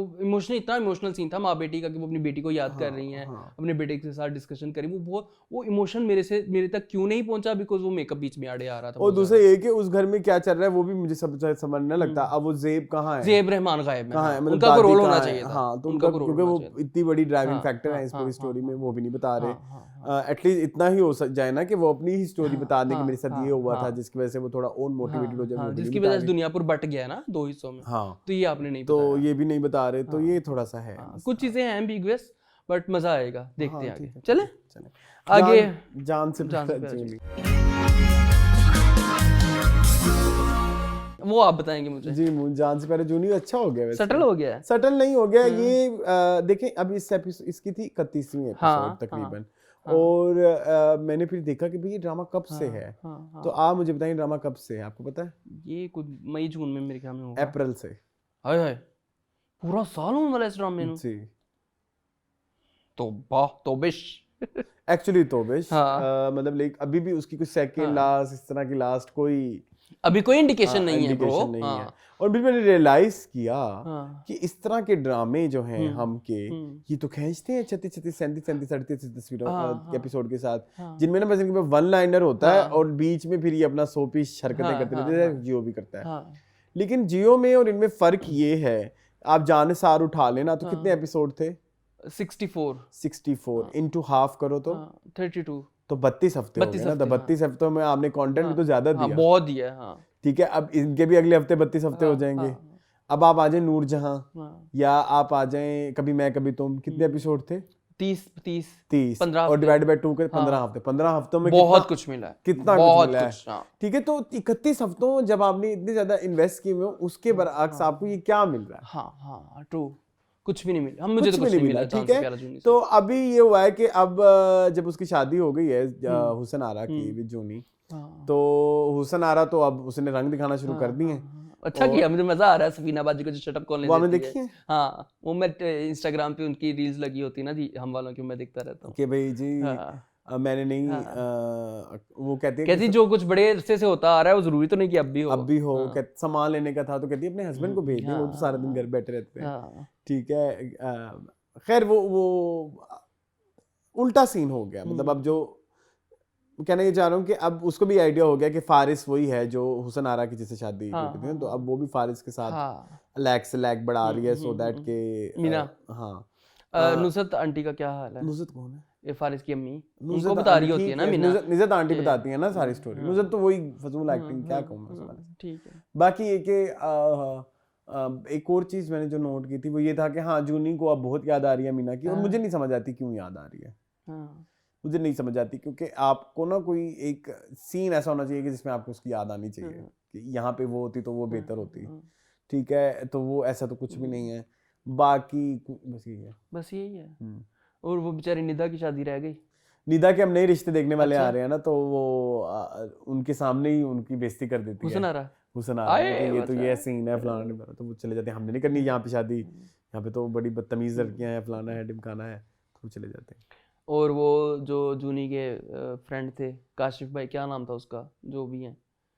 इतना इमोशनल सीन था माँ बेटी का कि वो अपनी बेटी को याद कर रही हैं, अपने बेटे के साथ डिस्कशन करी। वो इमोशन मेरे तक क्यों नहीं पहुंचा, बिकॉज वो मेकअप बीच में आड़े आ रहा था। और दूसरा ये कि उस घर में क्या चल रहा है वो भी मुझे समझ नहीं लगता। अब वो ज़ेब कहाँ है? ज़ेब रहमान गायब कहाँ है? मतलब उनका कोई दादी रोल होना कहाँ है? चाहिए था। हाँ, तो उनका क्योंकि वो इतनी बड़ी ड्राइविंग फैक्टर है इस पूरी स्टोरी में, वो भी नहीं बता रहे। एटलीस्ट इतना ही हो जाए ना कि वो अपनी ही स्टोरी बता दें कि मेरे साथ ये हुआ था, जिसकी वजह से वो थोड़ा ओन मोटिवेटेड हो जाए, जिसकी वजह से दुनियापुर बट गया ना 2 हिस्सों में। हाँ, तो ये आपने नहीं तो ये भी नहीं बता रहे, तो ये थोड़ा सा है। कुछ चीजें हैं एम्बिगुअस, बट मजा आएगा, देखते हैं आगे। चले आगे, जान से चूनी। वो आप बताएंगे मुझे। जी, जान से पहले जूनी अच्छा हो गया वैसे। सेटल हो गया है? सेटल नहीं हो गया ये। देखें, अभी इसकी थी 31वीं एपिसोड तकरीबन। और मैंने फिर देखा कि भाई ये ड्रामा कब से है। तो आप मुझे बताइए ड्रामा कब से है, आपको पता है? ये कुछ मई जून में मेरे ख्याल में होगा। अप्रैल से। हाय हाय, पूरा साल होने वाला है इस ड्रामे में। जी, तोबिश एक्चुअली तोबिश। मतलब लाइक अभी भी उसकी कुछ सेकंड लास्ट इस तरह की लास्ट कोई अभी कोई इंडिकेशन नहीं है ब्रो। है। और फिर मैंने रियलाइज किया कि इस तरह के ड्रामे जो हैं हम के, ये तो खींचते हैं 36, 37, 38 तस्वीरों एपिसोड के साथ, जिनमें ना बस इनके वन लाइनर होता है और बीच में फिर ये अपना 100 पीस हरकतें करते रहते हैं। जियो भी करता है, लेकिन जियो में और इनमें फर्क ये है, आप जाने सार उठा लेना तो कितने एपिसोड थे? 64 64 into हाफ करो तो 32 तो 32 हफ्ते हो 32 गए ना। तो 32 हफ्तों में आपने कंटेंट भी तो ज्यादा हाँ दिया। बहुत दिया है, हाँ ठीक है, अब इनके भी अगले हफ्ते 32 हफ्ते हो जाएंगे। अब आप आ जाए नूरजहां, हाँ। या आप आ जाएं कभी मैं कभी तुम, कितने एपिसोड थे? 30 30 15 और डिवाइड बाय 2 के 15 हफ्ते। 15 हफ्तों में बहुत कितना कुछ मिला है, कितना बहुत कुछ मिला है। कुछ, हाँ। ठीक है, तो 31 हफ्तों जब आपने इतने ज्यादा इन्वेस्ट किए हुए हो, उसके बरअक्स आपको ये क्या मिल रहा है? हाँ हाँ ट्रू, कुछ भी नहीं मिला, हम मुझे तो कुछ भी नहीं मिला। चांद ठीक से प्यारा है, जूनी से। तो अभी ये हुआ है कि अब जब उसकी शादी हो गई है हुसन आरा की विद जूनी, हाँ। तो हुसन आरा तो अब उसने रंग दिखाना शुरू कर दिए। अच्छा किया, मुझे मजा आ रहा है सफीना बाजी को जो शटअप कॉल वो आपने देती देखी है? हाँ, वो मैं इंस्टाग्राम पे उनकी रील्स लगी होती है ना जी, हम वालों की, मैं देखता रहता हूँ कि भाई जी हाँ। मैंने नहीं वो कहती है कि कहती जो कुछ बड़े अरसे से होता आ रहा है वो जरूरी तो नहीं कि अब भी हो। अब भी हो, सामान लेने का था तो कहती है अपने हस्बैंड को भेज दें, वो तो सारा दिन घर बैठे रहते हैं। हाँ। ठीक है, खैर वो उल्टा सीन हो गया। मतलब अब जो कहना ये चाह रहा हूँ कि अब उसको भी आइडिया हो गया कि फारिस वही है जो हुसन आरा की जिससे शादी की थी, तो अब वो भी फारिस के साथ हाँ। लैग से लैग बढ़ा रही है, सो दैट के मीना। हाँ। नुसरत आंटी का क्या हाल है? नुसरत कौन है? ये फारिस की अम्मी, उनको नुसरत बता रही आंटी होती है ठीक ना मीना। नुसरत आंटी बताती है ना सारी स्टोरी। नुसरत तो वही फजूल एक्टिंग, क्या कहूँ मैं उसके बारे में। ठीक है। बाकी ये कि एक और चीज मैंने जो नोट की थी वो ये था कि हाँ, जूनी को अब बहुत याद आ रही है मीना की, और मुझे नहीं समझ आती क्यों याद आ रही है। हाँ। मुझे नहीं समझ आती, क्योंकि आपको ना कोई एक सीन ऐसा होना चाहिए कि जिसमें आपको उसकी याद आनी चाहिए कि यहाँ पे वो होती तो वो बेहतर होती। ठीक है, तो वो ऐसा तो कुछ भी नहीं है। बाकी बस यही है। बस यही है। और वो बेचारी निदा की शादी रह गई। निदा के हम नए रिश्ते देखने वाले आ रहे हैं ना, तो वो उनके सामने ही उनकी बेइज्जती कर देती है। हुसन आरा। हुसन आरा कि ये तो ये सीन है, फलाना ढिमकाना, तो वो चले जाते हैं, हमने नहीं करनी यहाँ पे शादी, यहाँ पे तो बड़ी बदतमीज लड़कियां हैं, फलाना है ढिमकाना है, तो वो चले जाते हैं। और वो जो जूनी के फ्रेंड थे, काशिफ भाई, क्या नाम था उसका, जो भी है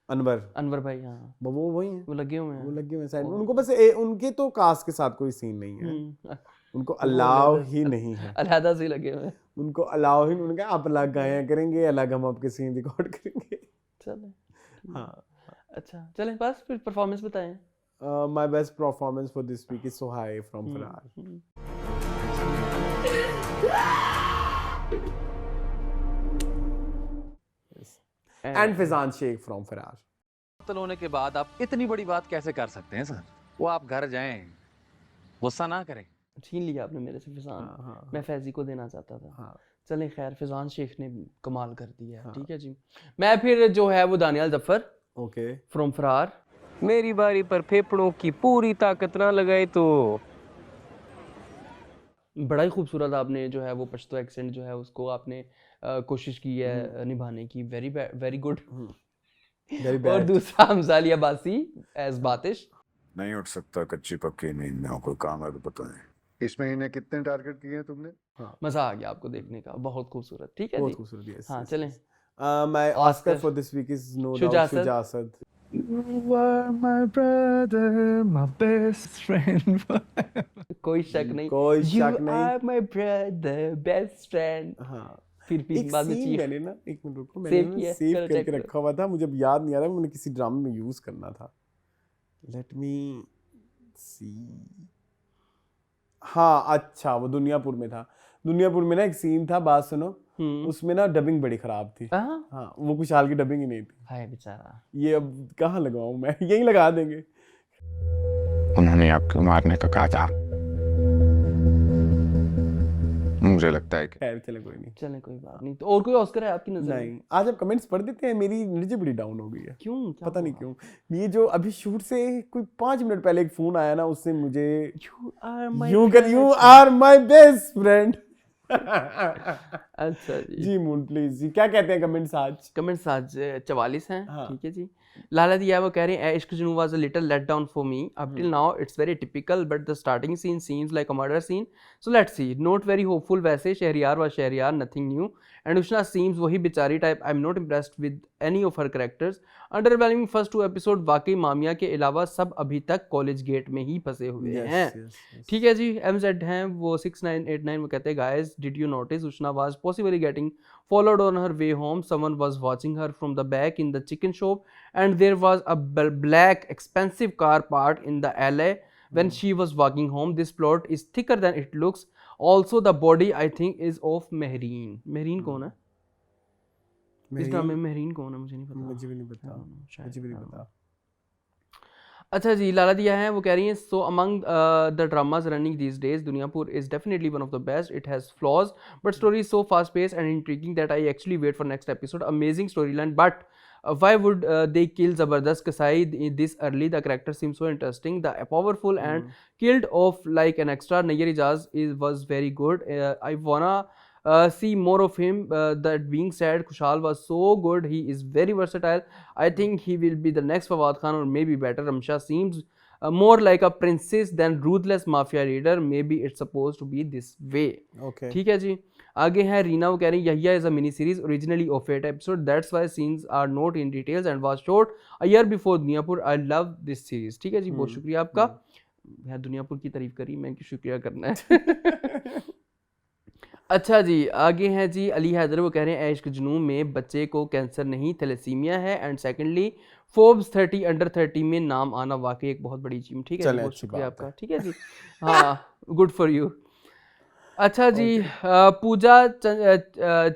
अनवर भाई, हाँ वो वही है, वो लगे हुए हैं। वो लगे हुए साइड में। उनको बस उनके तो कास्ट के साथ कोई सीन नहीं है, उनको अलाउ ही नहीं है, अलहदा से लगे हुए हैं। उनको अलाउ ही, उन्होंने कहा आप अलग गाया करेंगे, अलग हम आपके सीन रिकॉर्ड करेंगे। चले हाँ, अच्छा चलें, बस फिर परफॉर्मेंस बताएं। my best performance for this week is So High from Farrar. And Fizan Sheikh from Farrar. कत्ल होने के बाद आप इतनी बड़ी बात कैसे कर सकते हैं सर? वो आप घर जाएं, गुस्सा ना करें। छीन लिया आपने मेरे से फिजान, मैं फैजी को देना चाहता था। चलें खैर, फिजान शेख ने कमाल कर दिया है। ठीक है जी, मैं फिर जो है वो दानियाल जफर Okay. फ्रॉम फरार। मेरी बारी पर फेफड़ों की पूरी ताकत ना लगाए तो बड़ा ही खूबसूरत आपने जो है वो पश्तो एक्सेंट जो है उसको आपने कोशिश की है निभाने की, वेरी गुड। Very और bad. दूसरा हमजाली अब्बासी एज बातिश। नहीं उठ सकता कच्ची पक्की नींद में, कोई काम है तो बताएं। इस महीने कितने टारगेट किए हैं तुमने? मजा आ गया आपको देखने का, बहुत खूबसूरत। ठीक है बहुत जी, खूबसूरत, yes, हाँ yes, चलें। yes. My Oscar for this week is no doubt Shujasad. Shujasad. You are my brother, my best friend. कोई शक नहीं, कोई शक You नहीं। are my brother, best friend। हाँ, फिर एक बाद में सीन चीख। मैंने ना, एक मिनट रुको, Save मैंने किया, सेव चलो check करके करो। रखा हुआ था, मुझे अब याद नहीं आ रहा, मैंने किसी ड्रामे में यूज करना था। लेट मी सी। हाँ अच्छा, वो दुनियापुर में था। दुनियापुर में ना एक सीन था, बात सुनो, उसमें ना डबिंग बड़ी खराब थी। हाँ, वो खुशहाल की डबिंग ही नहीं थी। हाय बेचारा। ये अब कहाँ लगाऊं मैं, यहीं लगा देंगे। उन्होंने आपको मारने का कहा था। मुझे लगता है कि खैर चले, कोई नहीं। चलें कोई बात नहीं। तो और कोई ऑस्कर है आपकी नजर में? नहीं, आज आप कमेंट्स पढ़ देते हैं, मेरी एनर्जी बड़ी डाउन हो गई है। क्यों, क्या पता नहीं हुआ? क्यों। ये जो अभी शूट से कोई 5 मिनट पहले एक फोन आया ना, उससे मुझे You are my you best are my best friend. अच्छा जी, जी मून प्लीज जी, क्या कहते हैं कमेंट्स आज? कमेंट्स आज 44 हैं। हाँ। ठीक है जी। लाला दिया वो कह रहे हैं Ishq Junoon was a little let down for me up till now, it's very typical but the starting scene seems like a murder scene, so let's see, not very hopeful वैसे। शहरियार व Shehryar, nothing new. And Ushna seems वही बेचारी type, I am not impressed with any of her characters. Underwhelming first 2 episode, वाकई मामिया के अलावा सब अभी तक कॉलेज गेट में ही फंसे हुए हैं। ठीक है जी। MZ हैं वो 6989, वो कहते हैं guys did you notice Ushana was possibly getting followed on her way home, someone was watching her from the back in the chicken shop, and there was a black expensive car parked in the alley when she was walking home. This plot is thicker than it looks. Also the body I think is of Mehreen. Mehreen कौन है इस ड्रामे में? मेहरीन कौन है मुझे नहीं पता। मुझे भी नहीं पता, शायद मुझे भी नहीं पता। अच्छा जी, लाला दिया है, वो कह रही हैं so among the dramas running these days Duniyapur is definitely one of the best, it has flaws but story is so fast pace and intriguing that I actually wait for next episode, amazing story line but why would they kill Zabardast Kasai this early? The character seems so interesting, the powerful and killed off like an extra. Nayyar Ijaz was very good. I wanna see more of him. That being said, Kushal was so good, he is very versatile. I think he will be the next Fawad Khan or maybe better. Ramsha seems more like a princess than ruthless mafia leader. Maybe it's supposed to be this way. Okay. ठीक है जी। आगे है रीना, वो कह रही है Yahya is a mini series originally of 8 episode, that's why scenes are not in details and was shot a year before Duniyapur. I love this series. ठीक है जी, बहुत शुक्रिया आपका। यार दुनियापुर की तारीफ करी, मैं क्यों शुक्रिया करना है। अच्छा जी, आगे है जी अली हैदर, वो कह रहे हैं इश्क जुनून में बच्चे को कैंसर नहीं थैलेसीमिया है एंड सेकेंडली फोर्ब्स 30 अंडर 30 में नाम आना वाकई एक बहुत बड़ी चीज। ठीक है जी, बहुत शुक्रिया आपका। ठीक है जी, हाँ गुड फॉर यू। अच्छा जी, पूजा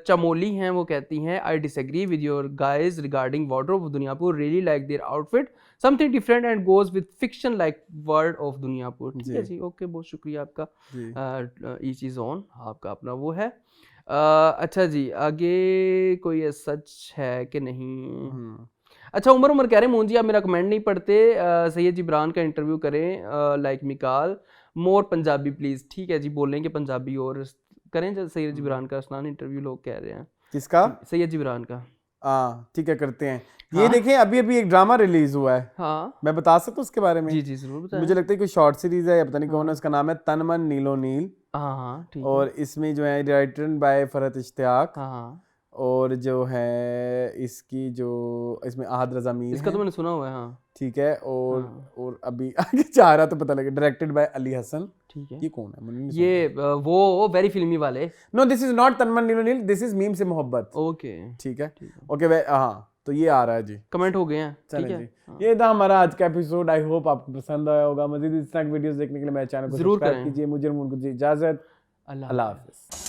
चमोली हैं, वो कहती हैं I disagree with your guys regarding wardrobe of Duniyapur, really like their outfit, something different and goes with fiction like word of Duniyapur. ठीक है जी, ओके, बहुत शुक्रिया आपका। ईच इज ऑन, आपका अपना वो है। अच्छा जी, आगे कोई सच है कि नहीं? अच्छा, उमर कह रहे हैं मोहन जी आप मेरा कमेंट नहीं पढ़ते, सैयद जिब्रान का इंटरव्यू करें like Mikaal more Punjabi please. ठीक है जी, बोलेंगे पंजाबी और करें जब सैयद जिब्रान का असलान इंटरव्यू लोग कह रहे हैं। किसका? सैयद जिब्रान का। हाँ ठीक है, करते हैं। ये देखें, अभी अभी एक ड्रामा रिलीज हुआ है। हाँ, मैं बता सकता हूँ उसके बारे में? जी जी जरूर बताएं। मुझे लगता है कोई शॉर्ट सीरीज है या पता नहीं कौन है, उसका नाम है तन मन नीलो नील। हाँ हाँ ठीक है। और इसमें जो है राइटन बाय फरहत इश्तियाक, हाँ हाँ, और जो है इसकी जो इसमें आहद रज़ा मीर इसका तो मैंने सुना हुआ है। हाँ ठीक है, और अभी आगे जा रहा तो पता लगे, डायरेक्टेड बाय अली हसन। ठीक है, ये कौन है? मैंने नहीं ये वो वेरी फिल्मी वाले। नो, दिस इज नॉट तनमन नीलो नील, दिस इज मीम से मोहब्बत। ओके ठीक है, ओके हाँ, तो ये आ रहा है जी, कमेंट हो गए हैं। ठीक चलें है जी। ये था हमारा आज का एपिसोड। आई होप आपको पसंद आया होगा। मजीद इस तरह की वीडियोस देखने के लिए मेरे चैनल को जरूर सब्सक्राइब करें। कीजिए। मुझे और उनको इजाजत, अल्लाह अल्लाह हाफिज़।